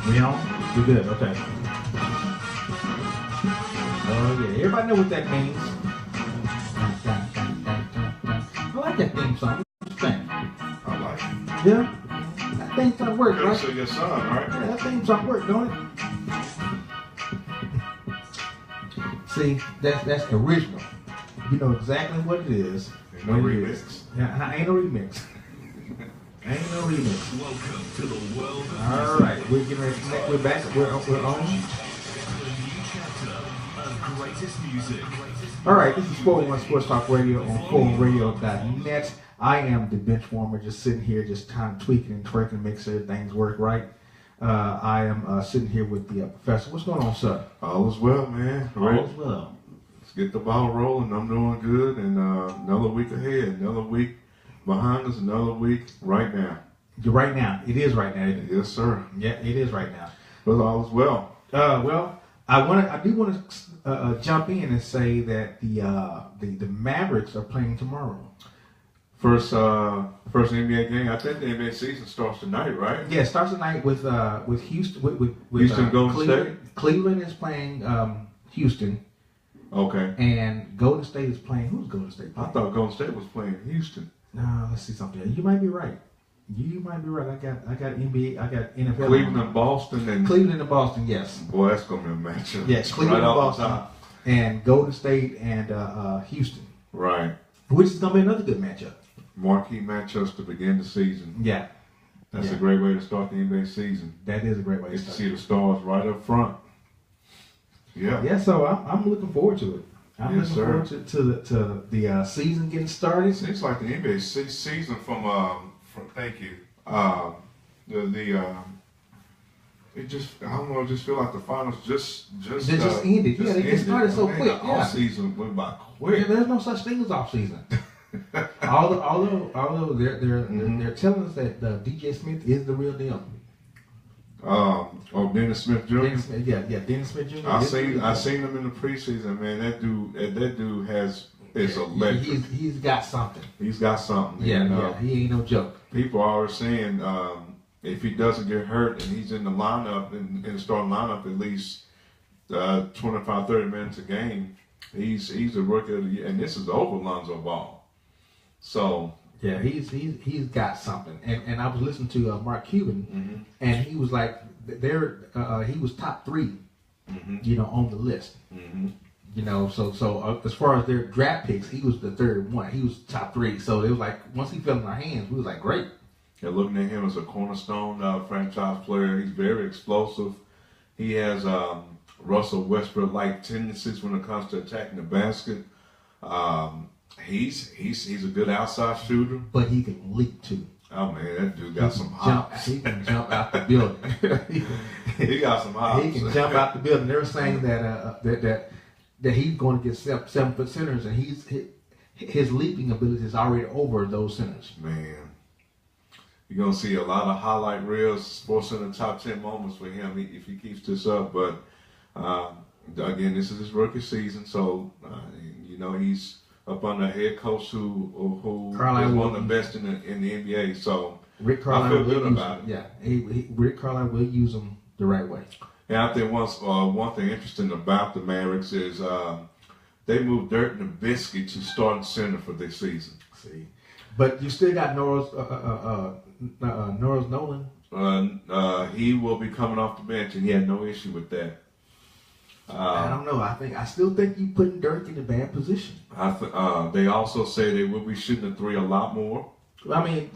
We on? We good. Okay. Oh yeah. Everybody know what that means. I like that theme song. What you think? I like it. Yeah. That theme song works, right? That's your son, right? Yeah, that theme song works, don't it? See, that's original. You know exactly what it is. Ain't no remix. Yeah, ain't no remix. Ain't no remix. Welcome to the world of All right, we're getting ready to connect. We're back. We're on. the new chapter of greatest music. All right, this is 401 Sports Talk Radio on 4radio.net. I am the bench warmer, just sitting here, just kind of tweaking and twerking, make sure things work right. I am sitting here with the professor. What's going on, sir? All is well, man. All is well. Let's get the ball rolling. I'm doing good, and another week ahead, another week behind us, another week right now. Right now, it is right now. Isn't it? Yes, sir. Yeah, it is right now. But all is well. Well, I do want to jump in and say that the Mavericks are playing tomorrow. First NBA game. I think the NBA season starts tonight, right? Yeah, it starts tonight with Houston. With Houston Golden Cleveland. State? Cleveland is playing Houston, Okay. and Golden State is playing. Who's Golden State I playing? thought Golden State was playing Houston. No, let's see something. You might be right. You might be right. I got NBA. I got NFL. Cleveland and Boston, and Cleveland and Boston. Yes. boy, that's gonna be a matchup. Yes. Cleveland right and off the Boston, top. and Golden State and Houston, Right. which is gonna be another good matchup. Marquee matchups to begin the season. Yeah, That's Yeah. a great way to start the NBA season. that is a great way to Get to start. see the stars right up front. Yeah. Yeah, so I'm looking forward to it. I'm Yes, looking sir. forward to the season getting started. It seems like the NBA season from thank you. It just I don't know. It just feel like the finals just They just ended. Yeah, they just started so Man, quick. The Yeah. off season went by Yeah, quick. there's no such thing as off season. Although they're telling us that DJ Smith is the real deal. Dennis Smith Jr. Dennis Smith, yeah, Dennis Smith Jr. I is the real deal. seen him in the preseason. Man, that dude is electric. He's got something. He's got something. Yeah, and, yeah, he ain't no joke. People are saying if he doesn't get hurt and he's in the lineup, in the starting lineup at least 25, 30 minutes a game, he's a rookie of the year. And this is over Lonzo Ball. So Yeah, he's got something. And I was listening to Mark Cuban, and he was like, he was top 3, on the list. You know, so as far as their draft picks, he was the third one. He was top 3. So it was like once he fell in our hands, we was like, great. they're looking at him as a cornerstone franchise player. He's very explosive. He has Russell Westbrook-like tendencies when it comes to attacking the basket. He's a good outside shooter. But he can leap too. Oh man, that dude got some Jump, hops. he can jump out the building. He got some hops. He can jump out the building. They're saying that he's going to get 7-foot centers, and his leaping ability is already over those centers. Man, you're gonna see a lot of highlight reels, sports in the top 10 moments for him if he keeps this up. But again, this is his rookie season, so he's up under a head coach who Carlisle is one of will- the best in the NBA. So Rick I Carlisle feel will good use about him. it. Yeah, Rick Carlisle will use him the right way. And I think one thing interesting about the Mavericks is they moved Dirk Nowitzki to starting center for this season. See, but you still got Norris Nolan. He will be coming off the bench, and he had no issue with that. I don't know. I still think you putting Dirk in a bad position. They also say they will be shooting the 3 a lot more. I mean,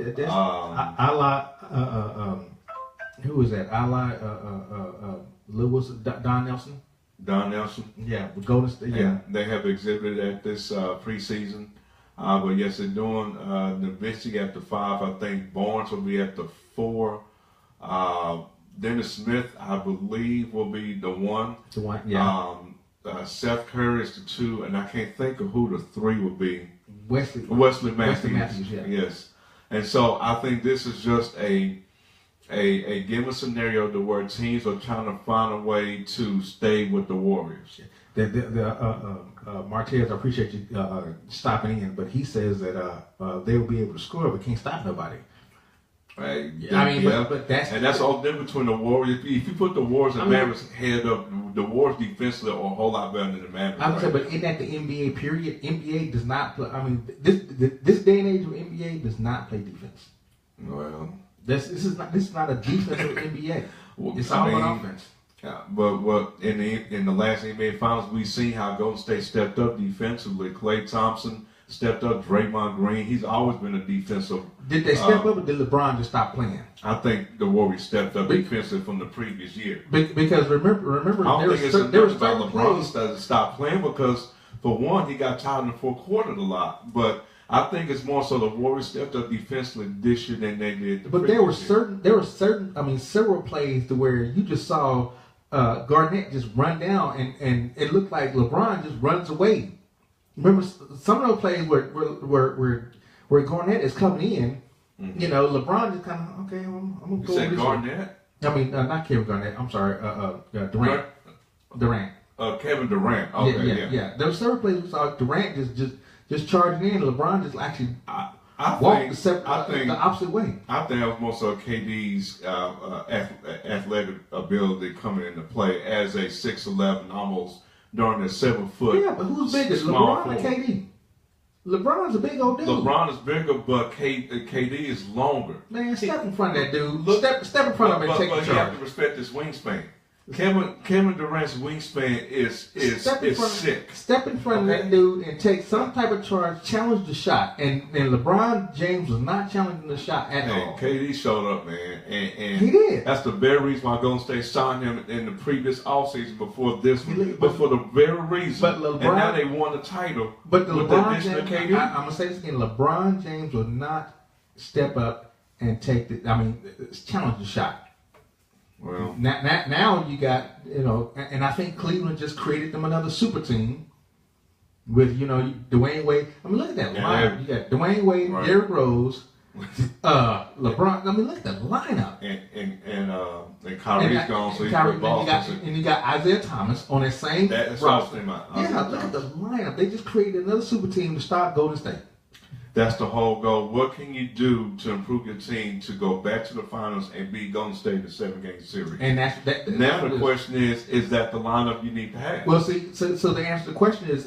who is that? Lewis, Don Nelson. Don Nelson. Yeah, with Golden State. Yeah. They have exhibited at this preseason. But yes, they're doing Nowitzki at the 5. I think Barnes will be at the 4. Dennis Smith, I believe, will be the 1. The one. Yeah. Seth Curry is the 2, and I can't think of who the 3 will be. Wesley Matthews. Yeah. Yes. And so I think this is just a given scenario to where teams are trying to find a way to stay with the Warriors. Martez, I appreciate you stopping in, but he says that they will be able to score, but can't stop nobody. Right? Yeah, I mean, but that's all different between the Warriors. If you put the Warriors and Mavericks head up, the Warriors defensively are a whole lot better than the Mavericks. I'm saying, but in that the NBA period, NBA does not play. I mean, this day and age of NBA does not play defense. Well, this is not a defensive NBA. Well, It's all about offense. Yeah, but in the last NBA Finals, we've seen how Golden State stepped up defensively. Klay Thompson stepped up. Draymond Green, he's always been a defensive. Did they step up, or did LeBron just stop playing? I think the Warriors stepped up defensively from the previous year. Because remember, I don't think it's there enough about LeBron doesn't stop playing because, for one, he got tired in the fourth quarter a lot. But I think it's more so the Warriors stepped up defensively this year than they did. But there were certain. I mean, several plays to where you just saw Garnett just run down, and it looked like LeBron just runs away. Remember some of those plays where Garnett is coming in. Mm-hmm. You know, LeBron just kind of okay. I'm gonna go. You said this Garnett? way. I mean, not Kevin Garnett. I'm sorry, Durant. Durant. Kevin Durant. Okay, yeah. There were several plays we saw Durant just charging in. LeBron just actually walked the opposite way. I think that was more so KD's athletic ability coming into play as a 6'11", almost during a 7 foot. Yeah, but who's bigger, LeBron or KD? LeBron's a big old dude. LeBron is bigger, but KD is longer. Man, step in front of that dude. Step in front of him and take the charge. But you have to respect his wingspan. Kevin Durant's wingspan is sick. Step in front of that dude and take some type of charge, challenge the shot. And LeBron James was not challenging the shot at all. KD showed up, man. And he did. That's the very reason why Golden State signed him in the previous offseason before this one. But for the very reason. But LeBron, and now they won the title. But LeBron James, I'm going to say this again, LeBron James will not step up and challenge the shot. Well, now you got, and I think Cleveland just created them another super team with, Dwayne Wade. I mean, look at that lineup. You got Dwayne Wade, right. Derrick Rose, LeBron. I mean, look at that lineup. And Kyrie's gone, so he's put Boston. And you got Isaiah Thomas on that same roster. Yeah, look at the lineup. They just created another super team to stop Golden State. That's the whole goal. What can you do to improve your team to go back to the finals and beat Golden State in the 7-game series? And now the question is that the lineup you need to have? Well, see, so the answer to the question is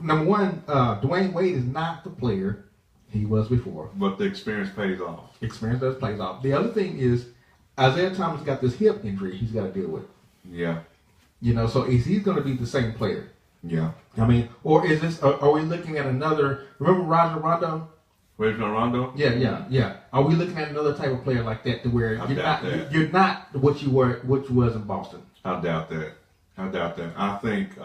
number one, Dwayne Wade is not the player he was before. But the experience pays off. Experience does pays off. The other thing is Isaiah Thomas got this hip injury he's got to deal with. Yeah. So he's going to be the same player. Yeah. I mean, or is this? Are we looking at another? Remember Rajon Rondo? Rajon Rondo? Yeah. Are we looking at another type of player like that to where you're not what you was in Boston? I doubt that. I think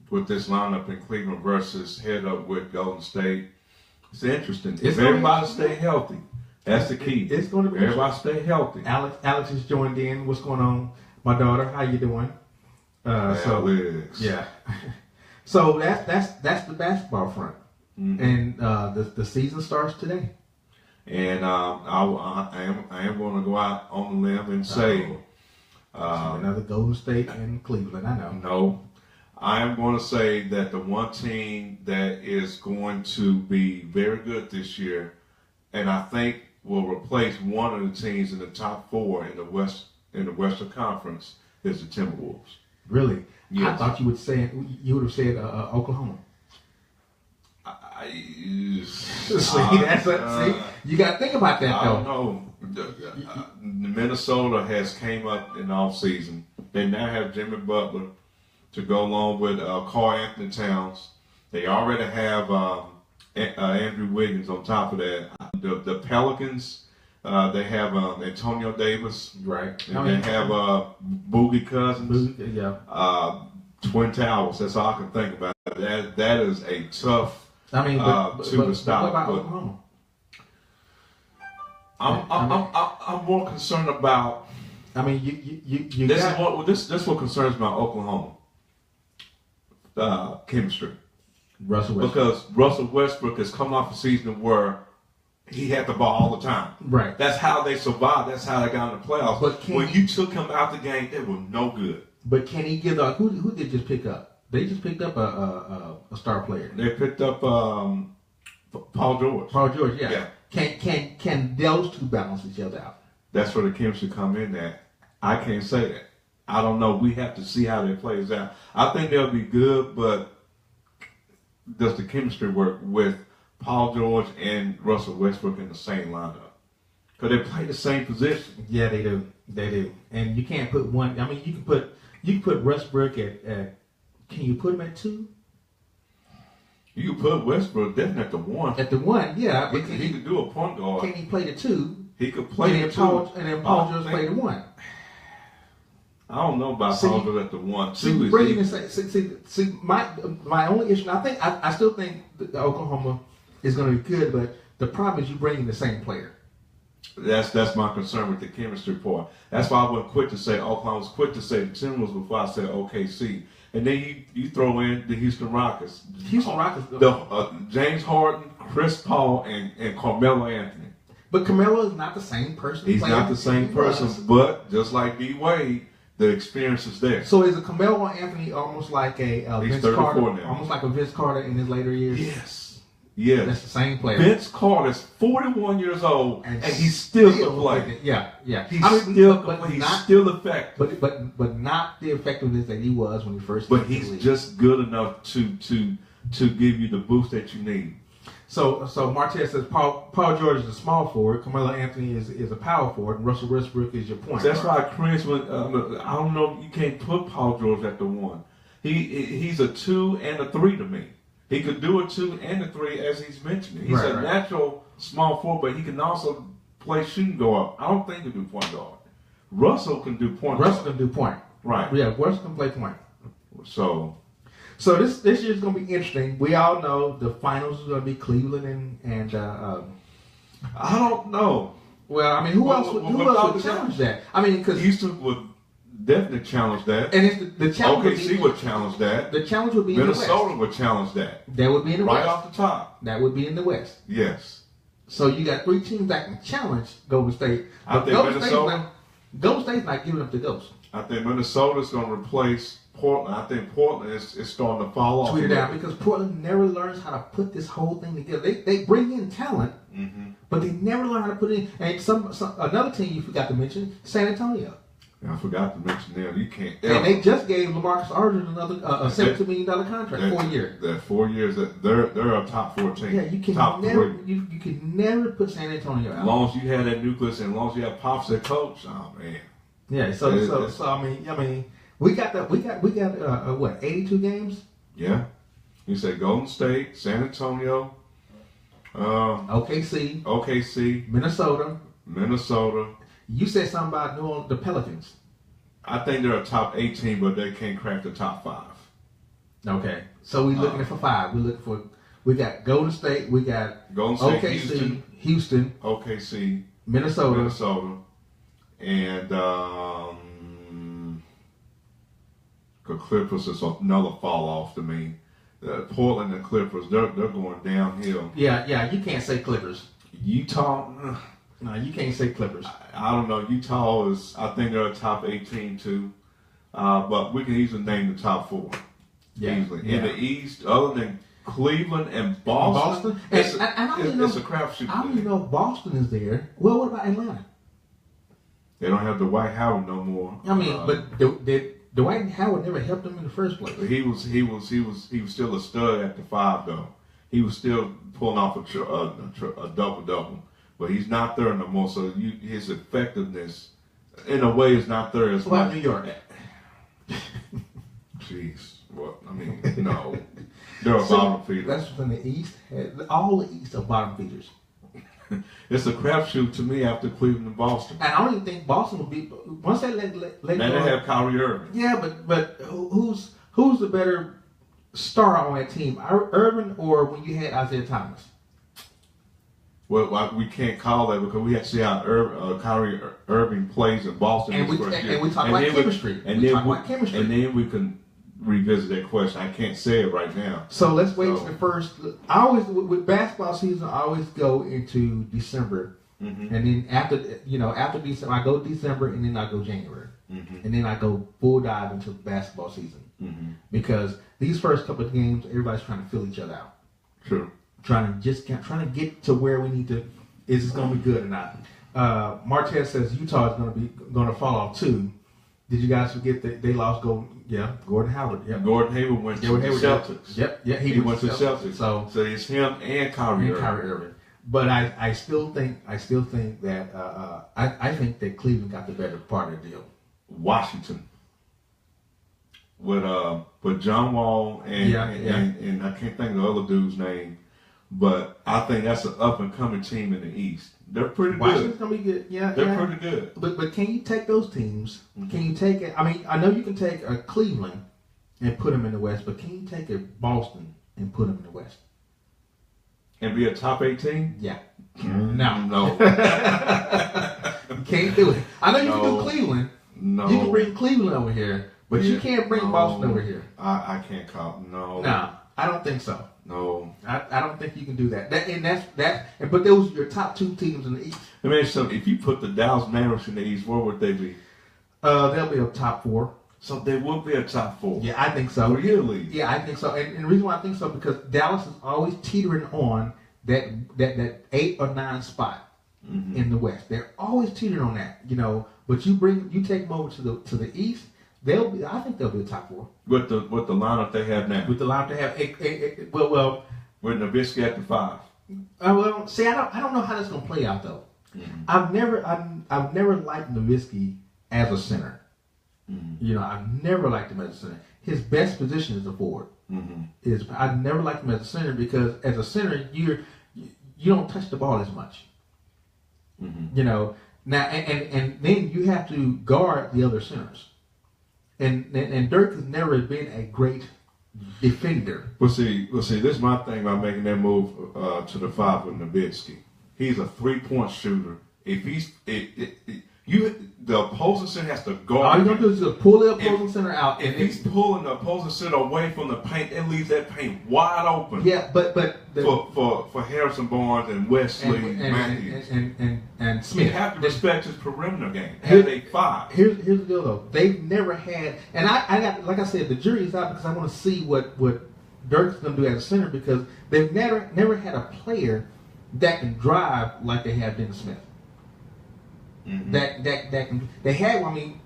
with this lineup in Cleveland versus head up with Golden State, it's interesting. If everybody stay healthy, that's the key. It's going to be everybody stay healthy. Alex has joined in. What's going on, my daughter? How you doing? Yeah. So that's the basketball front, and the season starts today. And I am going to go out on the limb and say another Golden State and Cleveland. I know. No, I am going to say that the one team that is going to be very good this year, and I think will replace one of the teams in the top 4 in the Western Conference, is the Timberwolves. Really? Yes. I thought you would have said Oklahoma. See, you got to think about that though. I don't know. Minnesota has came up in the offseason. They now have Jimmy Butler to go along with Karl-Anthony Towns. They already have Andrew Wiggins on top of that. The Pelicans. They have Antonio Davis, right? And they have Boogie Cousins, Twin Towers. That's all I can think about. That is a tough to stop. What about Oklahoma? I'm more concerned about. I mean, you. This what concerns me about Oklahoma. Chemistry. Russell Westbrook. Because Russell Westbrook has come off a season where he had the ball all the time. Right. That's how they survived. That's how they got in the playoffs. But when you took him out the game, they were no good. But can he give up? Who did they just pick up? They just picked up a star player. They picked up Paul George. Paul George, yeah. Can those two balance each other out? That's where the chemistry come in at. I can't say that. I don't know. We have to see how that plays out. I think they'll be good, but does the chemistry work with Paul George and Russell Westbrook in the same lineup? Because they play the same position. Yeah, they do. They do. And you can't put one. I mean, you can put Westbrook at. Can you put him at 2? You can put Westbrook definitely at the 1. At the 1, yeah. He could do a point guard. Can he play the 2? He could play the 2. And then Paul George play the 1. I don't know about Paul George at the 1. My only issue. I still think that Oklahoma is going to be good, but the problem is you bring in the same player. That's my concern with the chemistry part. That's why I was quick to say Oklahoma. I was quick to say the Timberwolves before I said OKC. And then you throw in the Houston Rockets. James Harden, Chris Paul, and Carmelo Anthony. But Carmelo is not the same person. He's not the same person, but just like D Wade, the experience is there. So is a Carmelo Anthony almost like a Vince Carter? Now. Almost like a Vince Carter in his later years? Yes. That's the same player. Vince Carter's 41 years old, and he's still can play. Yeah. He's still effective. But not the effectiveness that he was when he first. But he's just good enough to give you the boost that you need. So Martez says Paul George is a small forward, Carmelo Anthony is a power forward, and Russell Westbrook is your point. That's why I cringe when I don't know. You can't put Paul George at the 1. He's a 2 and a 3 to me. He could do a 2 and a 3 as he's mentioning. He's a natural small forward, but he can also play shooting guard. I don't think he can do point guard. Russell can do point guard. Russell can do point. Right. Yeah, Russell can play point. So this year's going to be interesting. We all know the finals is going to be Cleveland and I don't know. Well, I mean, who else would challenge that? I mean, because Houston would definitely challenge that. And it's the challenge. OKC would challenge that. The challenge would be Minnesota in the West. would challenge that. That would be in the West. Right off the top. That would be in the West. Yes. So you got 3 teams that can challenge Golden State. I think Golden State's not giving up the ghost. I think Minnesota's going to replace Portland. I think Portland is starting to fall off. Tweet it out because Portland never learns how to put this whole thing together. They bring in talent, but they never learn how to put it in. And another team you forgot to mention, San Antonio. I forgot to mention them. You can't. And they just gave LaMarcus Aldridge another $72 million contract, 4 years. That 4 years. They're a top 4 team. Yeah, you can never put San Antonio out. As long as you have that nucleus, and as long as you have Pops as coach, oh man. Yeah. So I mean, we got what 82 games? Yeah. You say Golden State, San Antonio, OKC, Minnesota. You said something about New Orleans, the Pelicans. I think they're a top 18, but they can't crack the top 5. Okay, so we're looking for 5. We got Golden State, we got OKC, Houston, OKC, Minnesota, and the Clippers is another fall off to me. Portland and Clippers, they're going downhill. Yeah, you can't say Clippers. Utah. No, you can't say Clippers. I don't know. Utah is, I think they're a top 18 too. But we can easily name the top 4. Yeah. Easily. In the East, other than Cleveland and Boston, it's a crapshoot. I don't even know if Boston is there. Well, what about Atlanta? They don't have Dwight Howard no more. I mean, but Dwight Howard never helped them in the first place. He was still a stud at the 5 though. He was still pulling off a double. But he's not there no more, so his effectiveness, in a way, is not there as much. What about New York? Jeez, what? I mean, no. They're a bottom feeder. That's from the East. All the East are bottom feeders. It's a crapshoot to me after Cleveland and Boston. And I don't even think Boston will be once they let and they have Kyrie Irving. Yeah, but who's the better star on that team, Irving or when you had Isaiah Thomas? Well, we can't call that because we have to see how Kyrie Irving plays in Boston. And we talk about chemistry. And then we can revisit that question. I can't say it right now. So let's wait to the first. I always with basketball season, I always go into December, and then after December, I go December, and then I go January, and then I go full dive into basketball season because these first couple of games, everybody's trying to fill each other out. Sure. Trying to get to where we need to Is it going to be good or not? Martez says Utah is going to fall off too. Did you guys forget that they lost Gordon Hayward? Yep. Gordon Hayward went to the Celtics. Yep. He went to the Celtics. So it's him and Kyrie Irving. But I still think that I think that Cleveland got the better part of the deal. Washington with John Wall and I can't think of the other dude's name, but I think that's an up and coming team in the East. They're pretty Washington's good. gonna be good. Yeah, they're pretty good. But can you take those teams? Mm-hmm. Can you take it? I mean, I know you can take a Cleveland and put them in the West, but can you take a Boston and put them in the West and be a top 8 team? Yeah. No. You can't do it. I know you can do Cleveland. No. You can bring Cleveland over here, but you can't bring Boston over here. I can't call. No. No, I don't think so. No. I don't think you can do that. But those are your top 2 teams in the East. I mean, so if you put the Dallas Mavericks in the East, where would they be? They'll be a top 4. So they will be a top 4. Yeah, I think so. Really? Yeah, I think so. And the reason why I think so because Dallas is always teetering on that 8 or 9 spot in the West. They're always teetering on that, you know. But you take them over to the East. I think they'll be the top 4 with the lineup they have now. With the lineup they have, well, with Nowitzki at the 5. Well, see, I don't know how that's gonna play out though. Mm-hmm. I've never liked Nowitzki as a center. Mm-hmm. You know, I've never liked him as a center. His best position is a forward. Mm-hmm. I've never liked him as a center because as a center you don't touch the ball as much. Mm-hmm. You know, now and then you have to guard the other centers. And Dirk has never been a great defender. Well, see, this is my thing about making that move to the 5 with Nowitzki. He's a 3-point shooter. If the opposing center has to guard. All you're gonna do is just pull the opposing center out. If he's pulling the opposing center away from the paint, it leaves that paint wide open. Yeah, but for Harrison Barnes and Wesley Matthews and Smith, you have to respect his perimeter game. Have a 5. Here's the deal though. They've never had, and I got, like I said, the jury's out because I want to see what Dirk's gonna do as a center because they've never had a player that can drive like they have Dennis Smith. Mm-hmm. That can, they had. I mean,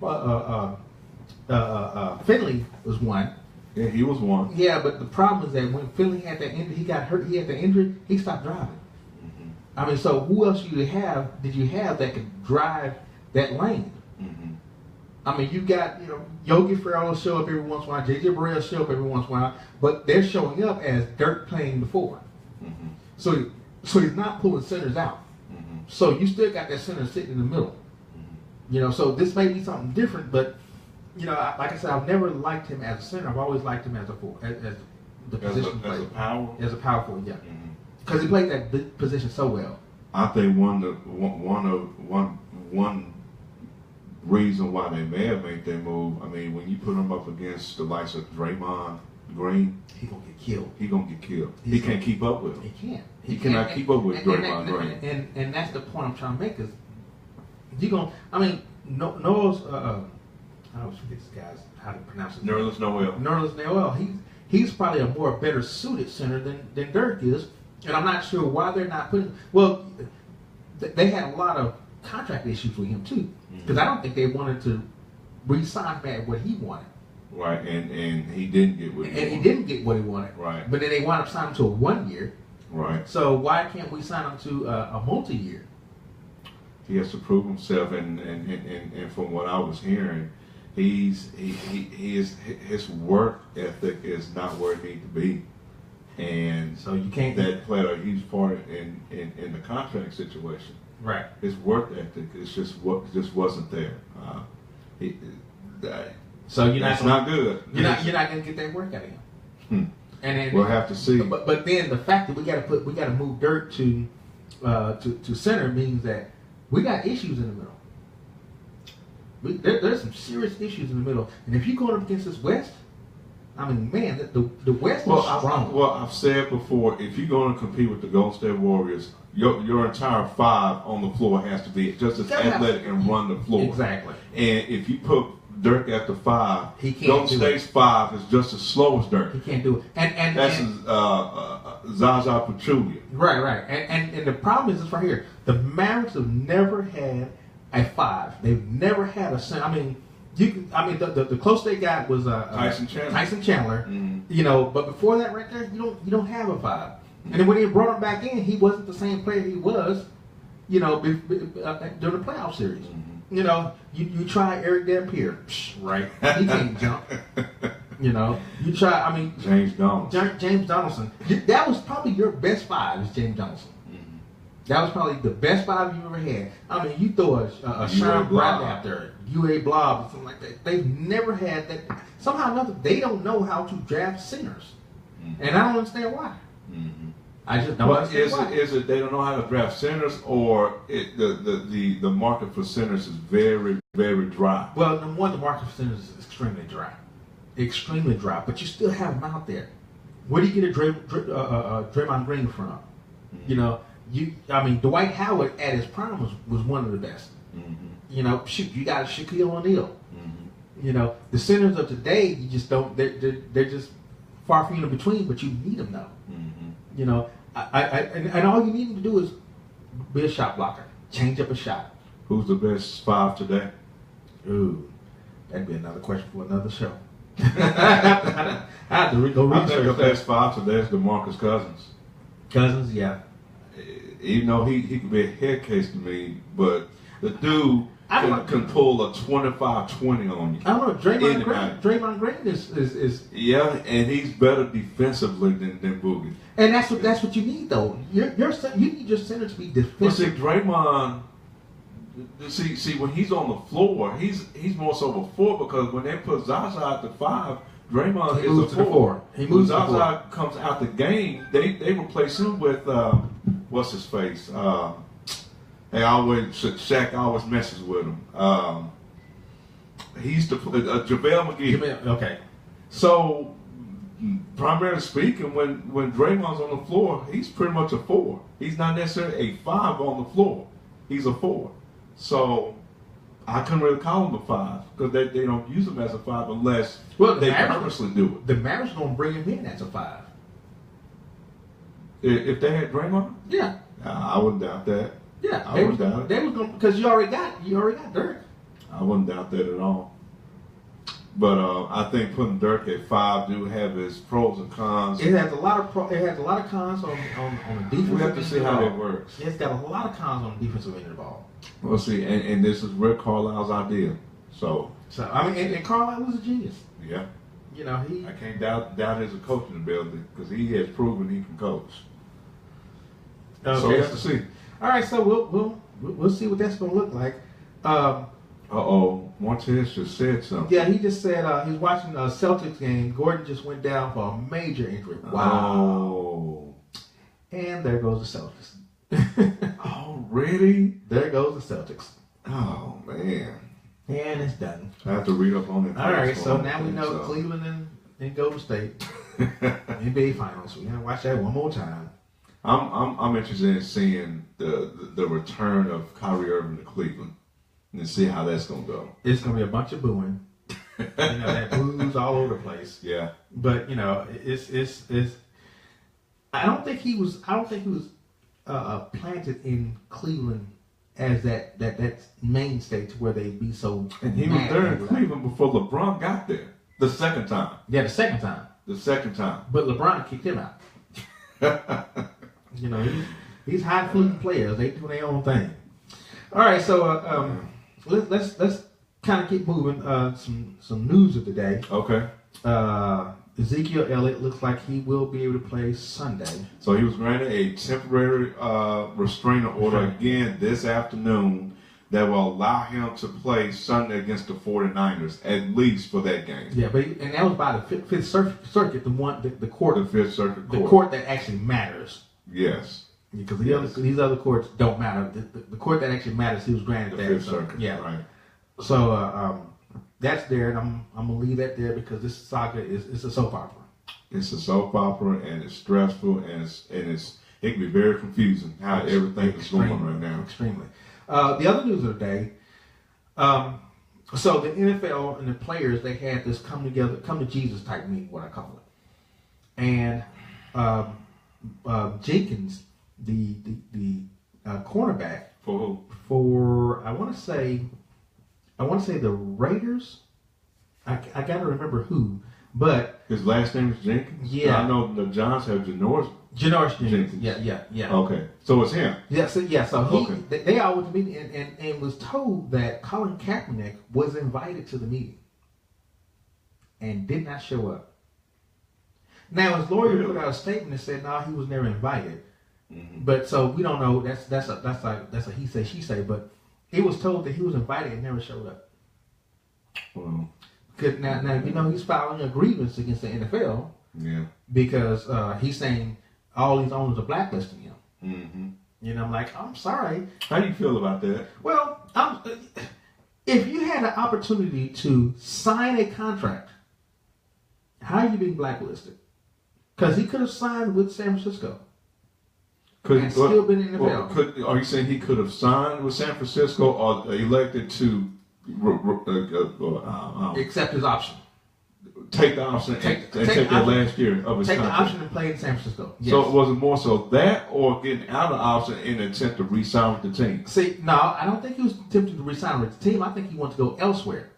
Finley was one. Yeah, he was one. Yeah, but the problem is that when Finley had that injury, he got hurt. He had the injury. He stopped driving. Mm-hmm. I mean, so who else did you have that could drive that lane? Mm-hmm. I mean, you got Yogi Ferrell show up every once in a while. JJ Barea show up every once in a while, but they're showing up as Dirk playing before. Mm-hmm. So he's not pulling centers out. So you still got that center sitting in the middle. Mm-hmm. So this may be something different, but like I said, I've never liked him as a center. I've always liked him as a position player. As a power forward, yeah. Because he played that position so well. I think one reason why they may have made that move. I mean, when you put him up against the likes of Draymond Green, he's gonna get killed. He can't keep up with him. He can't. He cannot keep up with Draymond Green. And that's the point I'm trying to make is Noah's I always forget this guy's how to pronounce it. Nerlens Noel. He's probably a better suited center than Dirk is, and I'm not sure why they're not putting. Well, they had a lot of contract issues with him too, because I don't think they wanted to re-sign him at what he wanted. Right, and he didn't get what he wanted. He didn't get what he wanted. Right. But then they wound up signing him to a 1 year. Right. So why can't we sign him to a multi-year? He has to prove himself, and from what I was hearing, his work ethic is not where it needs to be, and so you can't. That played a huge part in the contract situation. Right. His work ethic is just wasn't there. So you're not. That's not good. You're not going to get that work out of him. And then we'll have to see. But then the fact that we got to move Dirk to center means that we got issues in the middle. There's some serious issues in the middle, and if you're going up against this West, I mean, man, the West is strong. I've said before, if you're going to compete with the Golden State Warriors, your entire 5 on the floor has to be just as athletic and run the floor. Exactly. And if you put Dirk at the 5, he can't. Golden State's 5 is just as slow as Dirk. He can't do it. And that's Zaza Pachulia. Right. And the problem is this right here. The Mavericks have never had a 5. They've never had a center. I mean, the closest they got was Tyson Chandler. Tyson Chandler. Mm-hmm. But before that, right there, you don't have a 5. And then when they brought him back in, he wasn't the same player he was, during the playoff series. Mm-hmm. You try Eric Dampier, right? He can't jump. You try. James Donaldson. James Donaldson. That was probably your best 5. Is James Donaldson. Mm-hmm. That was probably the best 5 you ever had. I mean, you throw a Sean Bradley out there, UA Blob, or something like that. They've never had that. Somehow or another, they don't know how to draft centers, and I don't understand why. Mm-hmm. I just don't understand why. Is it they don't know how to draft centers, or the market for centers is very, very dry? Well, number one, the market for centers is extremely dry, but you still have them out there. Where do you get a Draymond Green from? Dwight Howard at his prime was one of the best. Mm-hmm. You got Shaquille O'Neal. Mm-hmm. The centers of today, you just don't. They're just far few in between, but you need them though. Mm-hmm. And all you need them to do is be a shot blocker, change up a shot. Who's the best 5 today? Ooh, that'd be another question for another show. I have to go research. I think the best 5 today is DeMarcus Cousins. Cousins, yeah. Even though he could be a head case to me, but the dude can pull a 25-20 on you. I don't know. Draymond Green is yeah, and he's better defensively than Boogie. And that's what you need though. You need your center to be defensive. But see, Draymond. See, when he's on the floor, he's more so a 4 because when they put Zaza at the 5, Draymond is a 4. He moves when to Zaza comes out the game, they replace him with what's his face? Shaq always messes with him. He's the JaVale McGee. Okay. So, primarily speaking, when Draymond's on the floor, he's pretty much a 4. He's not necessarily a 5 on the floor. He's a 4. So, I couldn't really call him a 5 because they don't use him as a 5 unless they purposely do it. The Mavericks going to bring him in as a 5. If they had Draymond? Yeah. I wouldn't doubt that. Yeah, I wouldn't doubt it. They was going because you already got Dirk. I wouldn't doubt that at all. But I think putting Dirk at 5 do have its pros and cons. It has a lot of cons on the defense. We have to see how that works. It's got a lot of cons on the defensive end of the ball. We'll see, and this is Rick Carlisle's idea. So and Carlisle was a genius. Yeah. I can't doubt his coaching ability because he has proven he can coach. Okay. So we have to see. All right, so we'll see what that's going to look like. Montez just said something. Yeah, he just said he was watching a Celtics game. Gordon just went down for a major injury. Wow. Oh. And there goes the Celtics. Already? There goes the Celtics. Oh, man. And it's done. I have to read up on it. All right, so now we know Cleveland and Golden State. NBA Finals. We got to watch that one more time. I'm interested in seeing the return of Kyrie Irving to Cleveland and see how that's gonna go. It's gonna be a bunch of booing. That booze all over the place. Yeah. But it's. I don't think he was planted in Cleveland as that mainstay to where they'd be so. And he was there in Cleveland before LeBron got there. The second time. Yeah, the second time. But LeBron kicked him out. He's high-fluting players. They do their own thing. All right, so let's kind of keep moving. Some news of the day. Okay. Ezekiel Elliott looks like he will be able to play Sunday. So he was granted a temporary restraining order again this afternoon that will allow him to play Sunday against the 49ers, at least for that game. Yeah, and that was by the Fifth Circuit, the court. The Fifth Circuit court. The court that actually matters. Yes. Because these other courts don't matter. The court that actually matters, he was granted the that. Fifth Circuit. Yeah. Right. So that's there, and I'm gonna leave that there because this saga is a soap opera. It's a soap opera, and it's stressful, and it can be very confusing how everything is going right now. Extremely. The other news of the day. So the NFL and the players, they had this come to Jesus type meeting, what I call it, and Jenkins, the cornerback For who? for I want to say the Raiders. I got to remember who, but His last name is Jenkins? Yeah. I know the Giants have Janoris. Janoris Jenkins. Jenkins. Yeah. Okay. So it's him. So he Okay. they all went to meeting and was told that Colin Kaepernick was invited to the meeting and did not show up. Now his lawyer put out a statement and said, no, he was never invited. Mm-hmm. But so we don't know. That's a he say she say. But it was told that he was invited and never showed up. Well, Now he's filing a grievance against the NFL yeah. because he's saying all these owners are blacklisting him. Mm-hmm. I'm like, I'm sorry. How do you feel about that? Well, if you had an opportunity to sign a contract, how are you being blacklisted? Because he could have signed with San Francisco. And still been in the NFL. Are you saying he could have signed with San Francisco or elected to Accept his option. take the option and take the the option. last year of his Take the contract? option and play in San Francisco. Yes. So was it more so that or getting out of the option in an attempt to re-sign with the team? See, no, I don't think he was attempting to resign with the team. I think he wanted to go elsewhere.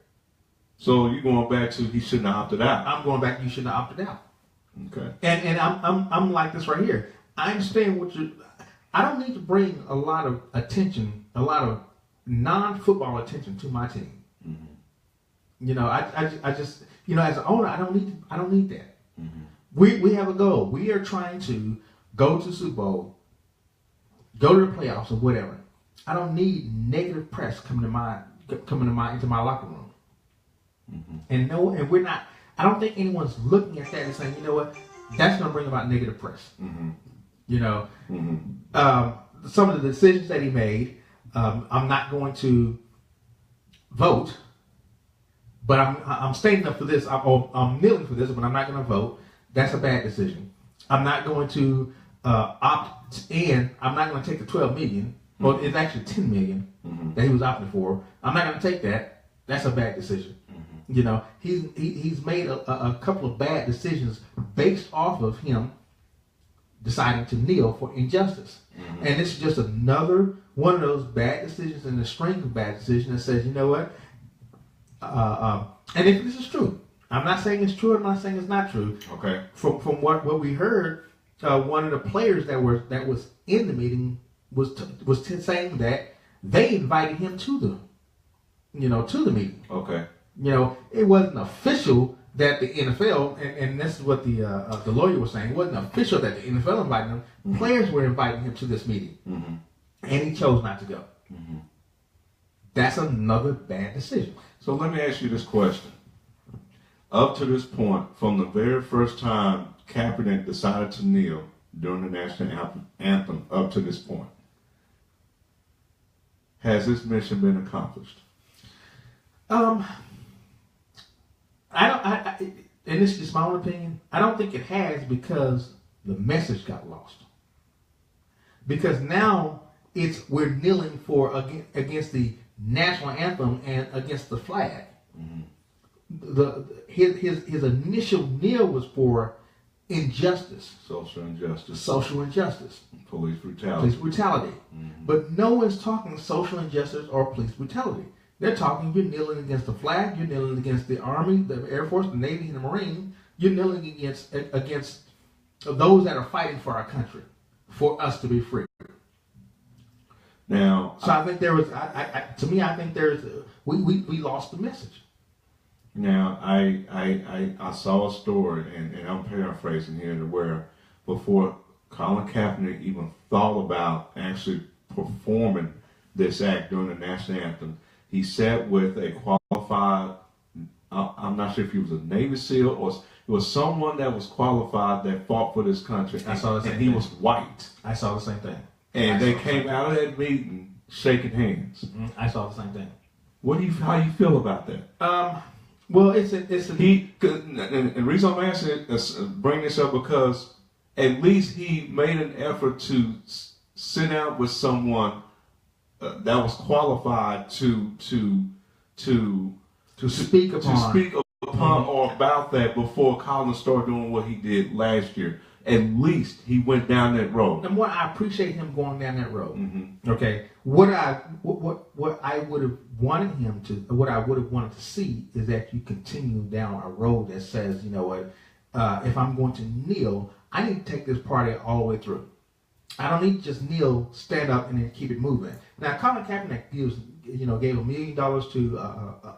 So you're going back to he shouldn't have opted out. I'm going back. You shouldn't have opted out. Okay. And I'm like this right here. I understand what you. I don't need to bring a lot of attention, a lot of non-football attention to my team. Mm-hmm. I just as an owner, I don't need that. Mm-hmm. We have a goal. We are trying to go to Super Bowl, go to the playoffs or whatever. I don't need negative press coming into my locker room. Mm-hmm. And we're not. I don't think anyone's looking at that and saying, you know what, that's going to bring about negative press. Mm-hmm. Some of the decisions that he made, I'm not going to vote, but I'm standing up for this. I'm kneeling for this, but I'm not going to vote. That's a bad decision. I'm not going to opt in. I'm not going to take the $12 million. Well, it's actually $10 million that he was opting for. I'm not going to take that. That's a bad decision. He's made a couple of bad decisions based off of him deciding to kneel for injustice. And this is just another one of those bad decisions in a string of bad decisions that says, you know what? And if this is true, I'm not saying it's true. I'm not saying it's not true. Okay. From what we heard, one of the players that was in the meeting was saying that they invited him to the meeting. Okay. It wasn't official that the NFL, and this is what the lawyer was saying, it wasn't official that the NFL invited him. Players were inviting him to this meeting, and he chose not to go. That's another bad decision. So let me ask you this question. Up to this point, from the very first time Kaepernick decided to kneel during the national anthem up to this point, has this mission been accomplished? And this is just my own opinion, I don't think it has because the message got lost. Because now we're kneeling for against the national anthem and against the flag. His initial kneel was for injustice. Social injustice. Social injustice. Police brutality. Police brutality. But no one's talking social injustice or police brutality. They're talking, you're kneeling against the flag, you're kneeling against the Army, the Air Force, the Navy, and the Marine. You're kneeling against those that are fighting for our country, for us to be free. Now, so I think there was, I think we lost the message. Now, I saw a story, and I'm paraphrasing here, where before Colin Kaepernick even thought about actually performing this act during the national anthem, he sat with a qualified, I'm not sure if he was a Navy SEAL or it was someone that was qualified that fought for this country. I saw the same and he thing. was white. I saw the same thing. And they came out of that meeting shaking hands. I saw the same thing. How you feel about that? Well, it's a and the reason I'm asking bring this up because at least he made an effort to sit down with someone that was qualified to speak upon or about that before Colin started doing what he did last year. at least he went down that road. And what I appreciate him going down that road. Mm-hmm. Okay, what I would have wanted him to, what I would have wanted to see is that you continue down a road that says, you know what, if I'm going to kneel, I need to take this party all the way through. I don't need to just kneel, stand up, and then keep it moving. Now, Colin Kaepernick gave $1 million to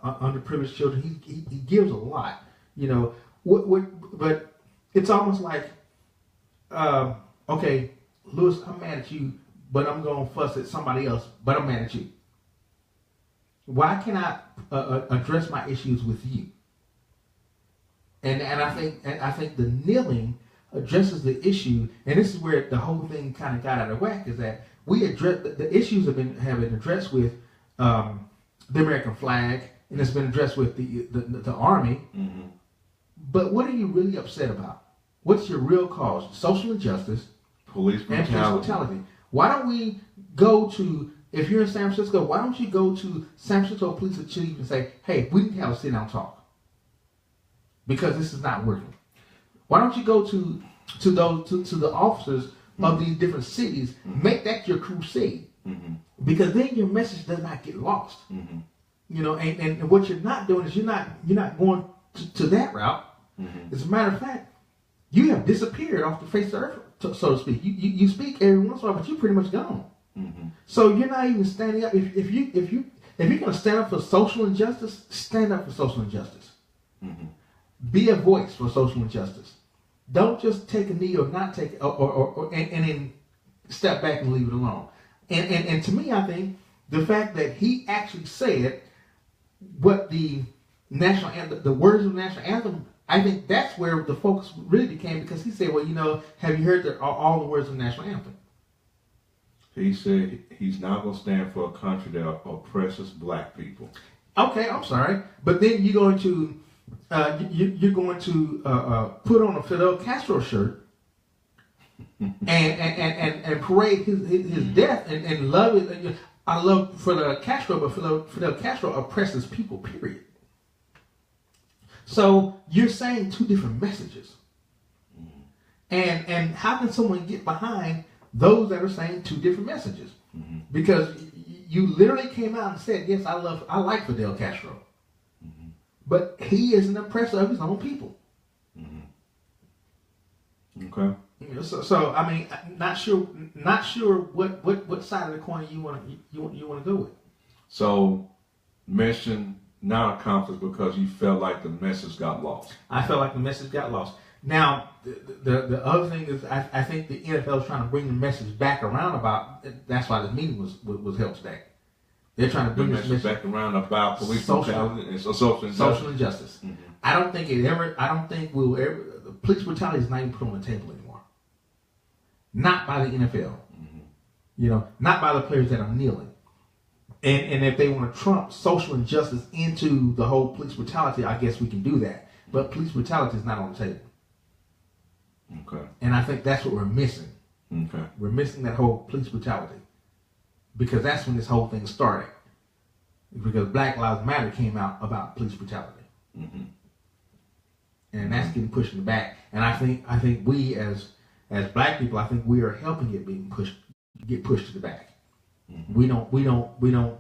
underprivileged children. He gives a lot, you know. But it's almost like, okay, Lewis, I'm mad at you, but I'm going to fuss at somebody else, but I'm mad at you. Why can't I address my issues with you? And I think the kneeling addresses the issue, and this is where the whole thing kind of got out of whack. Is that we address the issues have been addressed with the American flag, and it's been addressed with the Army. Mm-hmm. But what are you really upset about? What's your real cause? Social injustice, police and brutality. police brutality. Why don't we go to, if you're in San Francisco, why don't you go to San Francisco Police Chief and say, hey, we need to have a sit-down talk because this is not working. Why don't you go to the officers of these different cities, make that your crusade, because then your message does not get lost. You know, and what you're not doing is you're not going to that route. As a matter of fact, you have disappeared off the face of the earth, so to speak. You speak every once in a while, but you're pretty much gone. So you're not even standing up. If you're going to stand up for social injustice, stand up for social injustice. Be a voice for social injustice. Don't just take a knee or not take and then step back and leave it alone. And to me, I think the fact that he actually said what the national anthem, the words of the national anthem, I think that's where the focus really became, because he said, well, you know, have you heard all the words of the national anthem? He said he's not going to stand for a country that oppresses black people. Okay, I'm sorry, but then you're going to put on a Fidel Castro shirt and parade his death and love it. I love Fidel Castro, but Fidel Castro oppresses people, period. So you're saying two different messages. And how can someone get behind those that are saying two different messages? Because you literally came out and said, yes, I like Fidel Castro. But he is an oppressor of his own people. Okay. So I mean, not sure what side of the coin you want to go with. So, mission not accomplished because you felt like the message got lost. I felt like the message got lost. Now, the other thing is, I think the NFL is trying to bring the message back around about. That's why this meeting was held today. They're trying to bring this message back around about police brutality and social injustice. I don't think we'll ever. Police brutality is not even put on the table anymore. Not by the NFL. You know, not by the players that are kneeling. And if they want to trump social injustice into the whole police brutality, I guess we can do that. But police brutality is not on the table. Okay. And I think that's what we're missing. Okay. We're missing that whole police brutality. Because that's when this whole thing started. Because Black Lives Matter came out about police brutality. And that's getting pushed in the back. And I think we as black people, I think we are helping it get pushed to the back. We don't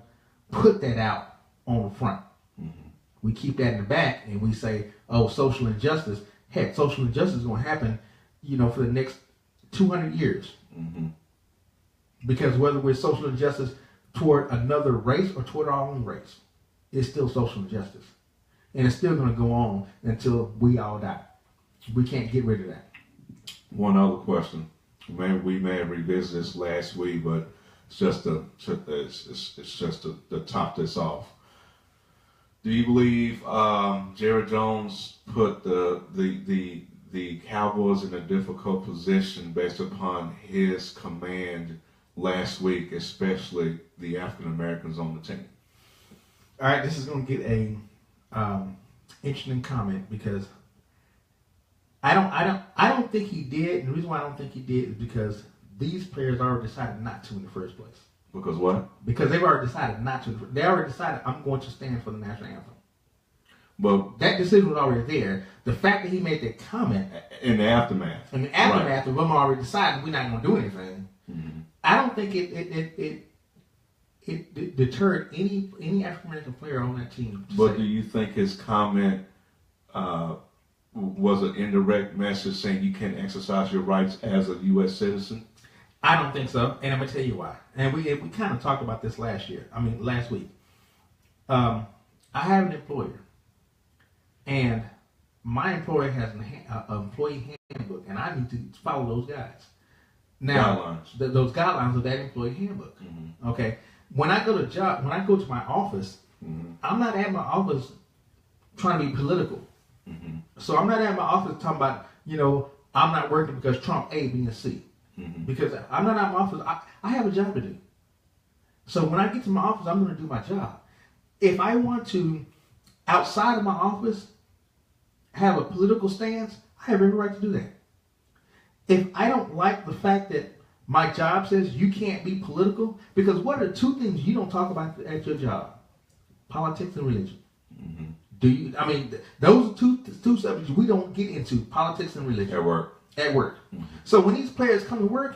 put that out on the front. We keep that in the back and we say, oh, social injustice. Heck, social injustice is going to happen, you know, for the next 200 years. Because whether we're social injustice toward another race or toward our own race, it's still social injustice. And it's still going to go on until we all die. We can't get rid of that. One other question. We may have revisited this last week, but it's just to top this off. Do you believe Jerry Jones put the Cowboys in a difficult position based upon his command last week, especially the African Americans on the team? All right, this is going to get a interesting comment because I don't think he did. And the reason why I don't think he did is because these players already decided not to in the first place. Because what? Because they've already decided not to. They already decided, I'm going to stand for the national anthem. But That decision was already there. The fact that he made that comment in the aftermath, in the aftermath of them already deciding we're not going to do anything, I don't think it deterred any African American player on that team. But do you think his comment was an indirect message saying you can't exercise your rights as a U.S. citizen? I don't think so, and I'm gonna tell you why. And we kind of talked about this last week. I have an employer, and my employer has an employee handbook, and I need to follow those guys. Now, those guidelines of that employee handbook. Okay, when I go to my office, I'm not at my office trying to be political. So I'm not at my office talking about, I'm not working because Trump A, B, and C. Because I'm not at my office. I have a job to do. So when I get to my office, I'm going to do my job. If I want to, outside of my office, have a political stance, I have every right to do that. If I don't like the fact that my job says you can't be political, because what are two things you don't talk about at your job? Politics and religion. Those are two subjects we don't get into, politics and religion. At work. So when these players come to work,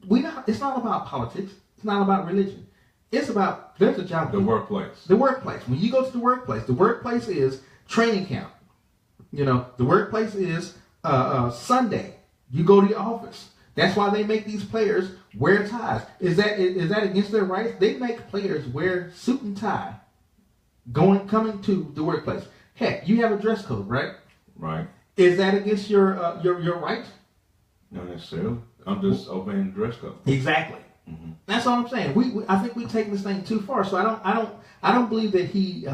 it's not about politics. It's not about religion. It's about, there's a job. The workplace. The workplace. When you go to the workplace is training camp. The workplace is Sunday. You go to the office. That's why they make these players wear ties. Is that against their rights? They make players wear suit and tie coming to the workplace. Heck, you have a dress code, right? Right. Is that against your right? Not necessarily. I'm just obeying the dress code. Exactly. That's all I'm saying. I think we're taking this thing too far. So I don't believe that he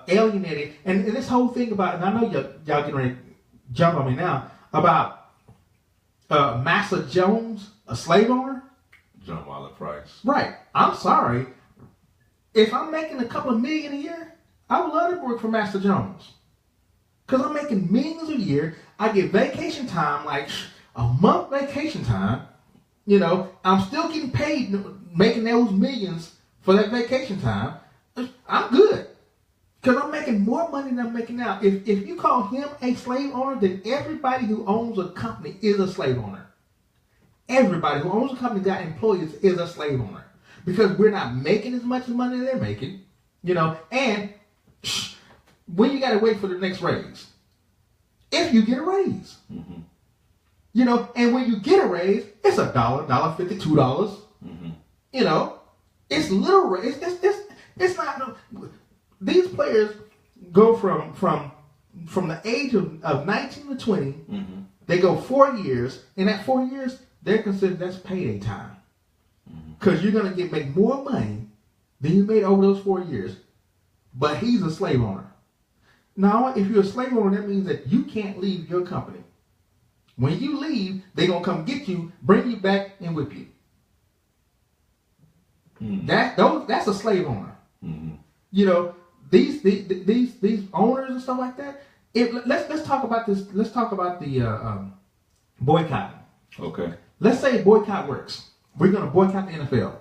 alienated. And this whole thing about, and I know y'all getting ready to jump on me now, about Massa Jones, a slave owner. John Wilder Price. Right. I'm sorry. If I'm making a couple of million a year, I would love to work for Massa Jones. Because I'm making millions a year. I get vacation time, like a month vacation time. I'm still getting paid making those millions for that vacation time. I'm good. Because I'm making more money than I'm making now. If you call him a slave owner, then everybody who owns a company is a slave owner. Everybody who owns a company got employees is a slave owner. Because we're not making as much money they're making. And when you got to wait for the next raise. If you get a raise. And when you get a raise, it's $1, $1.50, $2. It's little raise. It's not. These players go from the age of 19 to 20. They go 4 years. And at 4 years, they're considered that's payday time. Because you're going to make more money than you made over those 4 years. But he's a slave owner. Now, if you're a slave owner, that means that you can't leave your company. When you leave, they're going to come get you, bring you back, and whip you. That's a slave owner. These owners and stuff like that. Let's talk about this. Let's talk about the boycott. Okay. Let's say boycott works. We're going to boycott the NFL.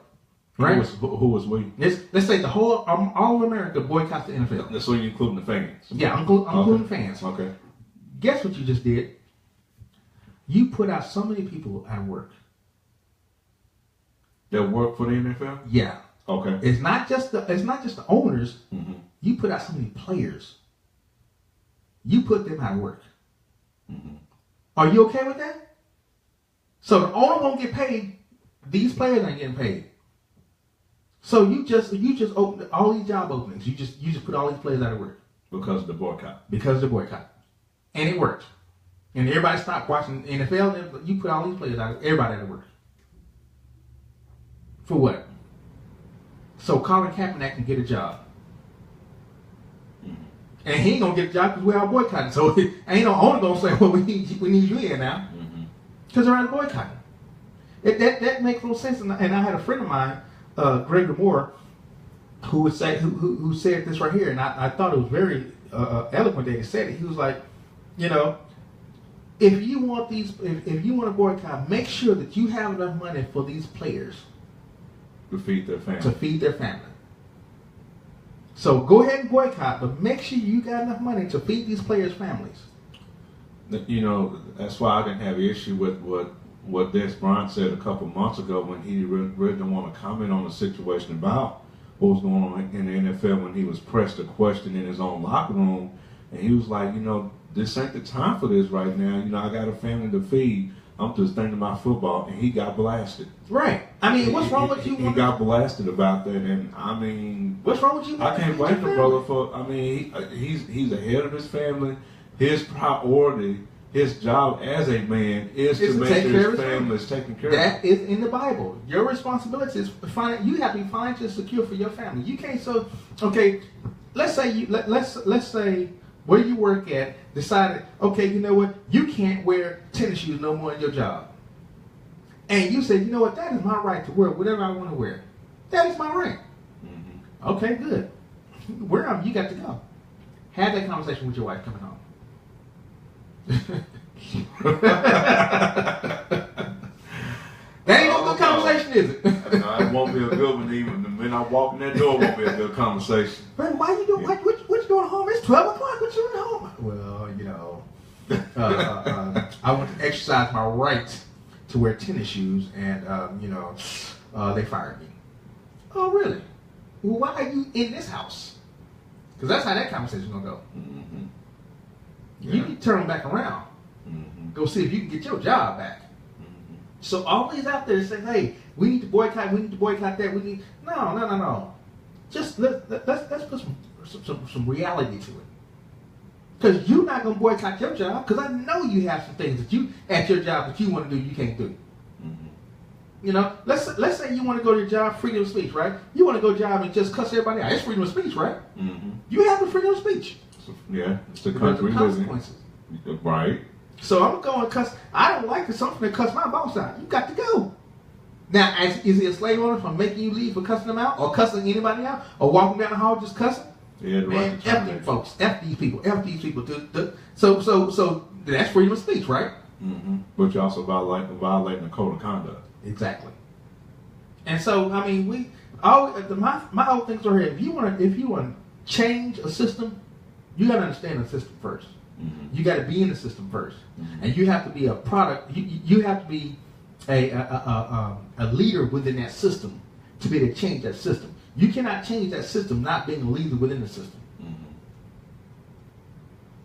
Right? Who was we? Let's say the whole all of America boycotts the NFL. So you're including the fans? Yeah, I'm including fans. Okay. Guess what you just did? You put out so many people out of work. That work for the NFL? Yeah. Okay. It's not just the owners. You put out so many players. You put them out of work. Are you okay with that? So the owner won't get paid. These players ain't getting paid. So you just opened all these job openings. You just put all these players out of work. Because of the boycott. Because of the boycott. And it worked. And everybody stopped watching NFL. And you put all these players everybody out of work. For what? So Colin Kaepernick can get a job. And he ain't gonna get a job because we're all boycotting. So ain't no owner gonna say, well, we need you here now. Because they're out boycotting. That makes no sense. And I had a friend of mine, Greg Moore, who said this right here, and I thought it was very eloquent that he said it. He was like, if you want to boycott, make sure that you have enough money for these players to feed their family. So So go ahead and boycott, but make sure you got enough money to feed these players' families. You know, that's why I didn't have an issue with what Des Bryant said a couple months ago when he really didn't want to comment on the situation about what was going on in the NFL when he was pressed a question in his own locker room. And he was like, you know, this ain't the time for this right now. You know, I got a family to feed. I'm just thinking about football. And he got blasted. Right. I mean, what's wrong with you? He got blasted about that. And, I mean, what's wrong with you? I can't blame the brother for, I mean, he's the head of his family. His priority, his job as a man is to make sure his family is taken care of. That is in the Bible. Your responsibility is you have to be financially secure for your family. You can't okay, let's say let's say where you work at decided, okay, you know what, you can't wear tennis shoes no more in your job. And you said, you know what, that is my right to wear whatever I want to wear. That is my right. Mm-hmm. Okay, good. Where you got to go. Have that conversation with your wife coming home. That ain't no good conversation, is it? No, it won't be a good one even. The minute I walk in that door, it won't be a good conversation. Brandon, why you doing? What you doing home? It's 12 o'clock. What you doing home? Well, you know, I want to exercise my right to wear tennis shoes, and you know, they fired me. Oh, really? Well, why are you in this house? Because that's how that conversation's gonna go. Mm-hmm. Yeah. You need to turn back around. Mm-hmm. Go see if you can get your job back. Mm-hmm. So always out there saying, "Hey, we need to boycott. We need to boycott that. We need." No. Just let's put some reality to it. Because you're not gonna boycott your job. Because I know you have some things that you at your job that you want to do you can't do. Mm-hmm. You know, let's say you want to go to your job, freedom of speech, right? You want to go to your job and just cuss everybody out. It's freedom of speech, right? Mm-hmm. You have the freedom of speech. Yeah, it's the country consequences. Right. So I'm going to cuss. I don't like something to cuss my boss out. You got to go. Now, is he a slave owner for making you leave for cussing them out, or cussing anybody out, or walking down the hall just cussing? Yeah, man, F these folks, F these people. So that's freedom of speech, right? Mm-hmm. But you're also violating the code of conduct. Exactly. And so, I mean, my whole thing's are here. If you want to change a system, you got to understand the system first. Mm-hmm. You got to be in the system first, mm-hmm. and you have to be a product. You have to be a leader within that system to be able to change that system. You cannot change that system not being a leader within the system. Mm-hmm.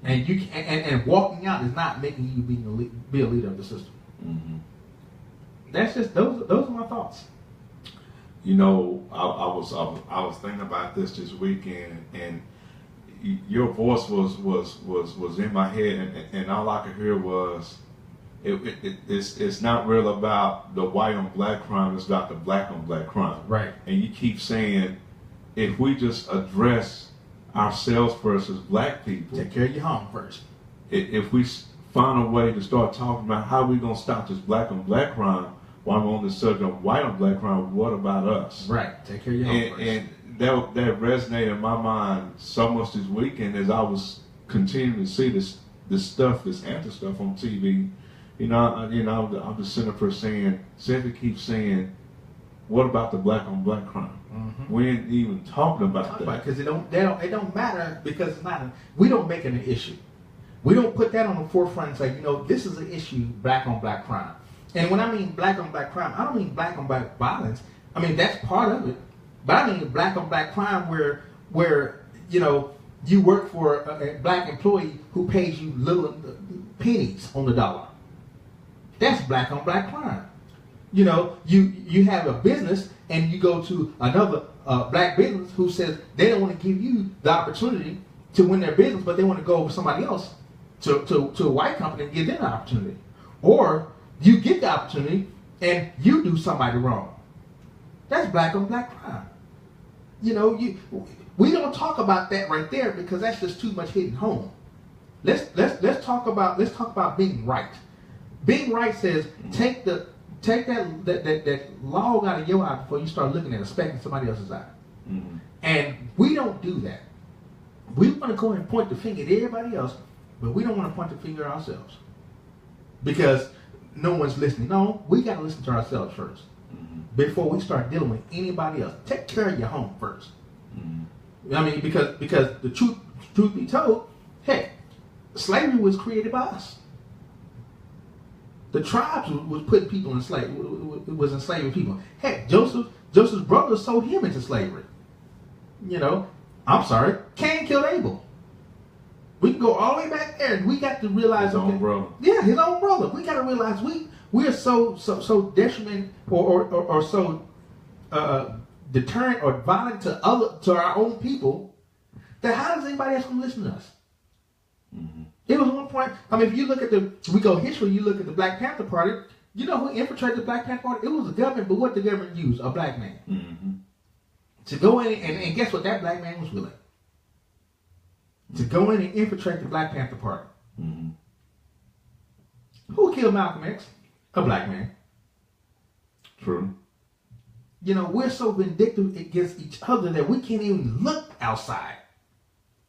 And walking out is not making you be a leader of the system. Mm-hmm. That's just those are my thoughts. You know, I was thinking about this weekend, and your voice was in my head, and all I could hear was, it's not real about the white on black crime, it's about the black on black crime. Right. And you keep saying, if we just address ourselves first as black people, take care of your home first. If we find a way to start talking about how we're going to stop this black on black crime while we're on the subject of white on black crime, what about us? Right. Take care of your home first. And that resonated in my mind so much this weekend as I was continuing to see this stuff, this anti-stuff on TV. I'm just sitting up here saying, Cynthia keeps saying, what about the black on black crime? Mm-hmm. We ain't even talking about that. Because it don't matter, because it's not we don't make it an issue. We don't put that on the forefront and say, this is an issue, black on black crime. And when I mean black on black crime, I don't mean black on black violence. I mean, that's part of it. But I mean black on black crime where you work for a black employee who pays you little pennies on the dollar. That's black on black crime. You have a business and you go to another black business who says they don't want to give you the opportunity to win their business, but they want to go over somebody else to a white company and give them the opportunity. Or you get the opportunity and you do somebody wrong. That's black on black crime. We don't talk about that right there because that's just too much hitting home. Let's talk about being right. Being right says take that log out of your eye before you start looking at a speck in somebody else's eye. Mm-hmm. And we don't do that. We want to go and point the finger at everybody else, but we don't want to point the finger at ourselves because no one's listening. No, we got to listen to ourselves first. Mm-hmm. Before we start dealing with anybody else. Take care of your home first. Mm-hmm. I mean, because the truth be told, heck, slavery was created by us. The tribes was putting people in slavery. Was enslaving people. Heck, Joseph's brothers sold him into slavery. You know, I'm sorry, Cain killed Abel. We can go all the way back there, and we got to realize His own brother. Yeah, his own brother. We got to realize we are so detriment or so deterrent or violent to our own people that how does anybody else gonna listen to us? Mm-hmm. It was one point. I mean, if you look at we go history, you look at the Black Panther Party. You know who infiltrated the Black Panther Party? It was the government, but what the government used? A black man. Mm-hmm. To go in and guess what? That black man was willing to go in and infiltrate the Black Panther Party. Mm-hmm. Who killed Malcolm X? A black man. True. You know, we're so vindictive against each other that we can't even look outside.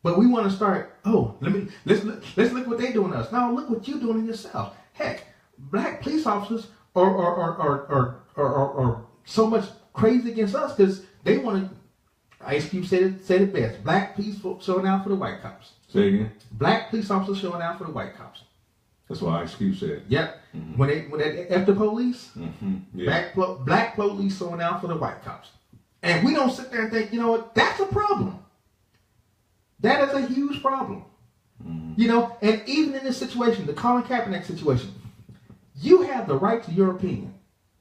But we want to start. Oh, let's look what they're doing to us. Now look what you're doing to yourself. Heck, black police officers are so much crazy against us because they want to. Ice Cube said it best. Black police showing out for the white cops. Say again. Black police officers showing out for the white cops. That's what Ice Cube said. Yep. Mm-hmm. When they after police, mm-hmm. Yeah. black police showing out for the white cops, and we don't sit there and think, you know what, that's a problem. That is a huge problem. Mm-hmm. You know, and even in this situation, the Colin Kaepernick situation, you have the right to your opinion,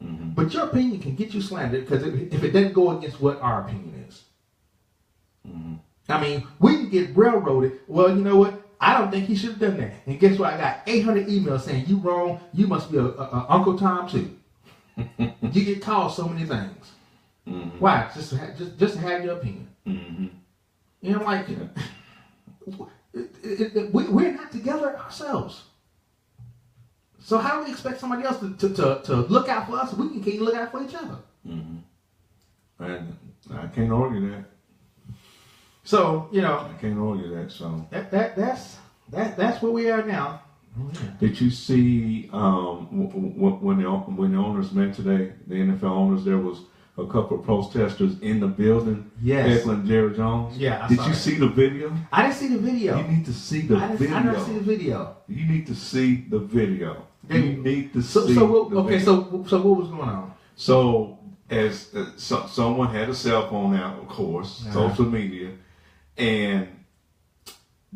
mm-hmm. but your opinion can get you slandered because if it doesn't go against what our opinion is. Mm-hmm. I mean, we can get railroaded. Well, you know what? I don't think he should have done that. And guess what? I got 800 emails saying you wrong. You must be a Uncle Tom too. You get called so many things. Mm-hmm. Why? Just to have your opinion. Mm-hmm. You know, like we're not together ourselves. So how do we expect somebody else to look out for us if we can't look out for each other? Mm-hmm. And I can't argue that. So, you know, I can't argue that. So that's where we are now. Oh, yeah. Did you see when the owners met today, the NFL owners, there was a couple of protesters in the building, yes, heckling Jerry Jones? Yeah. Did you see the video? I didn't see the video. You need to see the video. I didn't see the video. You need to see the video. You need to see. So what was going on? So as someone had a cell phone out, of course, social media. And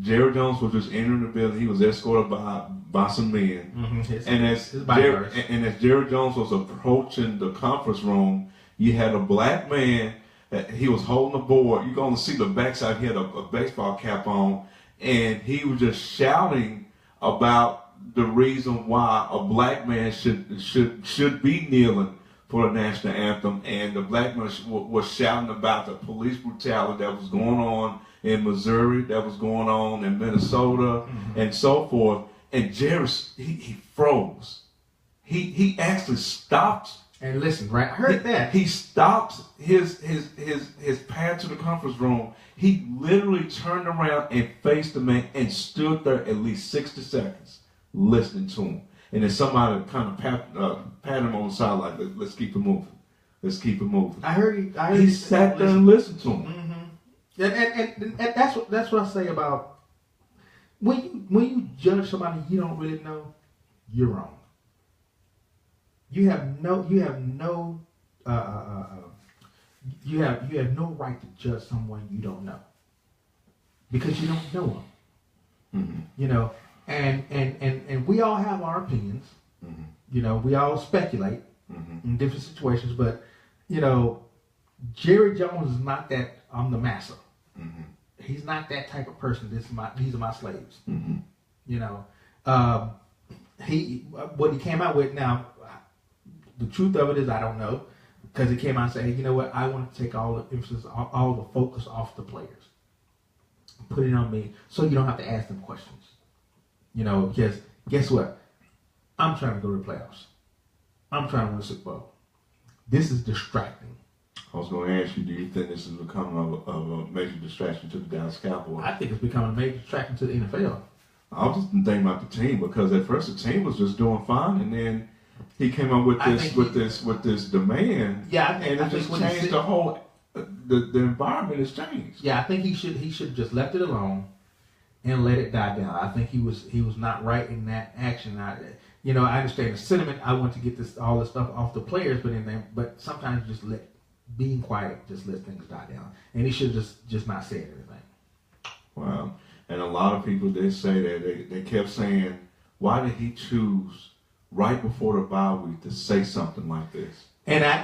Jerry Jones was just entering the building. He was escorted by some men. Mm-hmm. And as Jerry Jones was approaching the conference room, you had a black man. He was holding a board. You're going to see the backside. He had a baseball cap on, and he was just shouting about the reason why a black man should be kneeling for the national anthem. And the black man was shouting about the police brutality that was going on in Missouri, that was going on in Minnesota, mm-hmm. and so forth. And Jerry, he froze. He actually stopped. And listen, right? I heard that. He stopped his path to the conference room. He literally turned around and faced the man and stood there at least 60 seconds listening to him. And then somebody kind of pat him on the side like, let's keep it moving. Let's keep it moving. I heard he sat there and listened to him. Mm-hmm. And that's what I say about when you judge somebody you don't really know, you're wrong. You have no right to judge someone you don't know because you don't know them. Mm-hmm. You know, and we all have our opinions. Mm-hmm. You know, we all speculate mm-hmm. in different situations, but you know, Jerry Jones is not that. I'm the master. Mm-hmm. He's not that type of person. These are my slaves. Mm-hmm. You know, what he came out with now. The truth of it is, I don't know, because he came out and said, "Hey, you know what? I want to take all the emphasis, all the focus off the players, put it on me, so you don't have to ask them questions." You know, because guess what? I'm trying to go to the playoffs. I'm trying to win a Super Bowl. This is distracting. I was going to ask you, do you think this is becoming a major distraction to the Dallas Cowboys? I think it's becoming a major distraction to the NFL. I was just thinking about the team because at first the team was just doing fine, and then he came up with this demand. Yeah, and it just changed the whole the environment has changed. Yeah, I think he should have just left it alone and let it die down. I think he was not right in that action. I understand the sentiment. I want to get all this stuff off the players, but sometimes just being quiet just let things die down. And he should just not say everything. Wow. And a lot of people, they say that they kept saying, why did he choose right before the bye week to say something like this? And I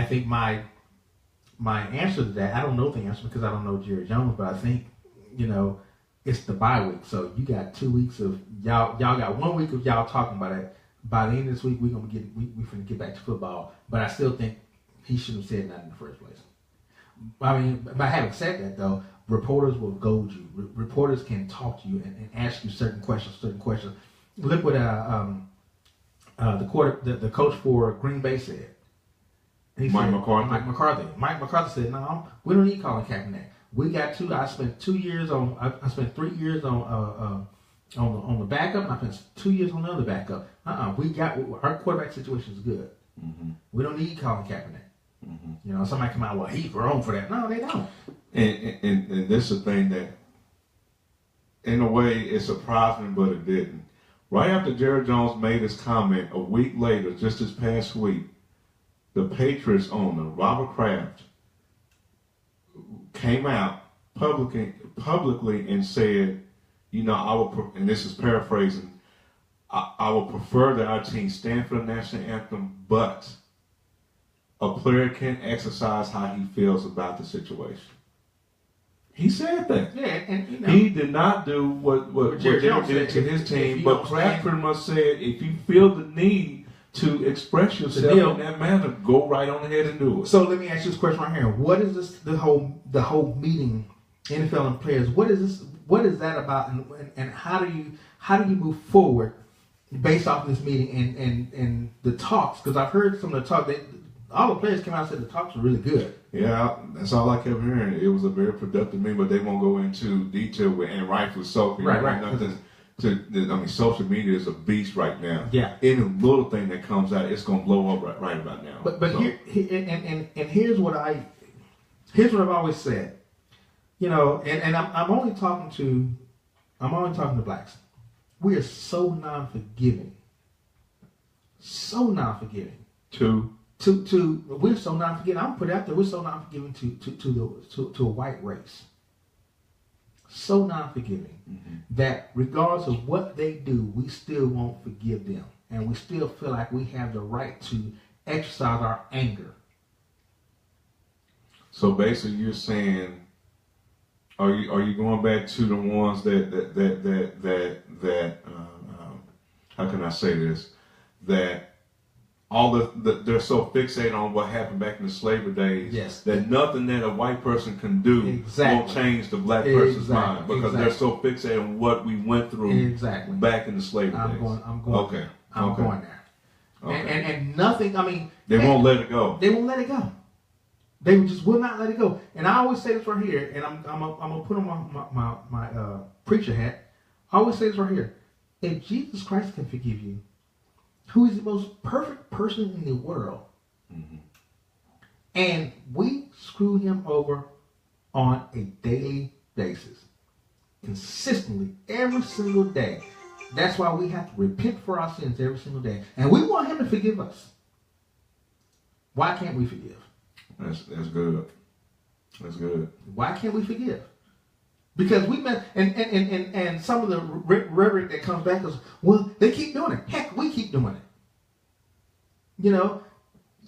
think my answer to that, I don't know the answer because I don't know Jerry Jones, but I think, it's the bye week. So you got 2 weeks of y'all got 1 week of y'all talking about it. By the end of this week, we're finna get back to football. But I still think he shouldn't have said nothing in the first place. I mean, by having said that though, reporters will goad you. Reporters can talk to you and ask you certain questions. Look what the coach for Green Bay said. Mike McCarthy. Mike McCarthy said, "No, we don't need Colin Kaepernick. We got two. I spent 2 years on. I spent 3 years on the backup. I spent 2 years on the other backup. We got our quarterback situation is good. Mm-hmm. We don't need Colin Kaepernick. Mm-hmm. Somebody come out, well, he's grown for that. No, they don't. And this is a thing that, in a way, it surprised me, but it didn't. Right after Jerry Jones made his comment, a week later, just this past week, the Patriots owner, Robert Kraft, came out publicly and said, and this is paraphrasing, I would prefer that our team stand for the national anthem, but a player can exercise how he feels about the situation. He said that. Yeah, and he did not do what Jerry did to his team, but Kraft pretty much said, if you feel the need to express yourself in that manner, go right on ahead and do it. So let me ask you this question right here. What is this? The whole meeting, NFL and players. What is this? What is that about? And how do you move forward based off of this meeting and the talks? Because I've heard some of the talk. All the players came out and said the talks were really good. Yeah, that's all I kept hearing. It was a very productive meeting, but they won't go into detail and rightfully so. Right. Social media is a beast right now. Yeah. Any little thing that comes out, it's gonna blow up right about now. But here's what I've always said. And I'm only talking to blacks. We are so non-forgiving. So non-forgiving. We're so non-forgiving. I'm gonna put it out there. We're so non-forgiving to a white race. So non-forgiving that regardless of what they do, we still won't forgive them, and we still feel like we have the right to exercise our anger. So basically, you're saying, are you going back to the ones that how can I say this, that all they're so fixated on what happened back in the slavery days, that nothing that a white person can do will change the black person's mind, because they're so fixated on what we went through back in the slavery days. I'm going there. Okay. And nothing. I mean, they won't let it go. They won't let it go. They just will not let it go. And I always say this right here, and I'm gonna put on my preacher hat. I always say this right here: if Jesus Christ can forgive you, who is the most perfect person in the world, and we screw him over on a daily basis, consistently, every single day. That's why we have to repent for our sins every single day, and we want him to forgive us. Why can't we forgive? That's good. That's good. Why can't we forgive? Because we met, and some of the rhetoric that comes back is, well, they keep doing it. Heck, we keep doing it.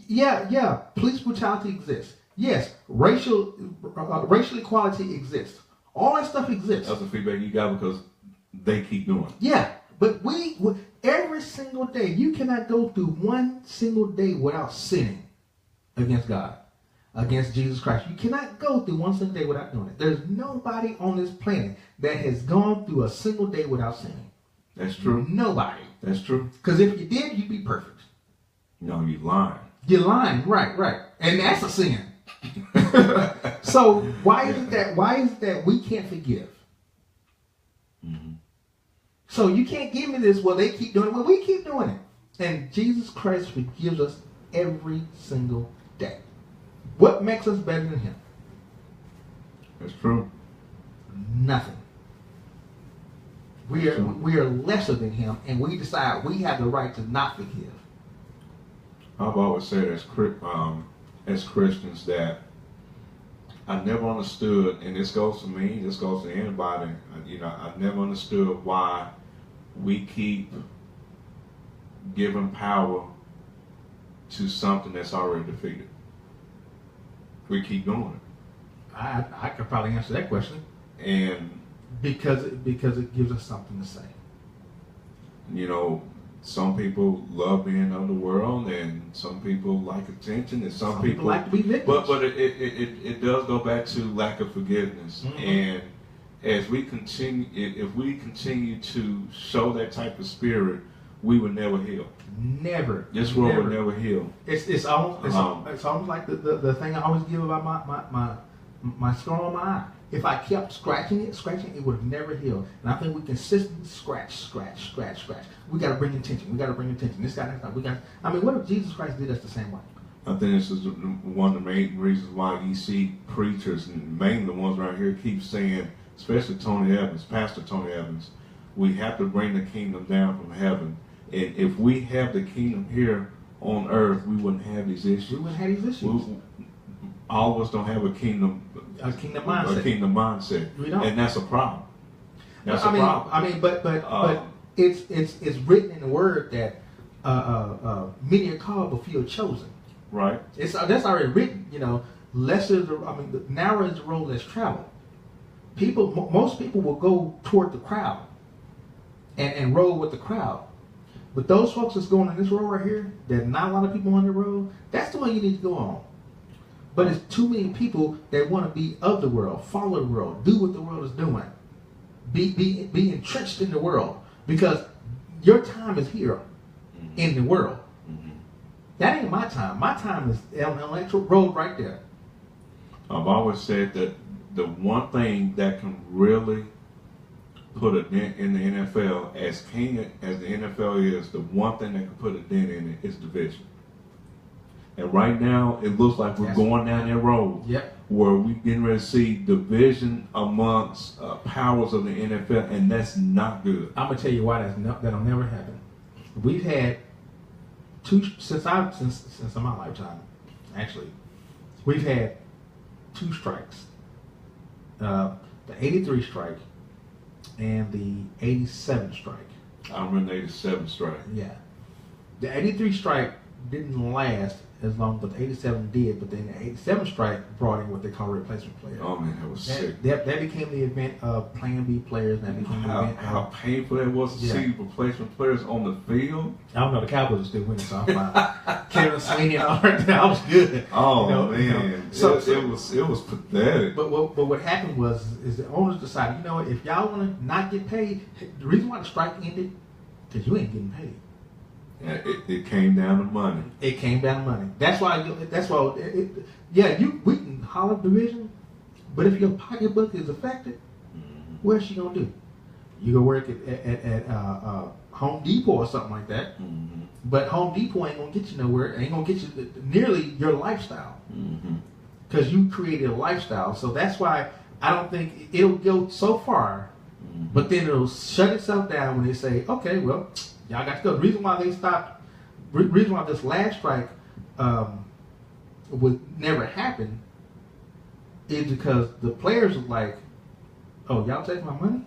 Yeah, police brutality exists. Yes, racial equality exists. All that stuff exists. That's the feedback you got because they keep doing it. Yeah, but we every single day, you cannot go through one single day without sinning against God, against Jesus Christ. You cannot go through one single day without doing it. There's nobody on this planet that has gone through a single day without sinning. That's true. Nobody. That's true. Because if you did, you'd be perfect. No, you're lying. You're lying, right. And that's a sin. So why is it that we can't forgive? So you can't give me this, well, they keep doing it. Well, we keep doing it. And Jesus Christ forgives us every single day. What makes us better than him? That's true. Nothing. We are lesser than him, and we decide we have the right to not forgive. I've always said as Christians that I never understood, and this goes to me, this goes to anybody. I never understood why we keep giving power to something that's already defeated. We keep doing it. I could probably answer that question. And because it gives us something to say. Some people love being of the world, and some people like attention, and some people like to be victims. But it does go back to lack of forgiveness. Mm-hmm. And as we continue, if we continue to show that type of spirit, we will never heal. Never. This world will never heal. It's almost like the thing I always give about my scar on my eye. If I kept scratching it would have never healed. And I think we consistently scratch. We got to bring attention. This guy, what if Jesus Christ did us the same way? I think this is one of the main reasons why you see preachers, and mainly the ones right here, keep saying, especially Pastor Tony Evans, we have to bring the kingdom down from heaven. And if we have the kingdom here on earth, we wouldn't have these issues. All of us don't have a kingdom mindset. We don't. And that's a problem. That's a problem. But it's written in the word that many are called but few are chosen. Right. That's already written. Narrow is the road less traveled. Most people will go toward the crowd and roll with the crowd. But those folks that's going on this road right here, there's not a lot of people on the road, that's the one you need to go on. But it's too many people that want to be of the world, follow the world, do what the world is doing. Be entrenched in the world. Because your time is here in the world. Mm-hmm. That ain't my time. My time is on the electric road right there. I've always said that the one thing that can really put a dent in the NFL, as king as the NFL is, the one thing that can put a dent in it is division. And right now, it looks like we're going down that road where we're getting ready to see division amongst powers of the NFL, and that's not good. I'm gonna tell you why that'll never happen. We've had since my lifetime, actually, we've had 2 strikes: the '83 strike and the '87 strike. I remember the '87 strike. Yeah, the '83 strike didn't last as long as the '87 did, but then the '87 strike brought in what they call replacement players. Oh man, that was sick. That became the event of Plan B players. That became the event how painful it was to see replacement players on the field. I don't know, the Cowboys are still winning, so I'm fine. Kevin Sweeney and all that was good. Oh man, it was pathetic. But what happened is the owners decided, if y'all want to not get paid, the reason why the strike ended, because you ain't getting paid. It came down to money. It came down to money. That's why. We can holler division, but if your pocketbook is affected, what's she gonna do? You go work at Home Depot or something like that. Mm-hmm. But Home Depot ain't gonna get you nowhere. Ain't gonna get you nearly your lifestyle, because you created a lifestyle. So that's why I don't think it'll go so far. Mm-hmm. But then it'll shut itself down when they say, okay, well, y'all got to go. The reason why they stopped, reason why this last strike would never happen is because the players was like, oh, y'all take my money?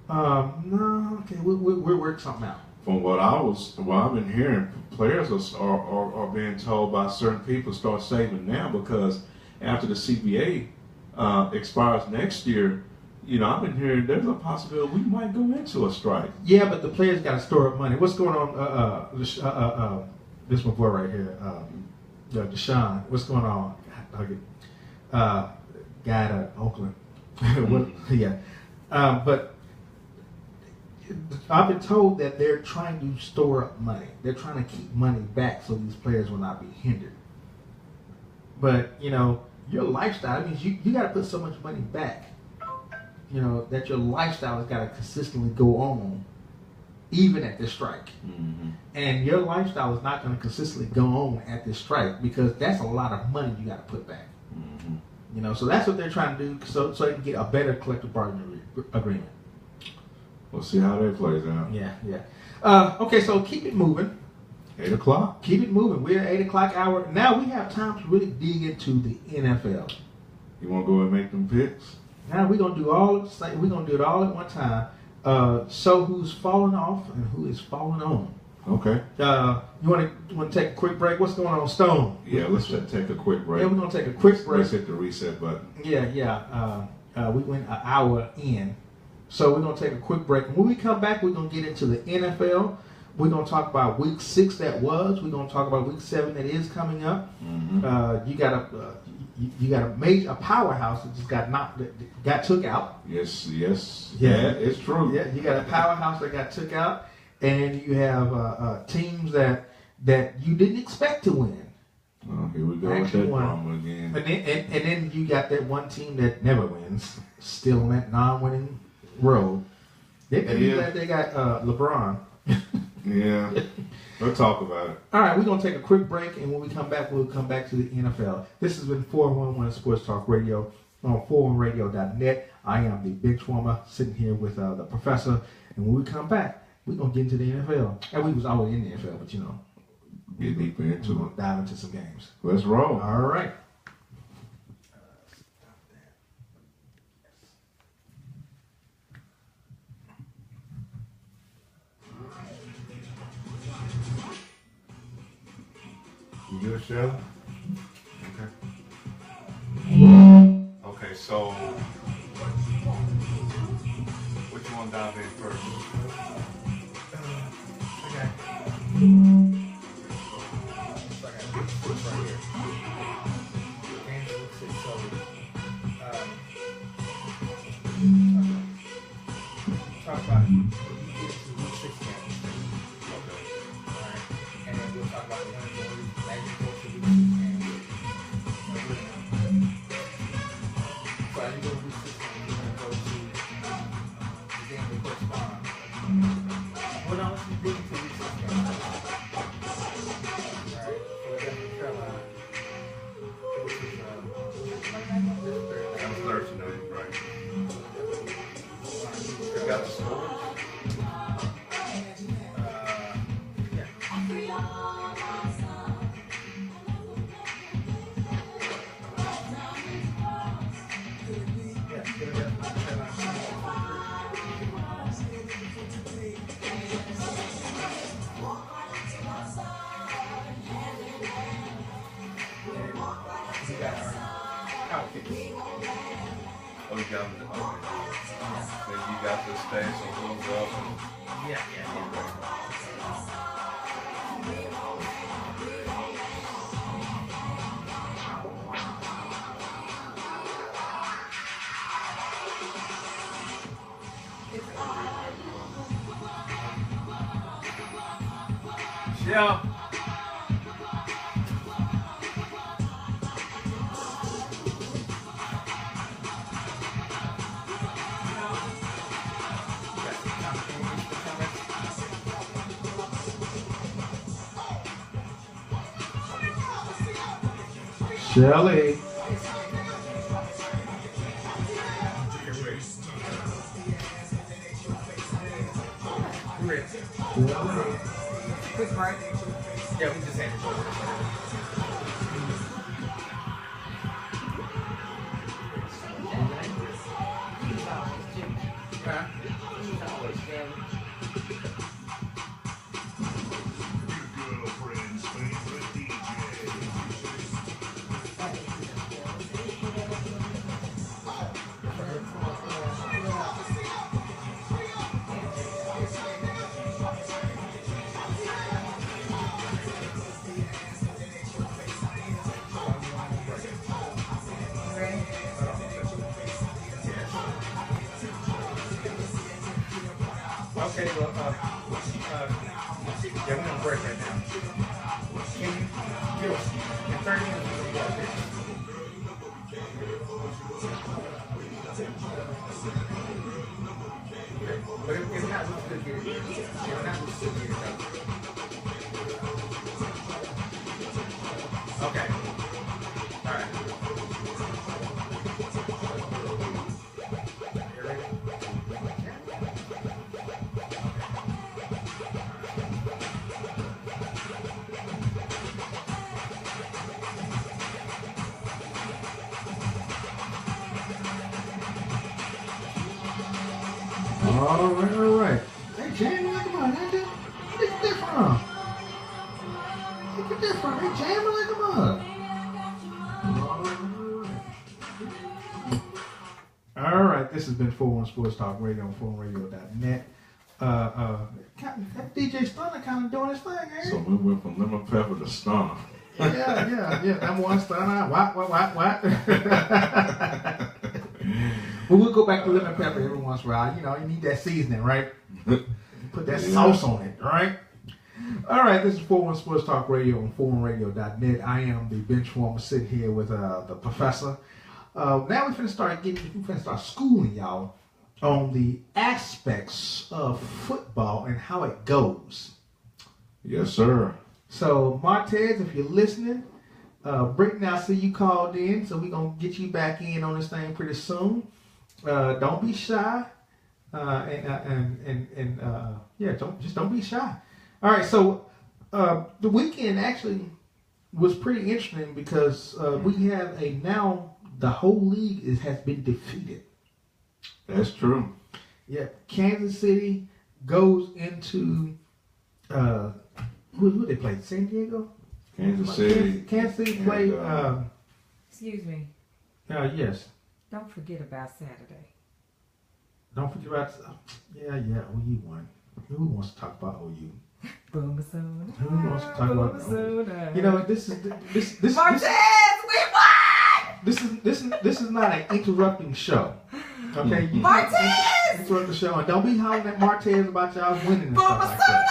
No, okay, we'll work something out. From what I've been hearing, players are being told by certain people start saving now, because after the CBA expires next year, I've been hearing there's a possibility we might go into a strike. Yeah, but the players got to store up money. What's going on? This my boy right here, Deshaun. What's going on? Guy out of Oakland. But I've been told that they're trying to store up money. They're trying to keep money back so these players will not be hindered. But your lifestyle means you got to put so much money back. That your lifestyle has got to consistently go on even at this strike. And your lifestyle is not going to consistently go on at this strike because that's a lot of money you got to put back. You know, so that's what they're trying to do so they can get a better collective bargaining agreement. We'll see how that plays out. Yeah. Okay, so keep it moving. 8 o'clock. Keep it moving. We're at 8 o'clock hour. Now we have time to really dig into the NFL. You want to go and make them picks? Now we're gonna do we're gonna do it all at one time. So who's falling off and who is falling on? Okay. You want to take a quick break? What's going on, Stone? Yeah, let's just take a quick break. Yeah, we're gonna take a quick break. Let's hit the reset button. Yeah. We went an hour in, so we're gonna take a quick break. When we come back, we're gonna get into the NFL. We're gonna talk about Week 6 that was. We're gonna talk about Week 7 that is coming up. You got a powerhouse that just got took out. Yes. Yeah, it's true. Yeah, you got a powerhouse that got took out, and you have teams that you didn't expect to win. Well, here we go Actually with that won. drama again. And then you got that one team that never wins, still on that non-winning road. They got LeBron. Yeah, we'll talk about it. All right, we're going to take a quick break, and when we come back, we'll come back to the NFL. This has been 411 Sports Talk Radio on 411radio.net. I am the Big Swarmer, sitting here with the professor, and when we come back, we're going to get into the NFL. And we was already in the NFL, but Get deeper into we're it. going to dive into some games. Let's roll. All right. You good, Shelley? Okay, so which one dive in first? Okay. So I got Week 6 right here. Games of Week 6. So, talk about when you get to Week 6 games. Okay. Alright. And then we'll talk about the ones where we actually go to Week 6 games. So as you go to Week 6 games, you're going to go to the game that correspond. Well, no, let's dig into Week 6 games. Alright. Philadelphia, Carolina. Which is this Thursday. That was Thursday night, right? You You got the scores? Oh, you got them. Okay. Then you got the stats of who's up. Yeah. Yeah. Shelly. Quick break. Yeah, we just had to go. Girlfriend's favorite DJ. Okay, well, yeah, we're gonna break right now. Can you give us in 30 minutes? We're gonna walk this. But if not, we still get it. If not, All right. They jamming like a mother. Where did you get that from? Where did you get that from? They jamming like a mother. All right, this has been 4-1 Sports Talk Radio on 4radio.net. That DJ Stunner kind of doing his thing, ain't So we went from lemon pepper to stunner. Yeah. Number one Stunner. What? Well, we'll go back to lemon pepper every once in a while. You know, you need that seasoning, right? Put that sauce on it, right? All right, this is 4-1 Sports Talk Radio on 4radio.net. I am the bench warmer sitting here with the professor. Now we're finna start schooling y'all on the aspects of football and how it goes. Yes, sir. So, Martez, if you're listening, Brittany, I see you called in, so we're going to get you back in on this thing pretty soon. Don't be shy. Don't be shy. All right, so the weekend actually was pretty interesting because we have the whole league has been defeated. That's true. Yeah, Kansas City goes into who they played? San Diego. Kansas City. Kansas City played. Excuse me. Yes. Don't forget about Saturday. Don't forget about. OU won. Who wants to talk about OU? Boomersoon. Who wants to talk about OU? You know, this Martez, we won! This is not an interrupting show. Okay, you Martez! interrupt the show and don't be hollering at Martez about y'all winning and stuff like that.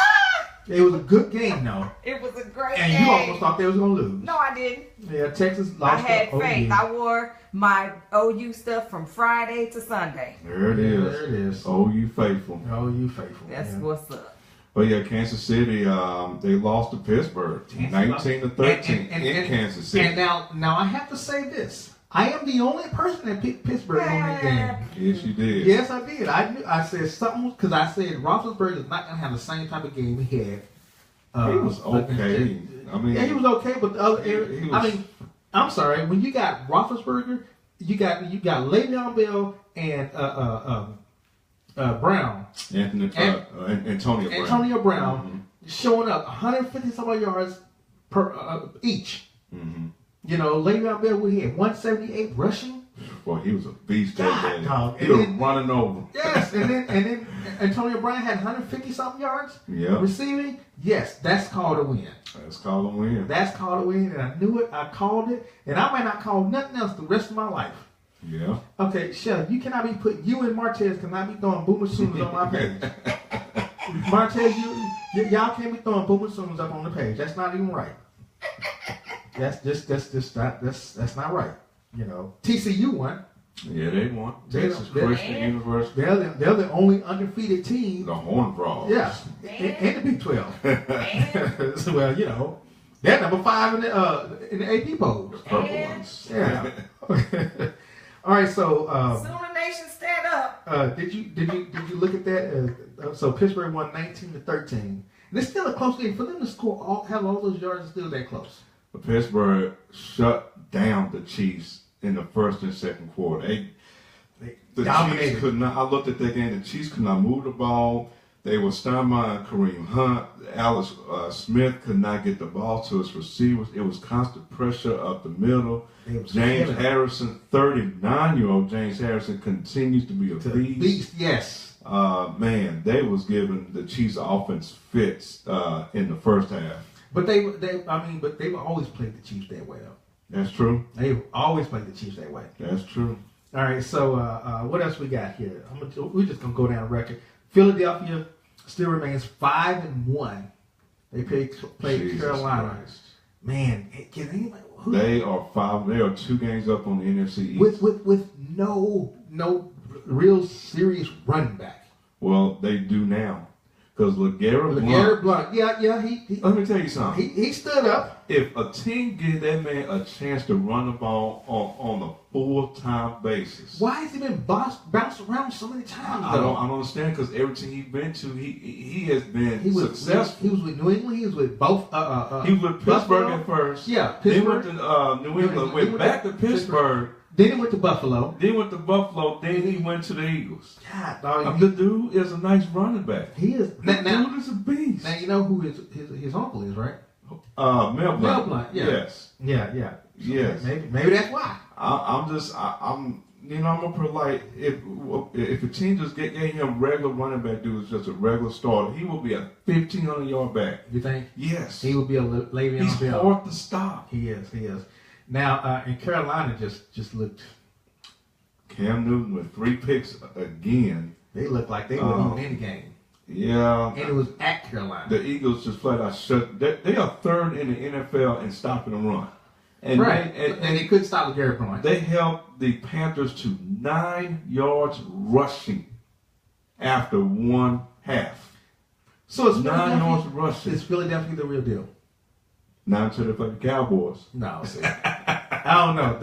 It was a good game, though. It was a great And game. you almost thought they was gonna lose. No, I didn't. Yeah, Texas I lost. had to faith. OU. I wore my OU stuff from Friday to Sunday. There it is. There it is. OU faithful. OU faithful. That's yeah. what's up. But yeah, Kansas City, they lost to Pittsburgh, 19-13 in Kansas City. And now I have to say this. I am the only person that picked Pittsburgh on that game. Yes, you did. Yes, I did. I said something because I said Roethlisberger is not going to have the same type of game he had. He was okay. I mean, yeah, he was okay, but the other area. he was- I'm sorry. When you got Roethlisberger, you got Le'Veon Bell and Brown, Antonio Brown, showing up 150 some odd yards per each. Mm-hmm. You know, Le'Veon Bell we had 178 rushing. Boy, he was a beast that day. dog. He was running over. Yes, and then Antonio Brown had 150 something yards Yeah, receiving. Yes, that's called a win. let's call him win. That's called a win, and I knew it. I called it, and I might not call nothing else the rest of my life. Yeah. Okay, Shell, you cannot be put. You and Martez cannot be throwing boomer sooners on my page. Martez, y'all can't be throwing boomer sooners up on the page. That's not even right. That's not right. You know, TCU won. Yeah, they won. They Texas don't- Christian University. They're the only undefeated team. The Horned Frogs. Yeah, in the Big 12. So, well, you know, they're number 5 in the AP polls. Purple ones. Yeah. All right, so Sooner Nation, stand up. did you look at that? So Pittsburgh won 19-13. And it's still a close game for them to score. Have all those yards still that close. But Pittsburgh shut down the Chiefs in the first and second quarter. The dominated. Chiefs could not. I looked at that game. The Chiefs could not move the ball. They were stunned by Kareem Hunt. Alex Smith could not get the ball to his receivers. It was constant pressure up the middle. James Harrison, 39-year-old James Harrison, continues to be a beast. Yes. Man, they was giving the Chiefs offense fits in the first half. But they've always played the Chiefs that way, though. That's true. They've always played the Chiefs that way. That's true. All right, so what else we got here? We're just gonna go down the record. Philadelphia still remains 5-1. They played Jesus Carolina. Christ. Man, can anybody? They are 5. They are 2 games up on the NFC East. With no real serious running back. Well, they do now because LeGarrette Blount. Yeah. He Let me tell you something. he stood up. If a team gives that man a chance to run the ball on a full-time basis, Why has he been bounced around so many times? I don't understand because every team he's been to, he has been successful. He was with New England. He was with both. He was with Pittsburgh Buffalo. at first. Yeah, Then Pittsburgh. went to New England. Went back to Pittsburgh. Then he went to Buffalo. Then went to Buffalo. Then he went to the Eagles. God, dog, The dude is a nice running back. he is. That Now, dude is a beast. now you know who his uncle is, right? Mel Blount. Mel Blount, yeah. Yes. Yeah. Yes. Maybe that's why. I'm gonna put like if a team just gave him regular running back dude is just a regular starter, he will be a 1,500-yard back. You think Yes. he would be a Le'Veon He's Bell? hard to stop. He is. Now, in Carolina, just looked. Cam Newton with 3 picks again. They looked like they weren't even in the game, Yeah. and it was at Carolina. The Eagles just flat out shut. They are third in the NFL in stopping the run. And right, and they couldn't stop the Garrett Blount. they held the Panthers to 9 yards rushing after one half. So it's 9 yards Philadelphia. rushing. Is Philadelphia the real deal? Now until they play the Cowboys. No, see. I don't know. I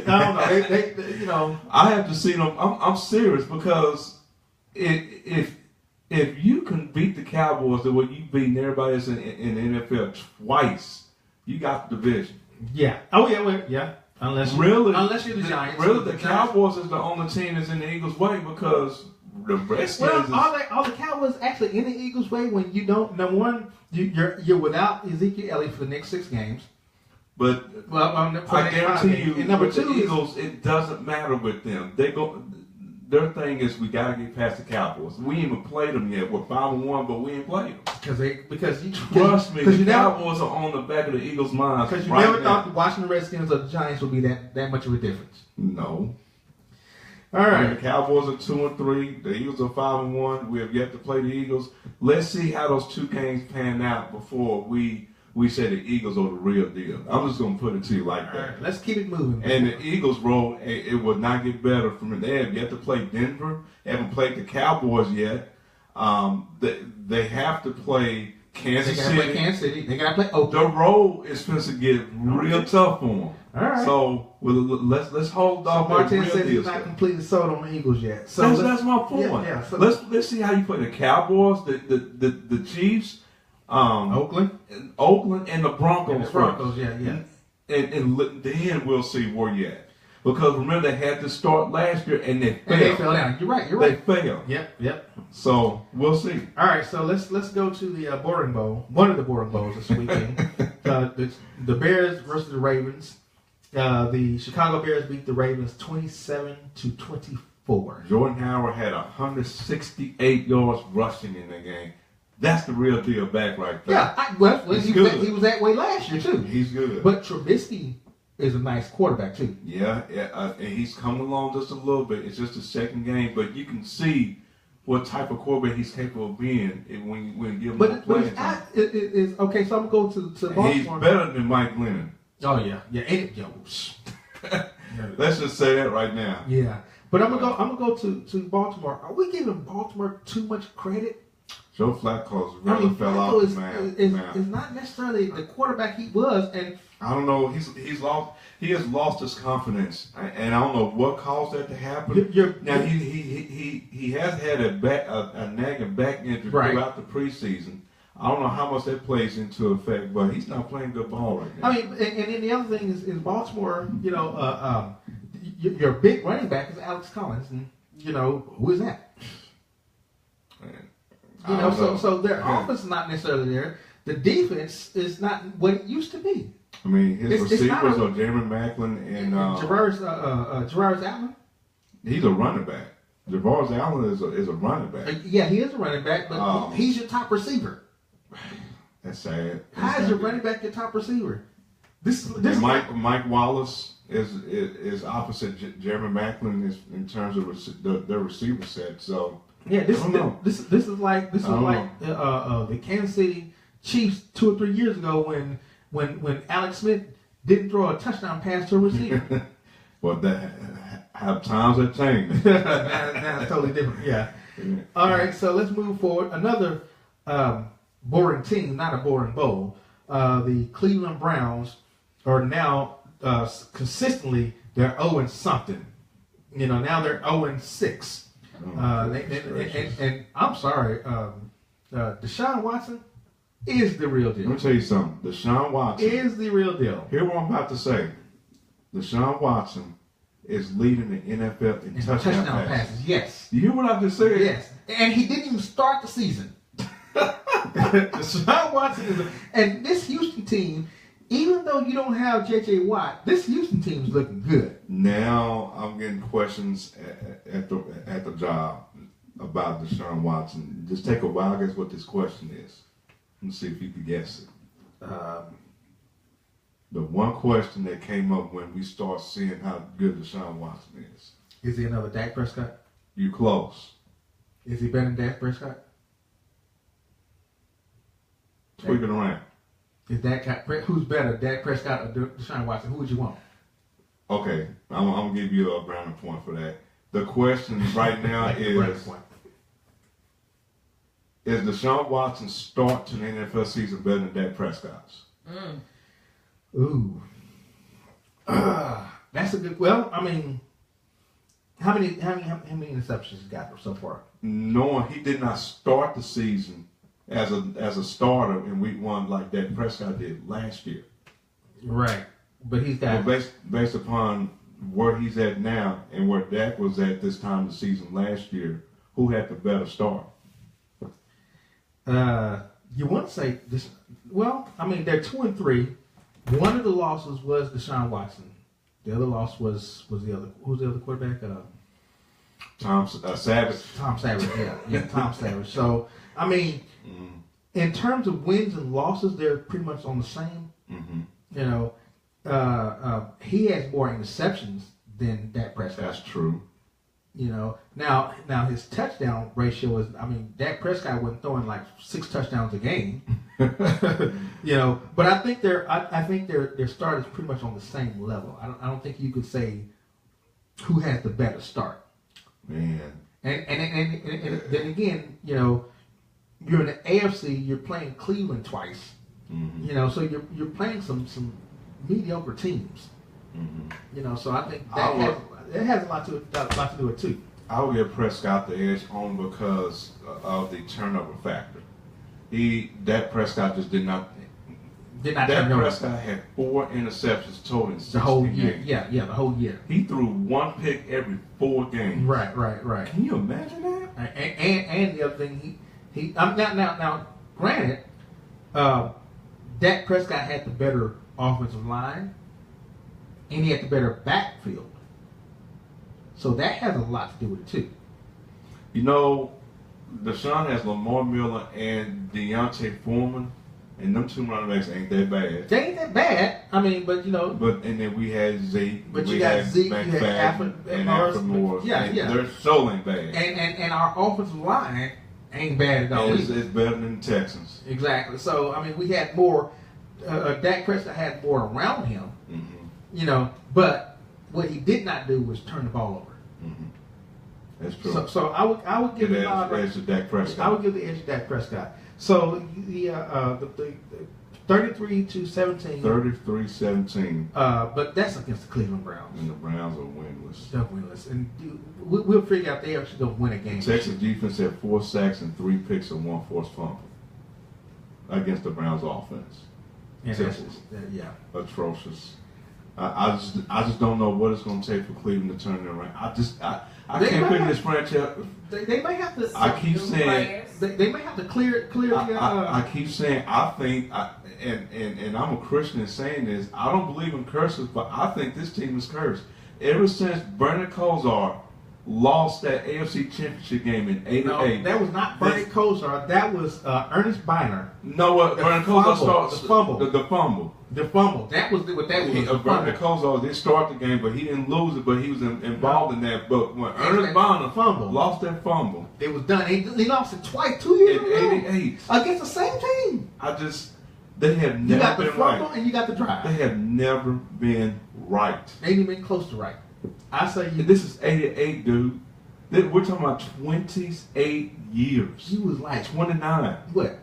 don't know. They you know. I have to see them. I'm serious because if you can beat the Cowboys the way you beating everybody else in the NFL twice, you got the division. Yeah. Oh yeah. Well, yeah. Unless you're the Giants. Really, the Cowboys is the only team that's in the Eagles' way because the rest is. All the Cowboys actually in the Eagles' way when you don't. Number one, you're without Ezekiel Elliott for the next 6 games. But I guarantee you, and number with 2 the Eagles, it doesn't matter with them. Their thing is we gotta get past the Cowboys. We ain't even played them yet. We're 5-1, but we ain't played them. Because Trust me, the Cowboys are on the back of the Eagles' minds. Because you right never now. thought the Washington Redskins or the Giants would be that much of a difference. No. All I mean, right. the Cowboys are 2-3. The Eagles are 5-1. We have yet to play the Eagles. Let's see how those 2 games pan out before we say the Eagles are the real deal. I'm just gonna put it to you like All that. right. Let's keep it moving. And the Eagles roll, it will not get better from it. They have yet to play Denver. They haven't played the Cowboys yet. They have to play Kansas They gotta City. play Kansas City. They gotta play Oakland. The road is supposed to get real tough for them. All right. So let's hold So off. Martin real says deal he's not stuff. completely sold on the Eagles yet. So That's my point. Yeah, so let's see how you play the Cowboys, the Chiefs, Oakland. Oakland, and the Broncos. And the Broncos, yeah. And then we'll see where you at. Because remember they had to start last year and they failed. And they fell down. You're right. They failed. Yep. So we'll see. All right, so let's go to the Boring Bowl. One of the Boring Bowls this weekend. The Bears versus the Ravens. The Chicago Bears beat the Ravens 27-24. Jordan Howard had 168 yards rushing in the game. That's the real deal back right there. Yeah, he was that way last year too. He's good. But Trubisky is a nice quarterback too. Yeah, and he's coming along just a little bit. It's just a second game, but you can see what type of quarterback he's capable of being when you give him But a playing time. it's okay. So I'm gonna go to Baltimore. He's better than Mike Glennon. Oh yeah. Let's just say that right now. Yeah. But I'm gonna go to Baltimore. Are we giving Baltimore too much credit? Joe Flacco's really fell off, Flacco is not necessarily the quarterback he was, and I don't know. He has lost his confidence, and I don't know what caused that to happen. Now he has had a nagging back injury throughout the preseason. I don't know how much that plays into effect, but he's not playing good ball right now. I mean, and then the other thing is Baltimore. Your big running back is Alex Collins, and who is that? So their offense is not necessarily there. The defense is not what it used to be. I mean, his It's receivers are Jeremy Macklin and Javarius Allen. He's a running back. Javarius Allen is a running back. Yeah, he is a running back, but he's your top receiver. That's sad. How is your running back your top receiver? This Mike Wallace is opposite Jeremy Macklin in terms of their receiver set. So yeah, this is like the Kansas City Chiefs 2 or 3 years ago when Alex Smith didn't throw a touchdown pass to a receiver. Well, have times have changed. now it's totally different. Yeah. All right, so let's move forward. Another boring team, not a boring bowl. The Cleveland Browns are now consistently they're 0-something. Now they're 0-6. And I'm sorry, Deshaun Watson is the real deal. Let me tell you something. Deshaun Watson is the real deal. Hear what I'm about to say. Deshaun Watson is leading the NFL in And touchdown passes. Yes. You hear what I just said? Yes. And he didn't even start the season. Deshaun Watson is and this Houston team, even though you don't have J.J. Watt, this Houston team is looking good. Now I'm getting questions at the job about Deshaun Watson. Just take a while. Guess what this question is. Let's see if you can guess it. The one question that came up when we start seeing how good Deshaun Watson is. He another Dak Prescott? You close. Is he better than Dak Prescott? Tweak it around. Is who's better, Dak Prescott or Deshaun Watson? Who would you want? Okay, I'm gonna give you a brownie point for that. The question right now is Deshaun Watson's start to the NFL season better than Dak Prescott's? Ooh. That's a good. Well, I mean, how many interceptions he got so far? Knowing he did not start the season as a starter in week 1 like Dak Prescott did last year. Right, but he's got based upon where he's at now and where Dak was at this time of the season last year. Who had the better start? You want to say this? Well, I mean, they're 2-3. One of the losses was Deshaun Watson. The other loss was the other. Who's the other quarterback? Tom Savage. Tom Savage. Yeah, Tom Savage. So I mean, in terms of wins and losses, they're pretty much on the same. Mm-hmm. You know, he has more interceptions than Dak Prescott. That's true. You know, now his touchdown ratio is. I mean, Dak Prescott wasn't throwing like 6 touchdowns a game. You know, but I think their start is pretty much on the same level. I don't think you could say who has the better start. Man. And then again, you know, you're in the AFC. You're playing Cleveland twice. Mm-hmm. You know, so you're playing some mediocre teams. Mm-hmm. You know, so I think that has a lot to do with it too. I would give Prescott the edge only because of the turnover factor. Dak Prescott just did not. Dak Prescott had 4 interceptions total in 16 the whole year. games. Yeah, the whole year. He threw 1 pick every 4 games. Right. Can you imagine that? And the other thing, he now granted, Dak Prescott had the better offensive line, and he had the better backfield. So that has a lot to do with it too. You know, Deshaun has Lamar Miller and Deontay Foreman, and them 2 running backs ain't that bad. They ain't that bad. I mean, but you know. And then we had Zeke. But you got Zeke, you had Alfred Morris. Yeah. Their soul ain't bad. And our offensive line ain't bad at all. It's better than the Texans. Exactly. So I mean, we had more. Dak Prescott had more around him. Mm-hmm. You know, but what he did not do was turn the ball over. Mm-hmm. That's true. So I would give the edge to Dak Prescott. I would give the edge to Dak Prescott. So the 33-17. 33-17. But that's against the Cleveland Browns. And the Browns are winless. They're winless, and we'll figure out they actually don't win a game. The Texas defense had 4 sacks and 3 picks and 1 forced fumble against the Browns offense. And atrocious. I just don't know what it's going to take for Cleveland to turn it around. I can't figure this franchise. They may have to. I keep saying they may have to clear. I keep saying I think, and I'm a Christian in saying this. I don't believe in curses, but I think this team is cursed. Ever since Brandon Kozar lost that AFC Championship game in '88. No, that was not Brandon Kozar. That was Ernest Biner. No, what Brandon Kozar started the fumble. The fumble. The fumble. That was what that was. Brandon Kozar did start the game, but he didn't lose it. But he was involved in that. But when Ernest Biner lost that fumble, it was done. He lost it twice, 2 years ago, '88 against the same team. They have never been right. You got the fumble and you got the drive. They have never been right. They ain't even been close to right. I say this is '88, dude. We're talking about 28 years. He was like 29. What?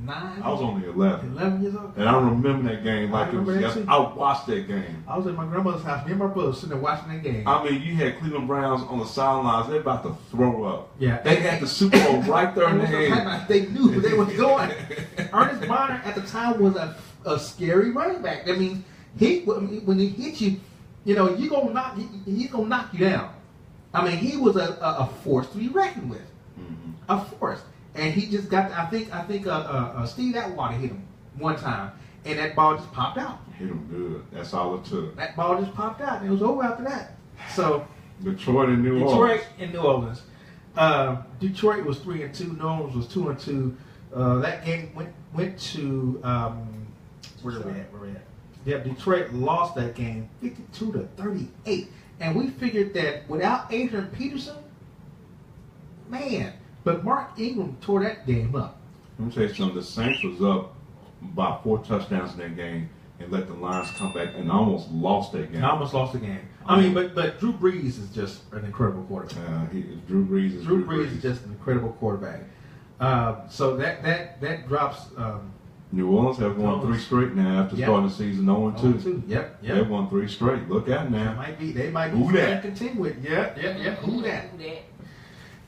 9? I was only 11. 11 years old. And I remember that game like it was yesterday. I watched that game. I was at my grandmother's house. Me and my brother sitting there watching that game. I mean, you had Cleveland Browns on the sidelines. They're about to throw up. Yeah. They had the Super Bowl right there in the hand. They knew where they were going. Ernest Biner at the time was a scary running back. I mean, when he hit you You know, he's gonna knock you down. I mean, he was a force to be reckoned with, a force, and he just got. I think Steve Atwater hit him one time, and that ball just popped out. Hit him good. That's all it took. That ball just popped out, and it was over after that. So Detroit and New Orleans. Detroit was 3-2. New Orleans was 2-2. That game went to where are we at? Yeah, Detroit lost that game 52-38, and we figured that without Adrian Peterson, man. But Mark Ingram tore that game up. Let me tell you something. The Saints was up by 4 touchdowns in that game and let the Lions come back and almost lost that game. I almost lost the game. I mean, but Drew Brees is just an incredible quarterback. Drew Brees is just an incredible quarterback. So that drops. New Orleans have won 3 straight now after starting the season 0-2. Yep. They've won 3 straight. Look out now. They might be Who that? continue with. Yep. Who that?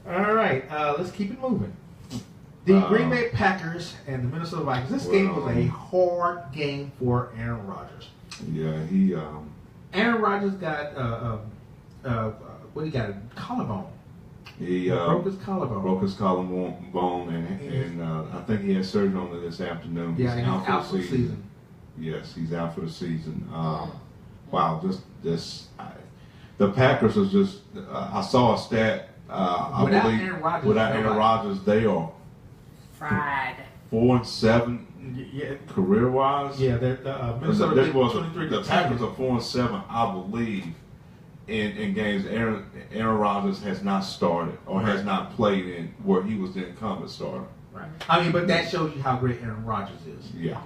All right. Let's keep it moving. The Green Bay Packers and the Minnesota Vikings. This game was a hard game for Aaron Rodgers. Yeah, he. Aaron Rodgers got what he got? A collarbone. He broke his collarbone. Broke his collarbone, and I think he had surgery on it this afternoon. Yeah, he's out for the season. Yes, he's out for the season. Wow, the Packers are just. I saw a stat. I believe without Aaron Rodgers, they are fried. 4-7. Yeah, career-wise. Yeah, Minnesota. The Packers are 4-7, I believe. In games Aaron Rodgers has not started or has not played in where he was the incumbent starter. Right. I mean, but that shows you how great Aaron Rodgers is. Yeah.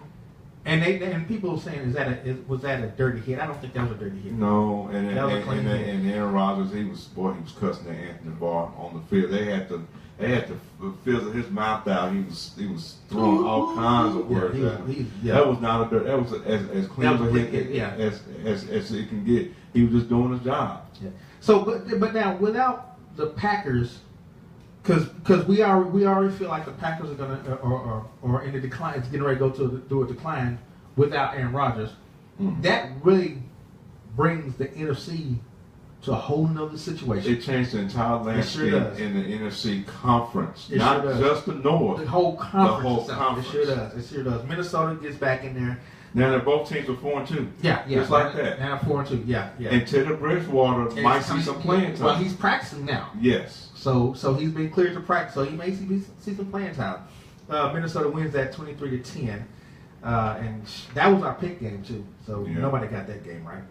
And people were saying, was that a dirty hit? I don't think that was a dirty hit. No, and Aaron Rodgers, he was cussing at Anthony Barr on the field. They had to feel his mouth out. He was throwing all kinds of words at him. That was not a dirt. That was as clean as a hit as it can get. He was just doing his job. Yeah. So, but now without the Packers, because we already feel like the Packers are gonna or in the decline. It's getting ready to go do a decline without Aaron Rodgers. Mm-hmm. That really brings the NFC to a whole nother situation. It changed the entire landscape in the NFC conference, not just the North. The whole conference. The whole conference. It sure does. Minnesota gets back in there. Now they're both teams are 4-2. Yeah. Just like that. Now 4-2. Yeah. And Teddy Bridgewater might see some playing time. Well, he's practicing now. Yes. So he's been cleared to practice. So he may see some playing time. Minnesota wins that 23-10, and that was our pick game too. So nobody got that game right.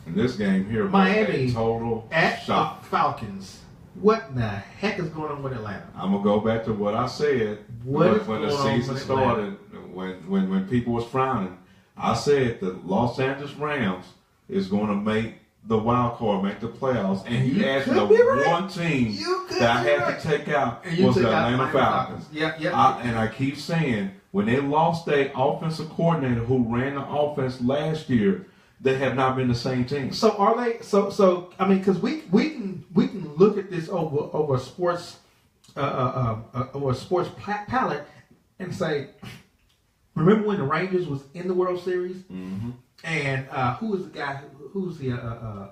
In this game here, Miami total at shock. Falcons. What in the heck is going on with Atlanta? I'm gonna go back to what I said when the season started. When people was frowning, I said the Los Angeles Rams is going to make the wild card, make the playoffs, and you asked the one team that I had to take out was the Atlanta Falcons. And I keep saying when they lost their offensive coordinator who ran the offense last year, they have not been the same team. So are they? So I mean, because we can look at this over sports over a sports palette and say, remember when the Rangers was in the World Series? Mm-hmm. And who was the guy? Who's the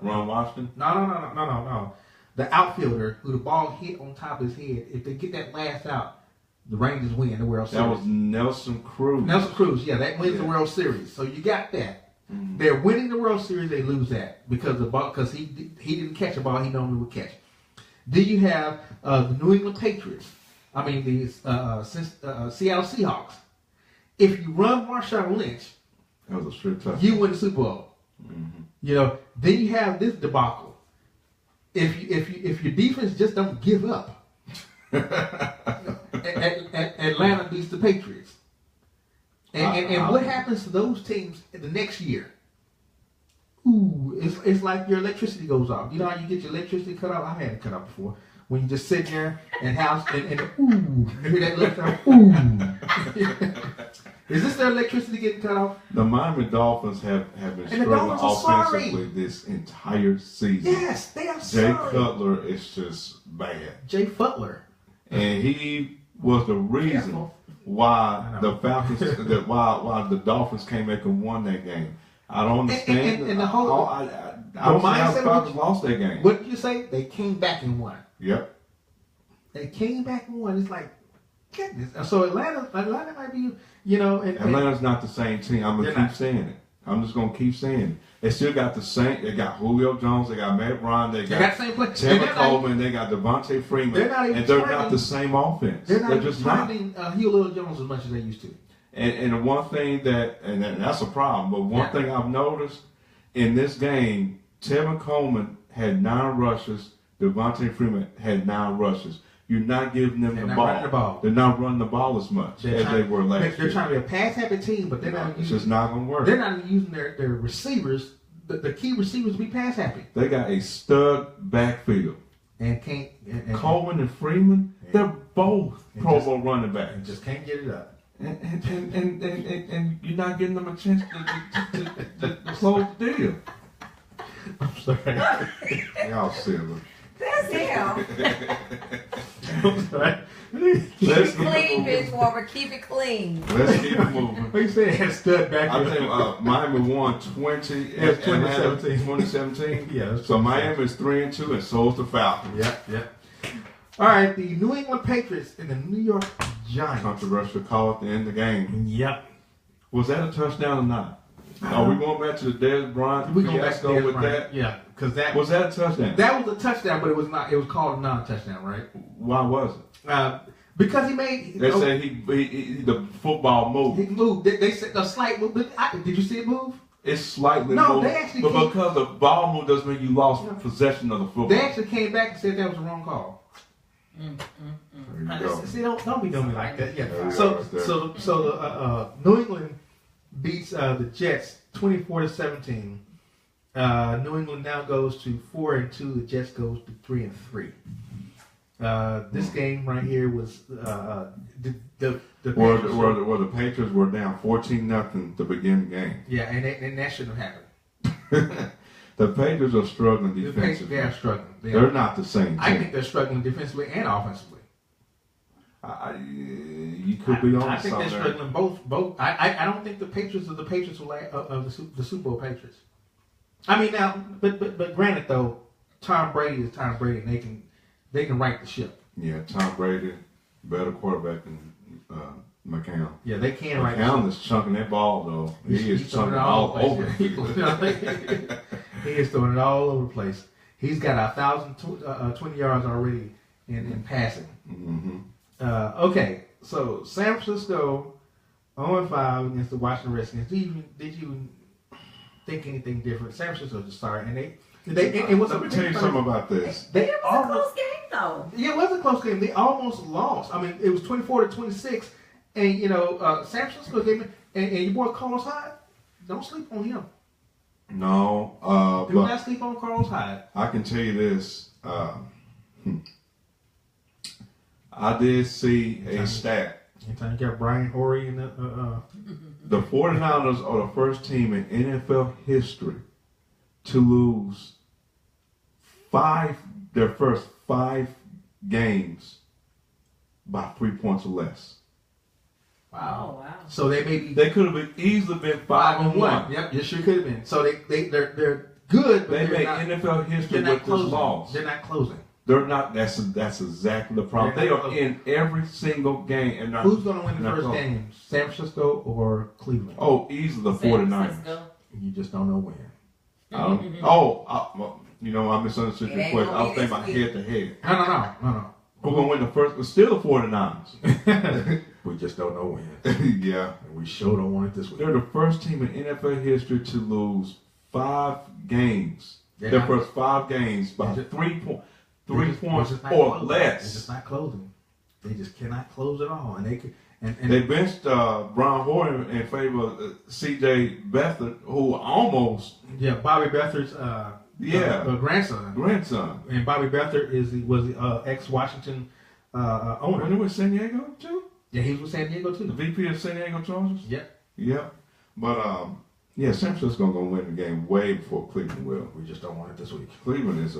Ron Washington? No. The outfielder who the ball hit on top of his head. If they get that last out, the Rangers win the World Series. That was Nelson Cruz. That wins the World Series. So you got that. Mm-hmm. They're winning the World Series. They lose that because he didn't catch a ball he normally would catch. Then you have the New England Patriots. I mean the Seattle Seahawks. If you run Marshawn Lynch, that was a straight touchdown. You win the Super Bowl. Mm-hmm. Then you have this debacle. If your defense just don't give up, Atlanta beats the Patriots. And what happens to those teams the next year? Ooh, it's like your electricity goes off. You know how you get your electricity cut off? I've had it cut off before. When you just sit there and ooh, you hear that little sound, ooh. Is this their electricity getting cut off? The Miami Dolphins have been struggling offensively this entire season. Yes, they are sorry. Jay Cutler is just bad. Jay Futler. And he was the reason why the Falcons, why the Dolphins came back and won that game. I don't understand. And the whole I don't see how the Falcons lost that game. What did you say? They came back and won. Yep. They came back and won. It's like, goodness. So Atlanta might be, you know. Atlanta's not the same team. I'm gonna keep saying it. I'm just gonna keep saying it. They still got the same. They got Julio Jones. They got Matt Ryan. They got the same play. Tevin Coleman. They got Devontae Freeman. They're not even they're not the same offense. They're just not. Julio Jones as much as they used to. And the one thing that's a problem. But one thing I've noticed in this game, Tevin Coleman had 9 rushes. Devontae Freeman had 9 rushes. You're not giving them the ball. They're not running the ball as much as they were last year. They're trying to be a pass-happy team, but they're not. It's just not going to work. They're not even using their receivers, the key receivers, to be pass-happy. They got a stud backfield. And Coleman and Freeman, they're both Pro Bowl running backs. And just can't get it up. And you're not giving them a chance to close the deal. I'm sorry. Y'all silly. That's him. I'm sorry. Keep it clean, bitch, Warmer. Keep it clean. Let's keep it moving. What you saying? Stud back. I think Miami won 20. It's 2017. 2017. Yeah. So Miami is 3-2, and so is the Falcons. Yep. All right, the New England Patriots and the New York Giants. Controversial call at the end of the game. Yep. Was that a touchdown or not? Are we going back to the Dez Bryant fiasco with that? Yeah, because that was that a touchdown. That was a touchdown, but it was not. It was called a non-touchdown, right? Why was it? Because he made. They said the football moved. He moved. They said a slight move. Did you see it move? It's slightly no, moved. They actually but because the ball moved doesn't mean you lost possession of the football. They actually came back and said that was the wrong call. There you go. See, don't be doing me like that. Yeah. So New England beats the Jets 24-17. New England now goes to 4-2. The Jets goes to 3-3. This game right here was the the Patriots were down 14-0 to begin the game. Yeah, and that shouldn't have happened. The Patriots are struggling defensively. They are struggling. They're not the same team. I think they're struggling defensively and offensively. You could be on. I think they're struggling both. I don't think the Patriots are the Patriots of the Super Bowl Patriots. I mean now, but granted though, Tom Brady is Tom Brady, and they can right the ship. Yeah, Tom Brady, better quarterback than McCown. Yeah, they can right the ship. McCown is chunking that ball though. He is chunking it all over. He is throwing it all over the place. He's got 1,020 yards already in passing. Mm-hmm. Okay, so San Francisco 0-5 against the Washington Redskins. Did you think anything different? San Francisco just started, and it was. Let me tell you something about this. It was a close game, though. Yeah, it was a close game. They almost lost. I mean, it was 24-26, and San Francisco came in, and your boy Carlos Hyde. Don't sleep on him. No, do not sleep on Carlos Hyde. I can tell you this. I did see a stat. Anytime you got Brian Horry in the 49ers are the first team in NFL history to lose their first 5 games by 3 points or less. Wow. Oh, wow. So they could have easily been 5-1. Yep, it sure could have been. So they're good, but they made not, NFL history with this loss. They're not closing. They're not. That's exactly the problem. They are in every single game. And who's going to win the first game? San Francisco or Cleveland? Oh, easily the 49ers. You just don't know when. I misunderstood your question. I was thinking about head to head. No. Who's going to win the first? It's still the 49ers. We just don't know when. Yeah. And we sure don't want it this week. They're the first team in NFL history to lose 5 games. Their first 5 games by 3 points. 3 points or less. They're just not closing. They just cannot close at all. And they could. And they benched Brian Hoyer in favor of C.J. Beathard, who almost. Yeah, Bobby Beathard's grandson. And Bobby Beathard was the ex-Washington owner. When he was San Diego too. Yeah, he was with San Diego too. The VP of San Diego Chargers. Yeah. But San Francisco's gonna win the game way before Cleveland will. We just don't want it this week. Cleveland is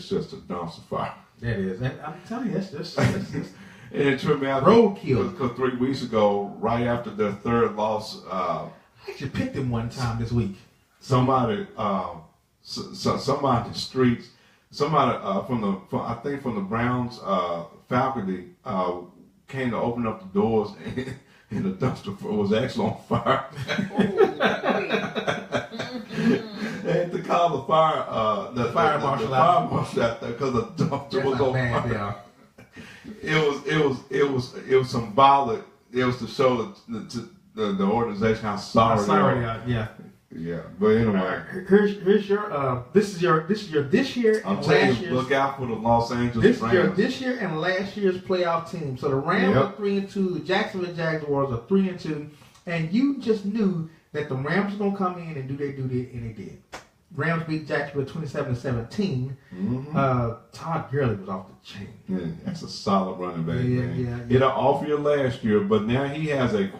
just a dumpster fire. That is, and I'm telling you, that's and it took me out roadkill. Because 3 weeks ago, right after their third loss, I actually picked him one time this week. somebody, somebody in the streets, somebody from the Browns faculty came to open up the doors, and the dumpster was actually on fire. They had to call the fire marshal out there because the dumpster was on fire. It was symbolic. It was to show the organization how sorry they are. Yeah. Yeah, but anyway, here's your this is your this year and I'm telling last you, year's. look out for the Los Angeles This Rams. this year and last year's playoff team. So the Rams are 3-2, the Jacksonville Jaguars are 3-2, and you just knew that the Rams were gonna come in and do their duty, and they did. Rams beat Jacksonville 27-17. Todd Gurley was off the chain. Yeah, that's a solid running back, man. Yeah. Hit an off year last year, but now he has a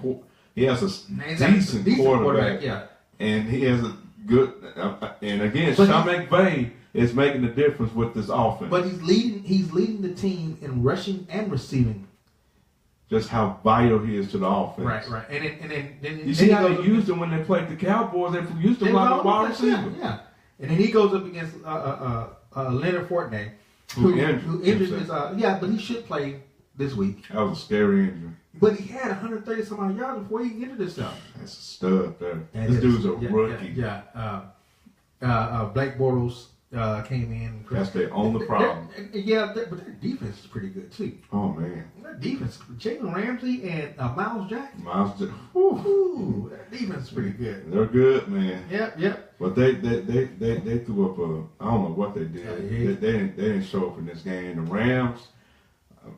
He's decent quarterback. Yeah. And he has a good, and again, But Sean McVay is making the difference with this offense. But he's leading the team in rushing and receiving. Just how vital he is to the offense. Right. And then you see how they used him when they played the Cowboys? They used him like a wide receiver. Yeah. And then he goes up against Leonard Fournette, who injured his. But he should play this week. That was a scary injury. But he had 130 some odd yards before he injured himself. That's a stud there. This dude's a rookie. Blake Bortles came in. That's their only problem. But their defense is pretty good too. Oh man, Their defense, Jalen Ramsey and Miles Jack. Ooh, that defense is pretty good. They're good, man. Yep. But they threw up I don't know what they did. They didn't show up in this game. The Rams,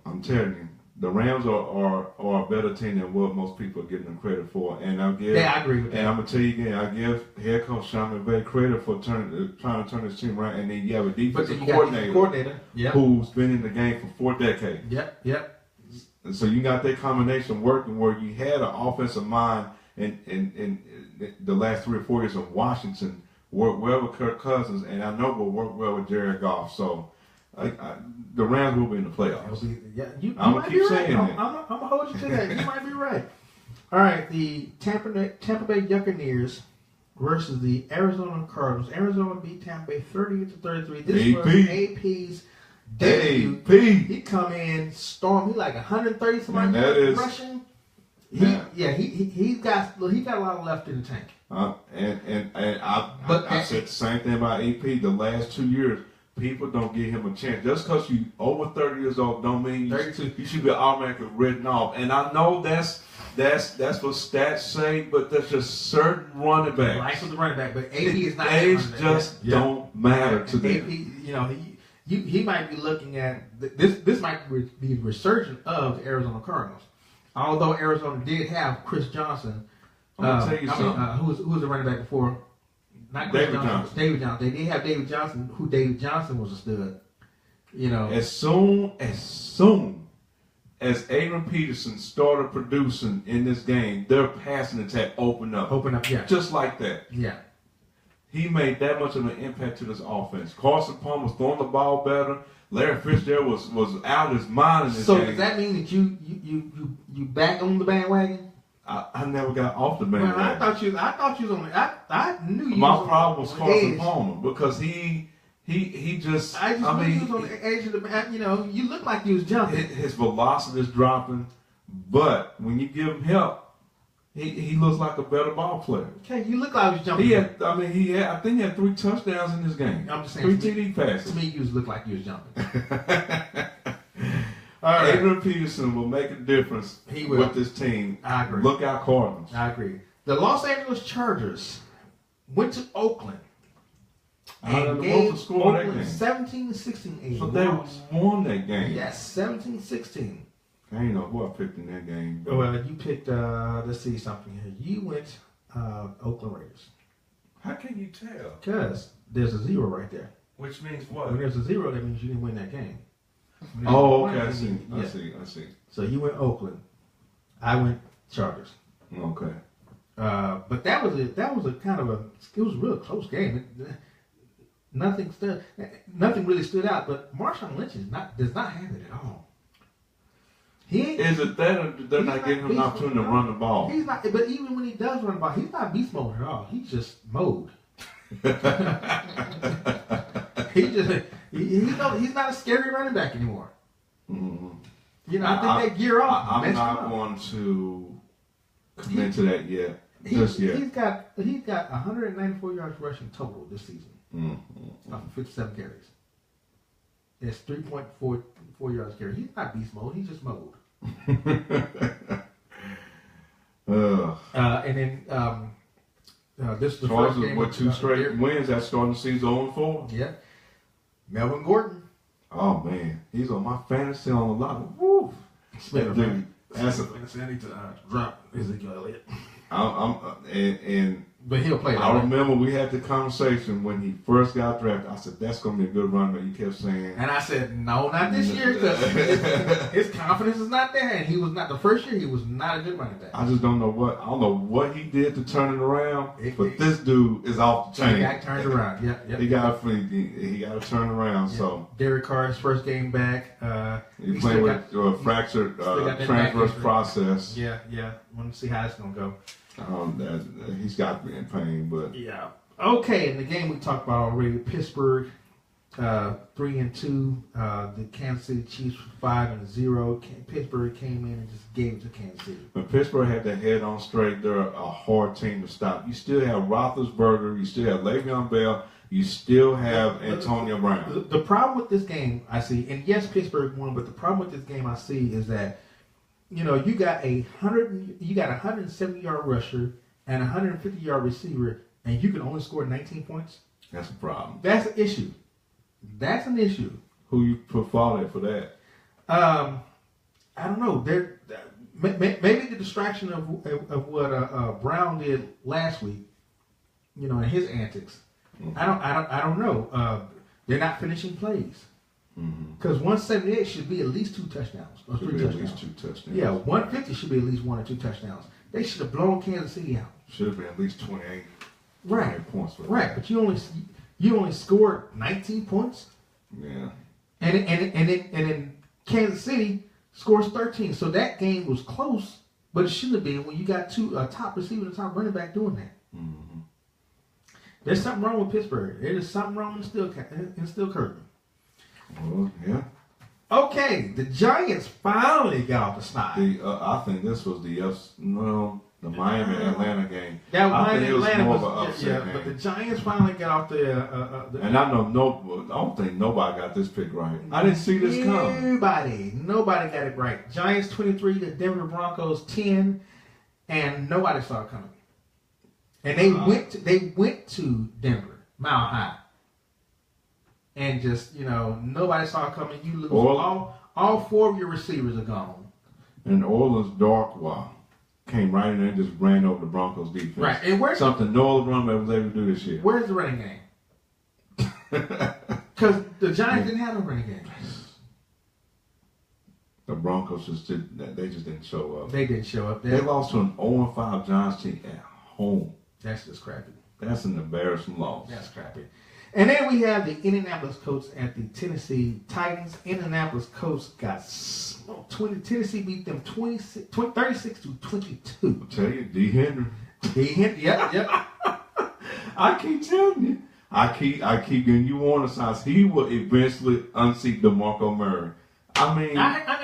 I'm telling you, the Rams are a better team than what most people are giving them credit for. And I agree with that. And I'm gonna tell you again, I give head coach Sean McVay credit for trying to turn this team around. And then you have a defensive coordinator who's been in the game for 4 decades. Yep. And so you got that combination working where you had an offensive mind in the last 3 or 4 years in Washington, worked well with Kirk Cousins, and I know will work well with Jared Goff. So the Rams will be in the playoffs. I'm gonna keep saying that. that. I'm gonna hold you to that. You might be right. All right, the Tampa Bay Buccaneers versus the Arizona Cardinals. Arizona beat Tampa Bay 30-33. This was AP's debut. AP. He come in, storm. He like 130 something rushing. He's got a lot left in the tank. I said the same thing about AP the last 2 years. People don't give him a chance. Just because you over 30 years old don't mean you should be automatically written off. And I know that's what stats say, but there's just certain running backs. Life of the running back, but AP is not. Age just don't matter to them. AP, he might be looking at this. This might be the resurgence of the Arizona Cardinals. Although Arizona did have Chris Johnson, I'm gonna tell you something. Who was the running back before? Not Chris Johnson. David Johnson. They did have David Johnson, who David Johnson was a stud. As soon as Adrian Peterson started producing in this game, their passing attack opened up. Yeah. Just like that. Yeah. He made that much of an impact to this offense. Carson Palmer was throwing the ball better. Larry Fitzgerald was out of his mind in this game. So does that mean that you back on the bandwagon? I never got off the bandwagon. Well, I thought you was on. I knew you. My problem was Carson Palmer because he just. I knew he was on the edge of the. You look like you was jumping. His velocity is dropping, but when you give him help, he looks like a better ball player. Okay, you look like you was jumping. I think he had 3 touchdowns in this game. I'm just saying. 3 TD passes. To me, you look like you was jumping. All right. Adrian Peterson will make a difference with this team. I agree. Look out, Cardinals. I agree. The Los Angeles Chargers went to Oakland and gave Oakland 17-16. So they won that game. Yes, 17-16. I ain't know who I picked in that game. Well, you picked, let's see something here. You went Oakland Raiders. How can you tell? Because there's a 0 right there. Which means what? When there's a 0, that means you didn't win that game. Oh, okay. I see. So you went Oakland. I went Chargers. Okay. But that was a kind of it was a real close game. Nothing really stood out. But Marshawn Lynch does not have it at all. Is it that or they're not giving him an opportunity to run the ball? He's not. But even when he does run the ball, he's not beast mode at all. He's just mode. He's not a scary running back anymore. Mm-hmm. You know, I think that gear off. I'm not going to commit to that yet. Just yet. He's got 194 yards rushing total this season. Mm-hmm. Off of 57 carries. It's 3.44 yards carry. He's not beast mode. He's just mode. And then this is the first game. With 2 straight wins, that's starting the season 0-4. Yeah. Melvin Gordon. Oh man, he's on my fantasy on a lot of woo. Dude, that's a. I need to drop Ezekiel Elliott. But he'll play. I remember we had the conversation when he first got drafted. I said, that's going to be a good running back. You kept saying. And I said, no, not this year, because his confidence is not there. And he was not, the first year, he was not a good running back. I just don't know what he did to turn it around. But this dude is off the chain. He got turned around. Yep. He got to turn around. Yep. So Derek Carr's first game back. He played with a fractured transverse process. Yeah. Want to see how it's going to go. He's got to be in pain, but yeah. Okay, in the game we talked about already, Pittsburgh 3-2, the Kansas City Chiefs 5-0. Pittsburgh came in and just gave it to Kansas City. When Pittsburgh had their head on straight, they're a hard team to stop. You still have Roethlisberger, you still have Le'Veon Bell, you still have Antonio Brown. The problem with this game I see, and yes, Pittsburgh won, but the problem with this game I see is that you got a 170-yard rusher and a 150-yard receiver, and you can only score 19 points. That's a problem. That's an issue. That's an issue. Who you put fault at for that? I don't know. Maybe the distraction of what Brown did last week, and his antics. Mm-hmm. I don't know. They're not finishing plays. Because 178 should be at least 2 touchdowns or 3 touchdowns. At least 2 touchdowns. Yeah, 150 should be at least 1 or 2 touchdowns. They should have blown Kansas City out. Should have been at least 28. Right. Points for that. Right, but you only scored 19 points. Yeah. And then Kansas City scores 13. So that game was close, but it shouldn't have been when you got a top receiver and a top running back doing that. Mm-hmm. There's something wrong with Pittsburgh. There's something wrong in Steel Curtain. Well, yeah. Okay, the Giants finally got off the snide. I think this was the Miami-Atlanta game. That Miami-Atlanta was more of an upset game. But the Giants finally got off the and I don't think nobody got this pick right. I didn't see this coming. Nobody got it right. Giants 23, the Denver Broncos 10, and nobody saw it coming. And they went to Denver, Mile High. And just, nobody saw it coming. You lose. All 4 of your receivers are gone. And Orleans Darkwa came right in there and just ran over the Broncos defense. Right. And something no other running back was able to do this year. Where's the running game? Because the Giants didn't have a running game. The Broncos just didn't show up. They didn't show up. They lost to an 0-5 Giants team at home. That's just crappy. That's an embarrassing loss. That's crappy. And then we have the Indianapolis Colts at the Tennessee Titans. Indianapolis Colts got smoked. Tennessee beat them 36-22. I'll tell you, D. Henry. Yep. I keep telling you. I keep giving you warning signs. He will eventually unseat DeMarco Murray. I mean,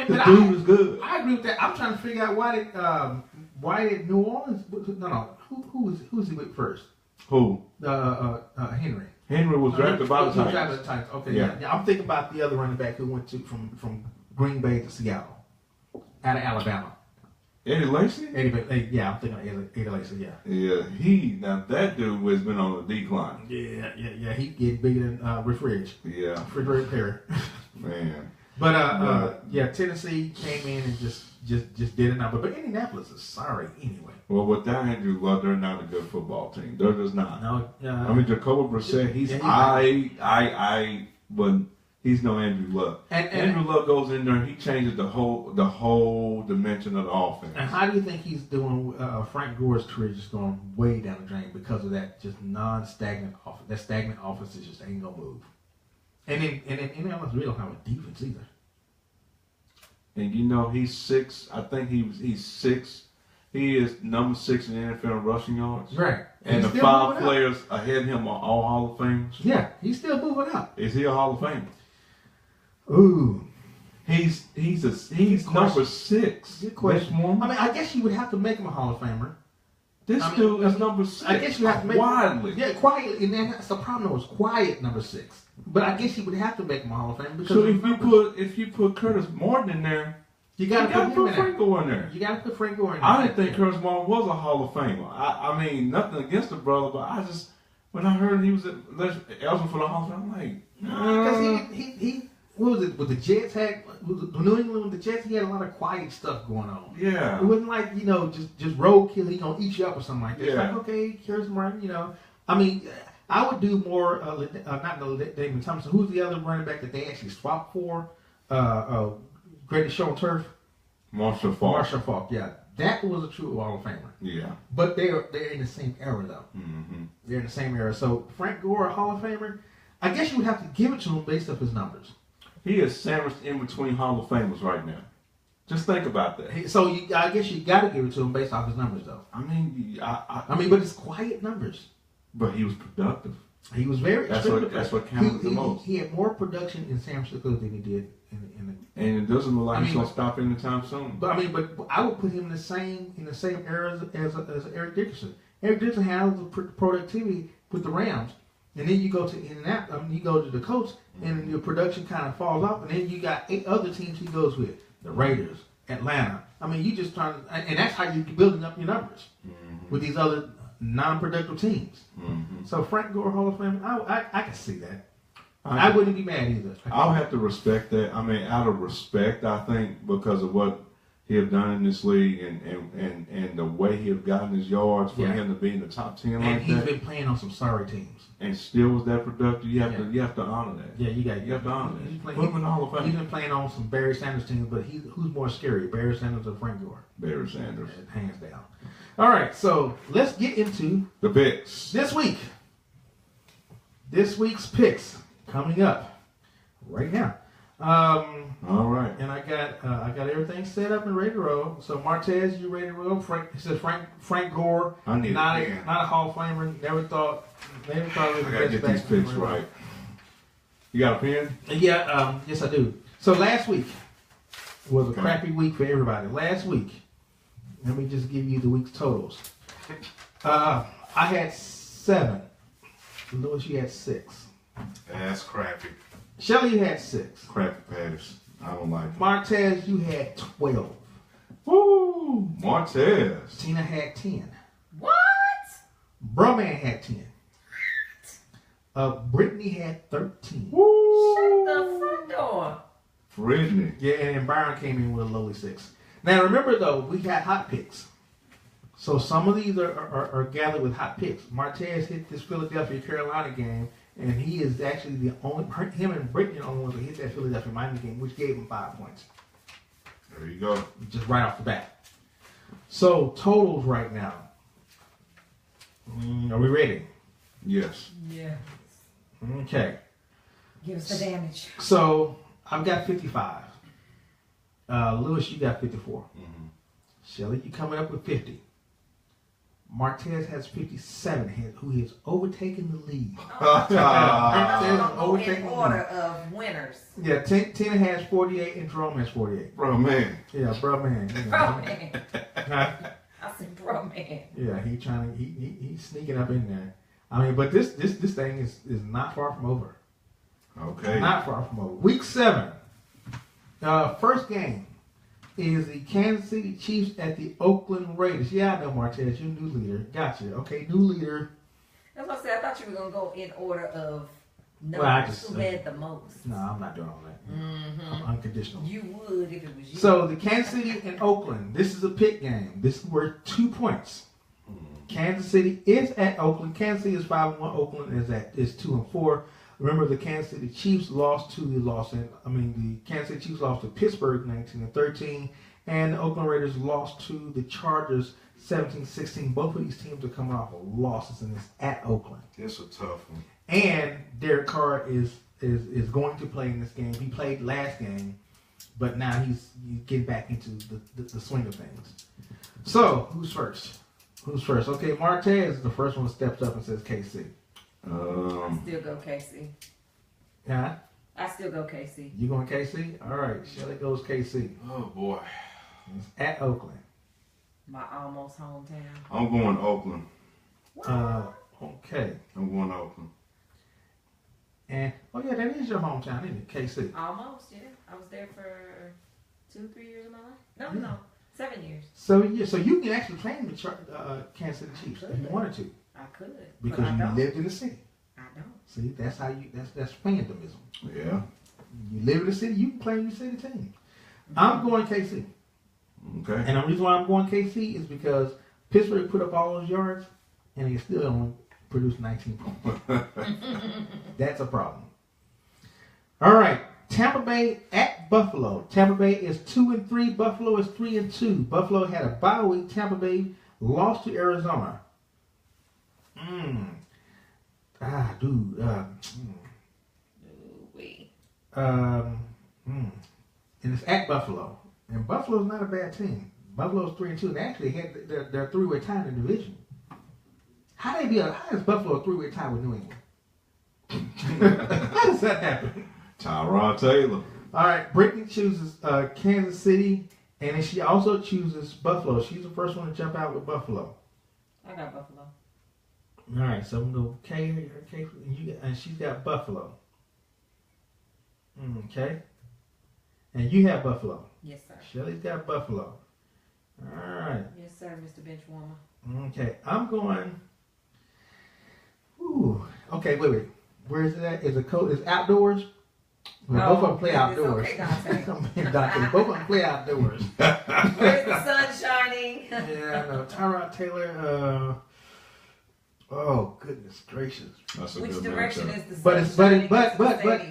the dude is good. I agree with that. I'm trying to figure out why did New Orleans? No. Who's he with first? Who? Henry. Henry was drafted by the Titans. Okay, yeah. I'm thinking about the other running back who went from Green Bay to Seattle, out of Alabama. Eddie Lacy? I'm thinking of Eddie Lacy, yeah. Yeah, that dude has been on the decline. Yeah. He get bigger than Refrigerator. Yeah. Refrigerator Perry. Man. But Tennessee came in and just did it now. But Indianapolis is sorry anyway. Well, without Andrew Luck, they're not a good football team. They're just not. No. I mean, Jacoby Brissett, he's but he's no Andrew Luck. And Andrew Luck goes in there and he changes the whole dimension of the offense. And how do you think he's doing? Frank Gore's career just going way down the drain because of that just non-stagnant offense. That stagnant offense just ain't gonna move. And then Indianapolis really don't have a defense either. And he's 6. I think he's 6. He is number 6 in the NFL in rushing yards. Right. And He's the still 5 moving up. players ahead of him are all Hall of Famers. Yeah, he's still moving up. Is he a Hall of Famer? Ooh. He's number 6. Good question. Next one. I mean, I guess you would have to make him a Hall of Famer. This I mean, dude is number 6. I guess you have to make widely. Yeah, quietly, and then that's the problem. It was quiet number 6. But I guess you would have to make him a Hall of Famer because So of if you put Curtis Martin in there, you you got to gotta put him put in there. Franco in there. You got to put Franco in there. I didn't think Curtis Martin was a Hall of Famer. I mean, nothing against the brother, but I just when I heard he was eligible for the Hall of Fame, I'm like, Because he what was it with the Jets had with the New England with the Jets, he had a lot of quiet stuff going on. yeah. It wasn't like, just roadkill, he gonna eat you up or something like that. It's Yeah. like, okay, here's Martin, I mean, I would do more, not David Thompson. Who's the other running back that they actually swapped for? Greatest Show on Turf? Marshall Faulk. Marshall Faulk, yeah. That was a true Hall of Famer. Yeah. But they're in the same era, though. Mm-hmm. They're in the same era. So Frank Gore, a Hall of Famer, I guess you would have to give it to him based off his numbers. He is sandwiched in between Hall of Famers right now. Just think about that. So I guess you got to give it to him based off his numbers, though. I mean, But it's quiet numbers. but he was productive. He was very. That's what counted the most. He had more production in San Francisco than he did in the. And it doesn't look like he's mean, gonna stop anytime soon. But I would put him in the same era as Eric Dickerson. Eric Dickerson had all the productivity with the Rams, and then you go to Indianapolis. You go to the Colts, and your production kind of falls off. And then you got 8 other teams he goes with: the Raiders, Atlanta. I mean, you just trying to, and that's how you're building up your numbers with these other non-productive teams. Mm-hmm. So Frank Gore Hall of Fame, I can see that. I wouldn't be mad either. I'll have to respect that. I mean, out of respect, I think, because of what he have done in this league and the way he have gotten his yards for him to be in the top 10 and like he's that, been playing on some sorry teams. and still was that productive. You have to honor that. Yeah, you have to honor that. He's Put him in the Hall of He's Fame. been playing on some Barry Sanders teams, but who's more scary, Barry Sanders or Frank Gore? Barry Sanders. Hands down. All right, so let's get into The picks. this week. This week's picks coming up right now. All right. And I got everything set up and ready to roll. So Martez, you ready to roll? Frank Gore, I need not a pen. a Hall of Famer. Never thought he was I the gotta best get back these picks in the right. You got a pen? Yeah, yes I do. So last week was a Okay. crappy week for everybody. Last week, let me just give you the week's totals. I had 7. Lewis, you had 6. That's crappy. Shelly, you had 6. Crappy patties. I don't like it. Martez, you had 12. Woo! Martez. Tina had 10. What? Brumman had 10. Brittany had 13. Woo! The front door. Brittany. Yeah, and Byron came in with a lowly 6. Now remember though, we got hot picks. So some of these are gathered with hot picks. Martez hit this Philadelphia Carolina game, and he is actually the only him and Brittany are the only ones that hit that Philadelphia Miami game, which gave him 5 points. There you go. Just right off the bat. So totals right now. Are we ready? Yes. Yeah. Okay. Give us the damage. So I've got 55. Lewis, you got 54. Shelly, you coming up with 50. Martez has 57, who has overtaken the lead. I'm overtaking in order of winners. Yeah, Tina has 48 and Jerome has 48. Bro, man. Yeah, bro, man. Bro, man. I said, bro, man. Yeah, he's sneaking up in there. I mean, but this thing is not far from over. Okay. Not far from over. Week 7. First game is the Kansas City Chiefs at the Oakland Raiders. Yeah, I know, Martez. You're new leader. Gotcha. Okay, new leader. That's what I said. I thought you were going to go in order of who had the most. No, I'm not doing all that. I'm unconditional. You would if it was you. So the Kansas City and Oakland. This is a pick game. This is worth 2 points. Kansas City is at Oakland. Kansas City is 5-1. Oakland is 2-4. Remember, the Kansas City Chiefs lost to the Kansas City Chiefs lost to Pittsburgh 19-13, and the Oakland Raiders lost to the Chargers 17-16. Both of these teams are coming off of losses, and it's at Oakland. That's a tough one. And Derek Carr is going to play in this game. He played last game, but now he's getting back into the swing of things. So, who's first? Okay, Martez is the first one that steps up and says KC. I still go KC. Yeah? I still go KC. You going KC? All right, Shelly goes KC. Oh boy. It's at Oakland. My almost hometown. I'm going Oakland. Okay. I'm going Oakland. And oh yeah, that is your hometown, isn't it? KC. Almost, yeah. I was there for 2-3 years of my life. No, 7 years. So you can actually claim the Kansas City Chiefs if you wanted to. I could. Because you lived in the city. I don't. See, that's how that's fandomism. Yeah. You live in the city, you can claim your city team. I'm going KC. Okay. And the reason why I'm going KC is because Pittsburgh put up all those yards and they still only produced 19 points. That's a problem. All right. Tampa Bay at Buffalo. Tampa Bay is 2-3. Buffalo is 3-2. Buffalo had a bye week. Tampa Bay lost to Arizona. And it's at Buffalo. And Buffalo's not a bad team. Buffalo's 3-2. And they actually had their three-way tie in the division. How is Buffalo a three-way tie with New England? How does that happen? Tyrod Taylor. All right, Brittany chooses Kansas City, and then she also chooses Buffalo. She's the first one to jump out with Buffalo. I got Buffalo. All right, so I'm gonna go K, and she's got Buffalo. Okay, and you have Buffalo. Yes, sir. Shelly's got Buffalo. All right. Yes, sir, Mr. Benchwarmer. Okay, I'm going. Ooh. Okay, wait. Where is it at? Is it's outdoors? Well, both of them play outdoors. Okay, Dante. Dante, both of them play outdoors. Where's the sun shining? Yeah, I know. Tyrod Taylor. Oh goodness gracious! That's a Which good direction matchup. is the sun But it's shining? but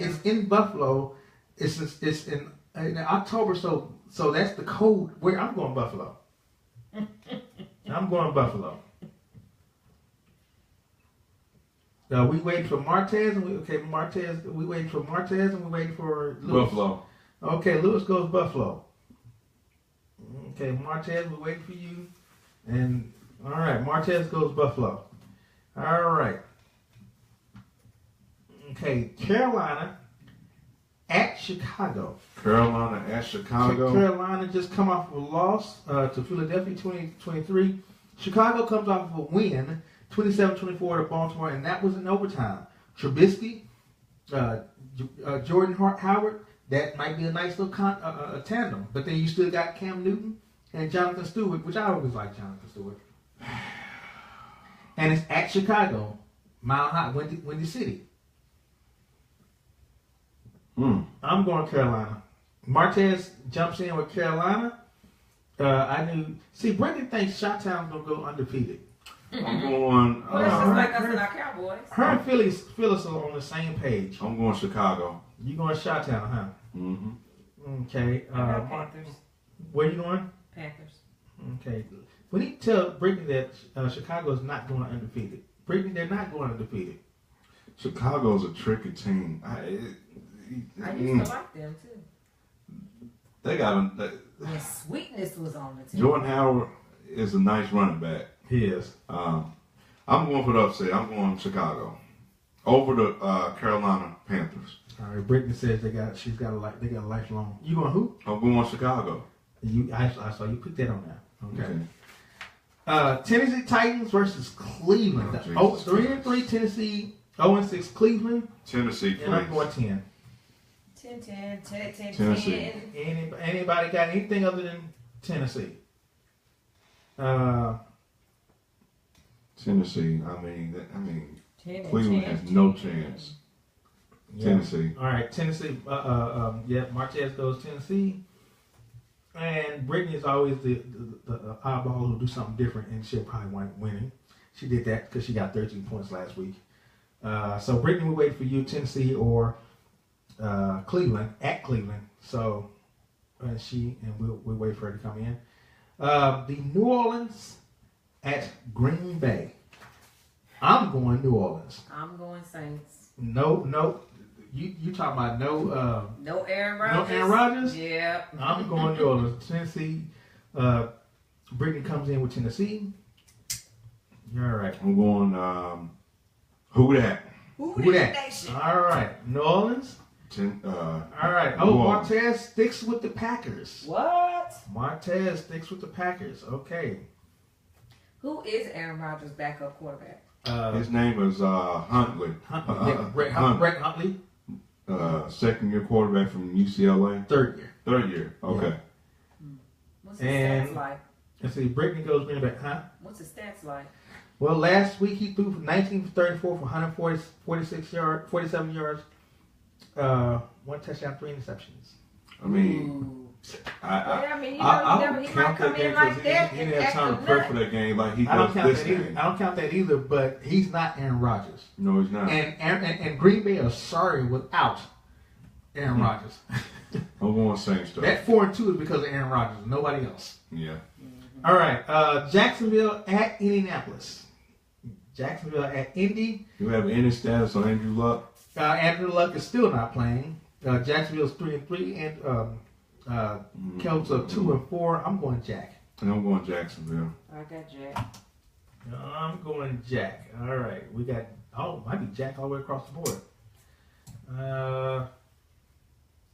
it's in Buffalo. It's in October, so that's the cold. Where I'm going Buffalo. I'm going Buffalo. We wait for Martez and we wait for Martez and we wait for Lewis. Buffalo. Okay, Lewis goes Buffalo. Okay, Martez, we wait for you. And all right, Martez goes Buffalo. All right. Okay, Carolina at Chicago. Carolina at Chicago. Carolina just come off of a loss to Philadelphia 2023. Chicago comes off of a win 27-24 to Baltimore, and that was in overtime. Trubisky, Jordan Howard, that might be a nice little tandem. But then you still got Cam Newton and Jonathan Stewart, which I always like Jonathan Stewart. And it's at Chicago, Mile High, Windy City. I'm going Carolina. Martez jumps in with Carolina. Brittany thinks Chi-Town's going to go undefeated. I'm going. Well, it's just like us and our Cowboys. Her and Phyllis are on the same page. I'm going Chicago. You going Chi-Town, huh? Mm-hmm. Okay. Panthers. Where you going? Panthers. Okay. We need to tell Brittany that Chicago is not going undefeated. Brittany, they're not going undefeated. Chicago's a tricky team. I used to like them too. They got When Sweetness was on the team. Jordan Howard is a nice running back. He is. I'm going for the upset. I'm going Chicago over the Carolina Panthers. All right. Brittany says they got a lifelong. You going who? I'm going Chicago. I saw you put that on there. Okay. Tennessee Titans versus Cleveland. 3-3 Tennessee. 0-6 Cleveland. Tennessee, please. And I'm going 10. 10. Tennessee. Anybody got anything other than Tennessee? Tennessee. I mean, Cleveland has no chance. Yeah. Tennessee. All right, Tennessee. Martez goes Tennessee. And Brittany is always the eyeball who do something different, and she'll probably wind up winning. She did that because she got 13 points last week. So Brittany will wait for you, Tennessee or Cleveland, at Cleveland. So we'll wait for her to come in. The New Orleans at Green Bay. I'm going New Orleans. I'm going Saints. No. You talking about no Aaron Rodgers? No Aaron Rodgers? Yeah. I'm going New Orleans. Tennessee Brittany comes in with Tennessee. You're all right. I'm going. Who that? Who that? All right. New Orleans. All right. Oh, Martez sticks with the Packers. What? Martez sticks with the Packers. Okay. Who is Aaron Rodgers' backup quarterback? His name is Huntley. Brett Huntley. Second year quarterback from UCLA. Third year. Third year. Okay. Yeah. What's his stats like? Let's see. Brittany goes running back. Huh? What's his stats like? Well, last week he threw for 19 for 34 for 146 yards, 47 yards, 1 touchdown, 3 interceptions. I mean, I mean, he might come in like that. He didn't have time to prep for that game like he does this game. I don't count that either, but he's not Aaron Rodgers. No, he's not. And Green Bay are sorry without Aaron Rodgers. I'm going same stuff. That 4-2 is because of Aaron Rodgers, nobody else. Yeah. All right, Jacksonville at Indianapolis. Jacksonville at Indy. You have any status on Andrew Luck? Andrew Luck is still not playing. Jacksonville's 3-3, and Celtics are 2-4. I'm going Jack. And I'm going Jacksonville. I got Jack. I'm going Jack. All right, we got might be Jack all the way across the board.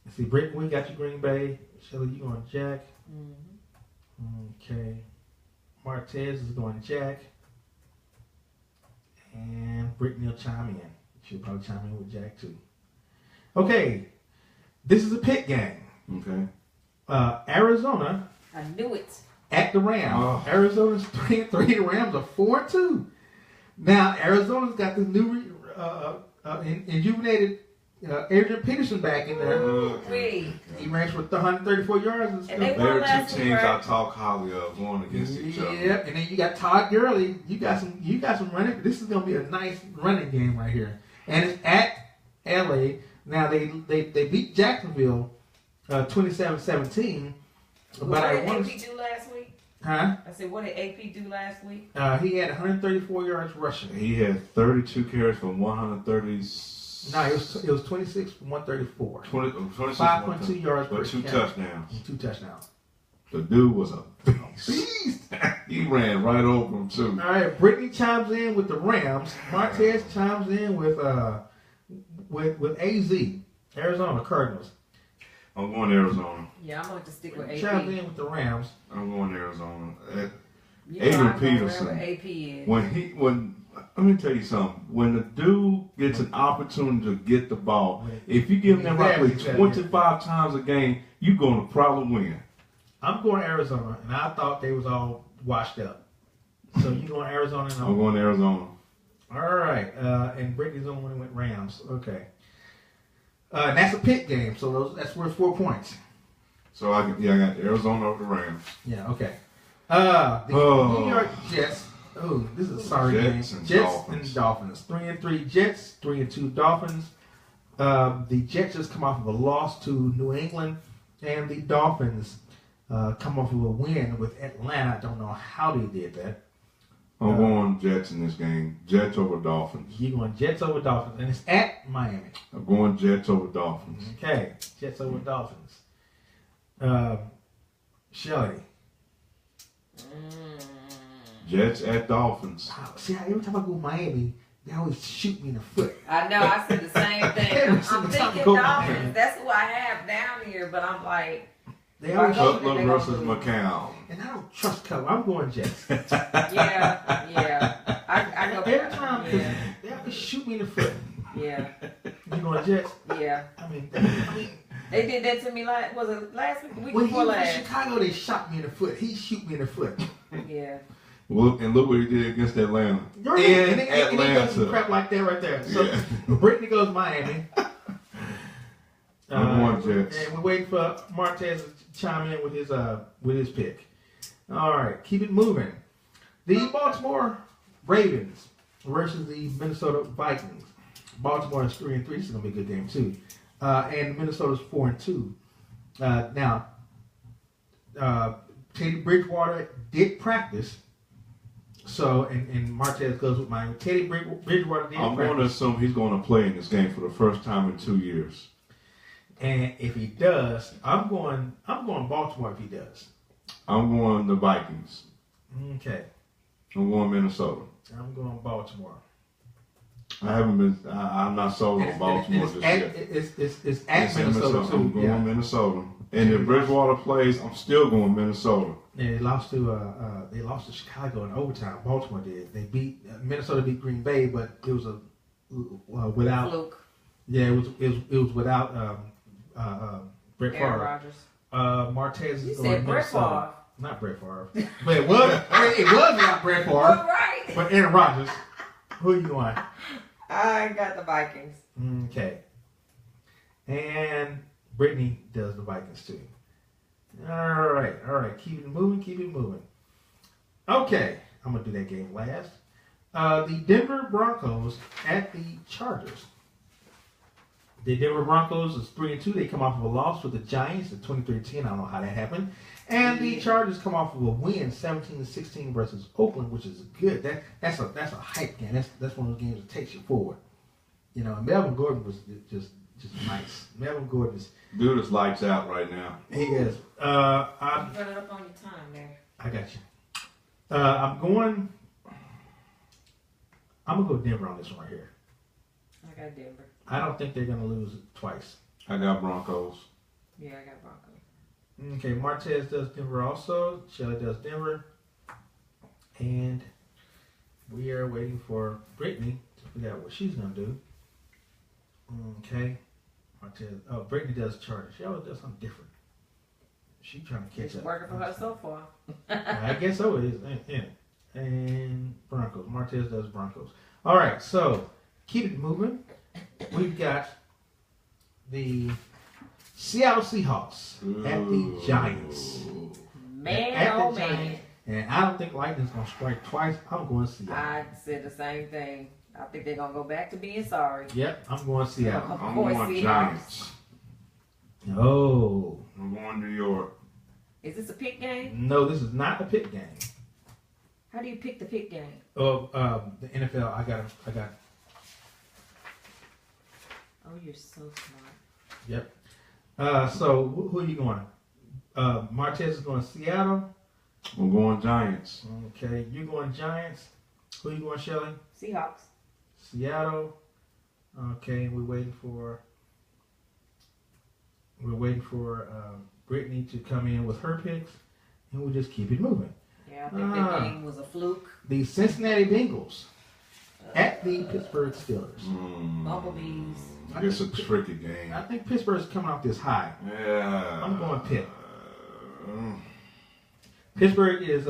Let's see, Brittany, we got you Green Bay. Shelly, you going Jack? Okay. Martez is going Jack. And Brittany will chime in. She'll probably chime in with Jack too. Okay. This is a pick game. Okay. Arizona. I knew it. At the Rams. Oh. Arizona's 3-3. The Rams are 4-2. Now, Arizona's got this new injuvenated Adrian Peterson back in there. Wait. He ranks with 134 yards and stuff. They're two teams I talk highly of going against each other. Yep, and then you got Todd Gurley. You got some running. This is gonna be a nice running game right here. And it's at LA. Now they beat Jacksonville 27-17. What did AP do last week? Huh? I said, what did AP do last week? He had 134 yards rushing. He had 32 carries for 130. No, it was 26 for 134. 5.2 yards but per 2 carry. touchdowns. And 2 touchdowns. The dude was a beast. He ran right over him too. All right, Brittany chimes in with the Rams. Martez chimes in with AZ, Arizona Cardinals. I'm going Arizona. Yeah, I'm going to stick with AP. Chimes in with the Rams. I'm going Arizona. Adrian Peterson. AP is. When let me tell you something. When the dude gets an opportunity to get the ball, if you give him that roughly 25 times a game, you're going to probably win. I'm going Arizona, and I thought they was all washed up. So you going Arizona? And I'm going Arizona. All right, and Brittany's the only one who went Rams. Okay. And that's a pick game, so that's worth 4 points. So I got Arizona over the Rams. Yeah, okay. The New York Jets. Oh, this is a sorry game. Jets and Dolphins. 3-3 Jets, 3-2 Dolphins. The Jets just come off of a loss to New England, and the Dolphins come off of a win with Atlanta. I don't know how they did that. I'm going Jets in this game. Jets over Dolphins. You're going Jets over Dolphins, and it's at Miami. I'm going Jets over Dolphins. Okay, Jets over Dolphins. Shelly. Jets at Dolphins. See, every time I go to Miami, they always shoot me in the foot. I know, I said the same thing. I'm thinking Dolphins. That's who I have down here, but I'm like... They always Cutler versus McCown. And I don't trust Cutler. I'm going Jets. Yeah. I go every time, they always shoot me in the foot. Yeah. You going Jets? Yeah. I mean, they did that to me was it last week? The week when before he was last? in Chicago, they shot me in the foot. He shoot me in the foot. Yeah. Well, and look what he did against Atlanta. And he does some crap like that right there. So Brittany goes Miami. I'm going Jets. And we're waiting for Martez to chime in with his pick. All right, keep it moving. The Baltimore Ravens versus the Minnesota Vikings. Baltimore is 3-3. This is gonna be a good game too. And Minnesota's 4-2. Now, Teddy Bridgewater did practice. So, and Martez goes with mine. Teddy Bridgewater did practice. I'm going to assume he's going to play in this game for the first time in 2 years. And if he does, I'm going Baltimore if he does. I'm going the Vikings. Okay. I'm going Minnesota. I'm going Baltimore. I'm not sold on Baltimore just yet. It's at in Minnesota too. I'm going Minnesota. And if Bridgewater plays, I'm still going Minnesota. Yeah, they lost to Chicago in overtime. Baltimore did. They beat Minnesota beat Green Bay, but it was without. Fluke. Yeah, it was without Brett Aaron Favre. Rodgers. Martez You is going said Brett Minnesota. Favre. Not Brett Favre, but it was without Brett Favre. Right. But Aaron Rodgers. Who are you going? I got the Vikings. Okay. And Brittany does the Vikings too. All right. Keep it moving. Okay, I'm gonna do that game last. The Denver Broncos at the Chargers. The Denver Broncos is 3-2. They come off of a loss with the Giants at 23-10. I don't know how that happened. And the Chargers come off of a win 17-16 versus Oakland, which is good. That's a hype game. That's one of those games that takes you forward. You know, Melvin Gordon was just nice. Melvin Gordon is Dude is lights out right now. he is. You run it up on your time there. I got you. I'm gonna go Denver on this one right here. I got Denver. I don't think they're gonna lose twice. I got Broncos. Yeah, I got Broncos. Okay, Martez does Denver also. Shelly does Denver. And we are waiting for Brittany to figure out what she's going to do. Okay. Martez. Oh, Brittany does Chargers. She always does something different. She's trying to catch It's up. working for her so far. I guess so it is. Yeah. And Broncos. Martez does Broncos. All right, so keep it moving. We've got the Seattle Seahawks at the Giants. Man, At the oh man. Giants. And I don't think lightning's going to strike twice. I'm going Seattle. I said the same thing. I think they're going to go back to being sorry. Yep, I'm going Seattle. I'm Boy, going Seahawks. Giants. Oh. I'm going New York. Is this a pick game? No, this is not a pick game. How do you pick the pick game? Oh, the NFL, I got. Oh, you're so smart. Yep. So who are you going? Martez is going Seattle. I'm going Giants. Okay, you're going Giants. Who are you going, Shelly? Seahawks. Seattle. Okay, we're waiting for Brittany to come in with her picks, and we'll just keep it moving. Yeah, I think that game was a fluke. The Cincinnati Bengals at the Pittsburgh Steelers. Bumblebees. It's a tricky game. I think Pittsburgh's coming off this high. Yeah. I'm going Pitt. Pittsburgh is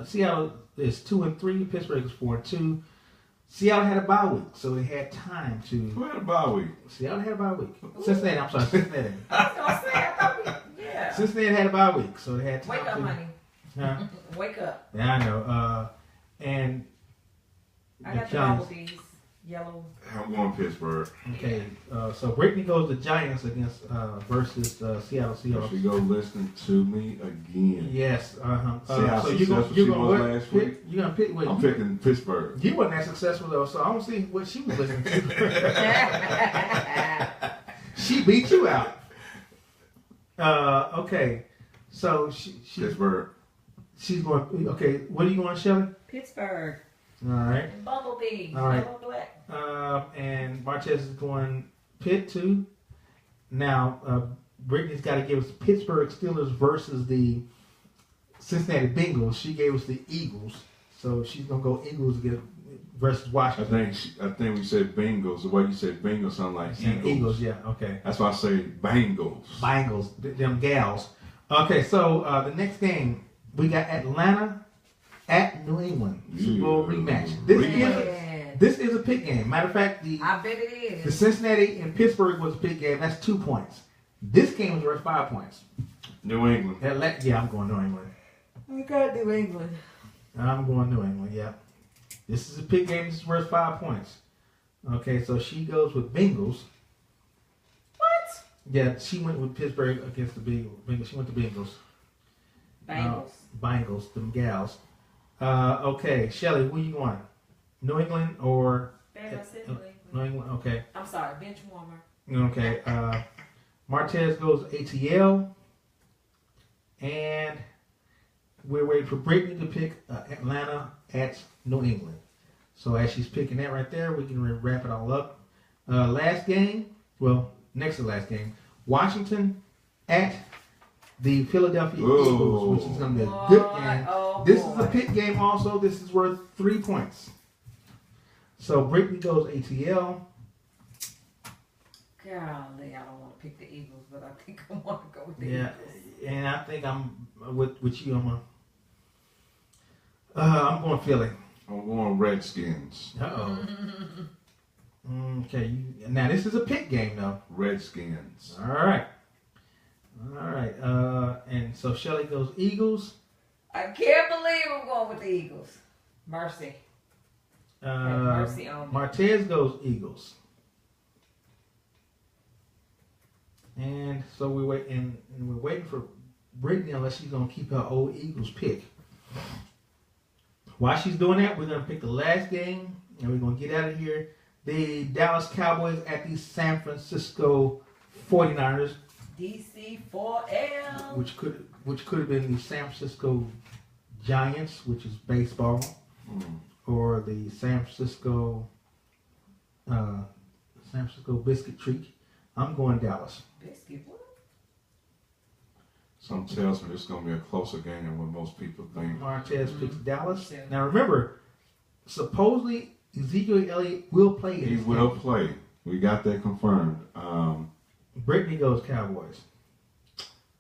Seattle is 2-3. Pittsburgh is 4-2. Seattle had a bye week, so they had time to. Who had a bye week? Seattle had a bye week. Cincinnati, I'm sorry, Cincinnati. I was gonna say, I thought yeah. Cincinnati had a bye week, so they had time Wake up, to. honey. Huh? Wake up. Yeah, I know. And I got the Giants. Bumblebees. Yellow. I'm going Pittsburgh. Okay, so Brittany goes to Giants against versus Seattle There Seahawks. she go listening to me again. Yes. See how So you're successful you're she gonna was what? last week? You're gonna pick. Wait, I'm picking Pittsburgh. you wasn't that successful though, so I don't see what she was listening to. She beat you out. Okay, so Pittsburgh. she's going. Okay, what are you going, Shelly? Pittsburgh. All right. Bumblebee. All right. Yellow black. And Martez is going Pitt too. Now, Brittany's got to give us Pittsburgh Steelers versus the Cincinnati Bengals. She gave us the Eagles, so she's gonna go Eagles versus Washington. I think we said Bengals. The way you said Bengals sound like Eagles. Eagles, yeah, okay. That's why I say Bengals. Bengals, them gals. Okay, so the next game we got Atlanta at New England. Super Bowl rematch. This is a pick game. Matter of fact, I bet it the is. Cincinnati and Pittsburgh was a pick game. That's 2 points. This game is worth 5 points. New England. Yeah, I'm going New England. I got New England. I'm going New England, yeah. This is a pick game. This is worth 5 points. Okay, so she goes with Bengals. What? Yeah, she went with Pittsburgh against the Bengals. She went to Bengals. Bengals. Bengals, them gals. Okay, Shelly, where you going? New England or Babe, I said New England. New England? Okay. I'm sorry, bench warmer. Okay. Martez goes ATL. And we're waiting for Brittany to pick Atlanta at New England. So as she's picking that right there, we can wrap it all up. Last game, well, next to the last game, Washington at the Philadelphia Eagles, which is going to be a good game. This is a pick game also. This is worth 3 points. So Brittany goes ATL. Golly, I don't want to pick the Eagles, but I think I want to go with the Yeah, Eagles. and I think I'm with you. I'm going Philly. I'm going Redskins. Uh-oh. Okay, now this is a pick game though. Redskins. All right. And so Shelly goes Eagles. I can't believe I'm going with the Eagles. Mercy. Have mercy on me. Martez goes Eagles. And so we're waiting for Brittany unless she's gonna keep her old Eagles pick. While she's doing that, we're gonna pick the last game and we're gonna get out of here. The Dallas Cowboys at the San Francisco 49ers, DC4L. which could have been the San Francisco Giants, which is baseball, or the San Francisco Biscuit Treat. I'm going Dallas. Biscuit, what? Something tells me it's going to be a closer game than what most people think. Martez picks Dallas. Yeah. Now remember, supposedly Ezekiel Elliott will play in He this will game. play. We got that confirmed. Brittany goes Cowboys.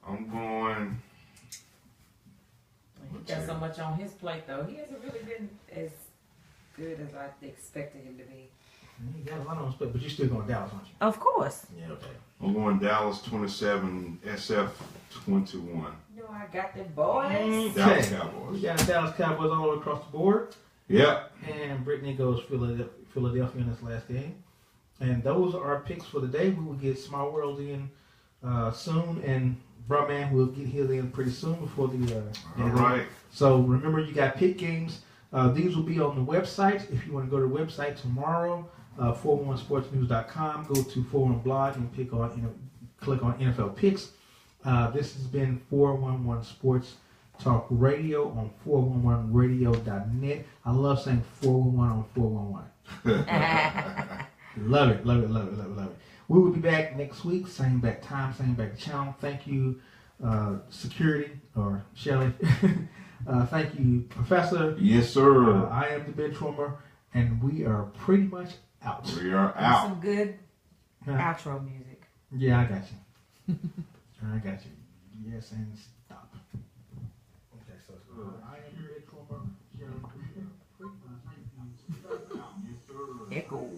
I'm going. He got so much on his plate, though. He hasn't really been as good as I expected him to be. You got a lot on his plate, but you're still going Dallas, aren't you? Of course. Yeah, okay. I'm going Dallas 27, SF 21. You know, I got them boys. Dallas Okay. Cowboys. We got Dallas Cowboys all the way across the board. Yep. And Brittany goes Philadelphia in this last game. And those are our picks for the day. We will get Small World in soon, and Brahman will get his in pretty soon before the. All right. So remember, you got pick games. These will be on the website. If you want to go to the website tomorrow, 411sportsnews.com, go to 411 blog and click on NFL picks. This has been 411 Sports Talk Radio on 411radio.net. I love saying 411 on 411. Love it. We will be back next week, same back time, same back channel. Thank you, security, or Shelly. Thank you, Professor. Yes, sir. I am the Ben Trummer, and we are pretty much out. We are Some out. good Huh? outro music. Yeah, I got you. Yes, and stop. Okay, so I am your Ben Trummer. Echo.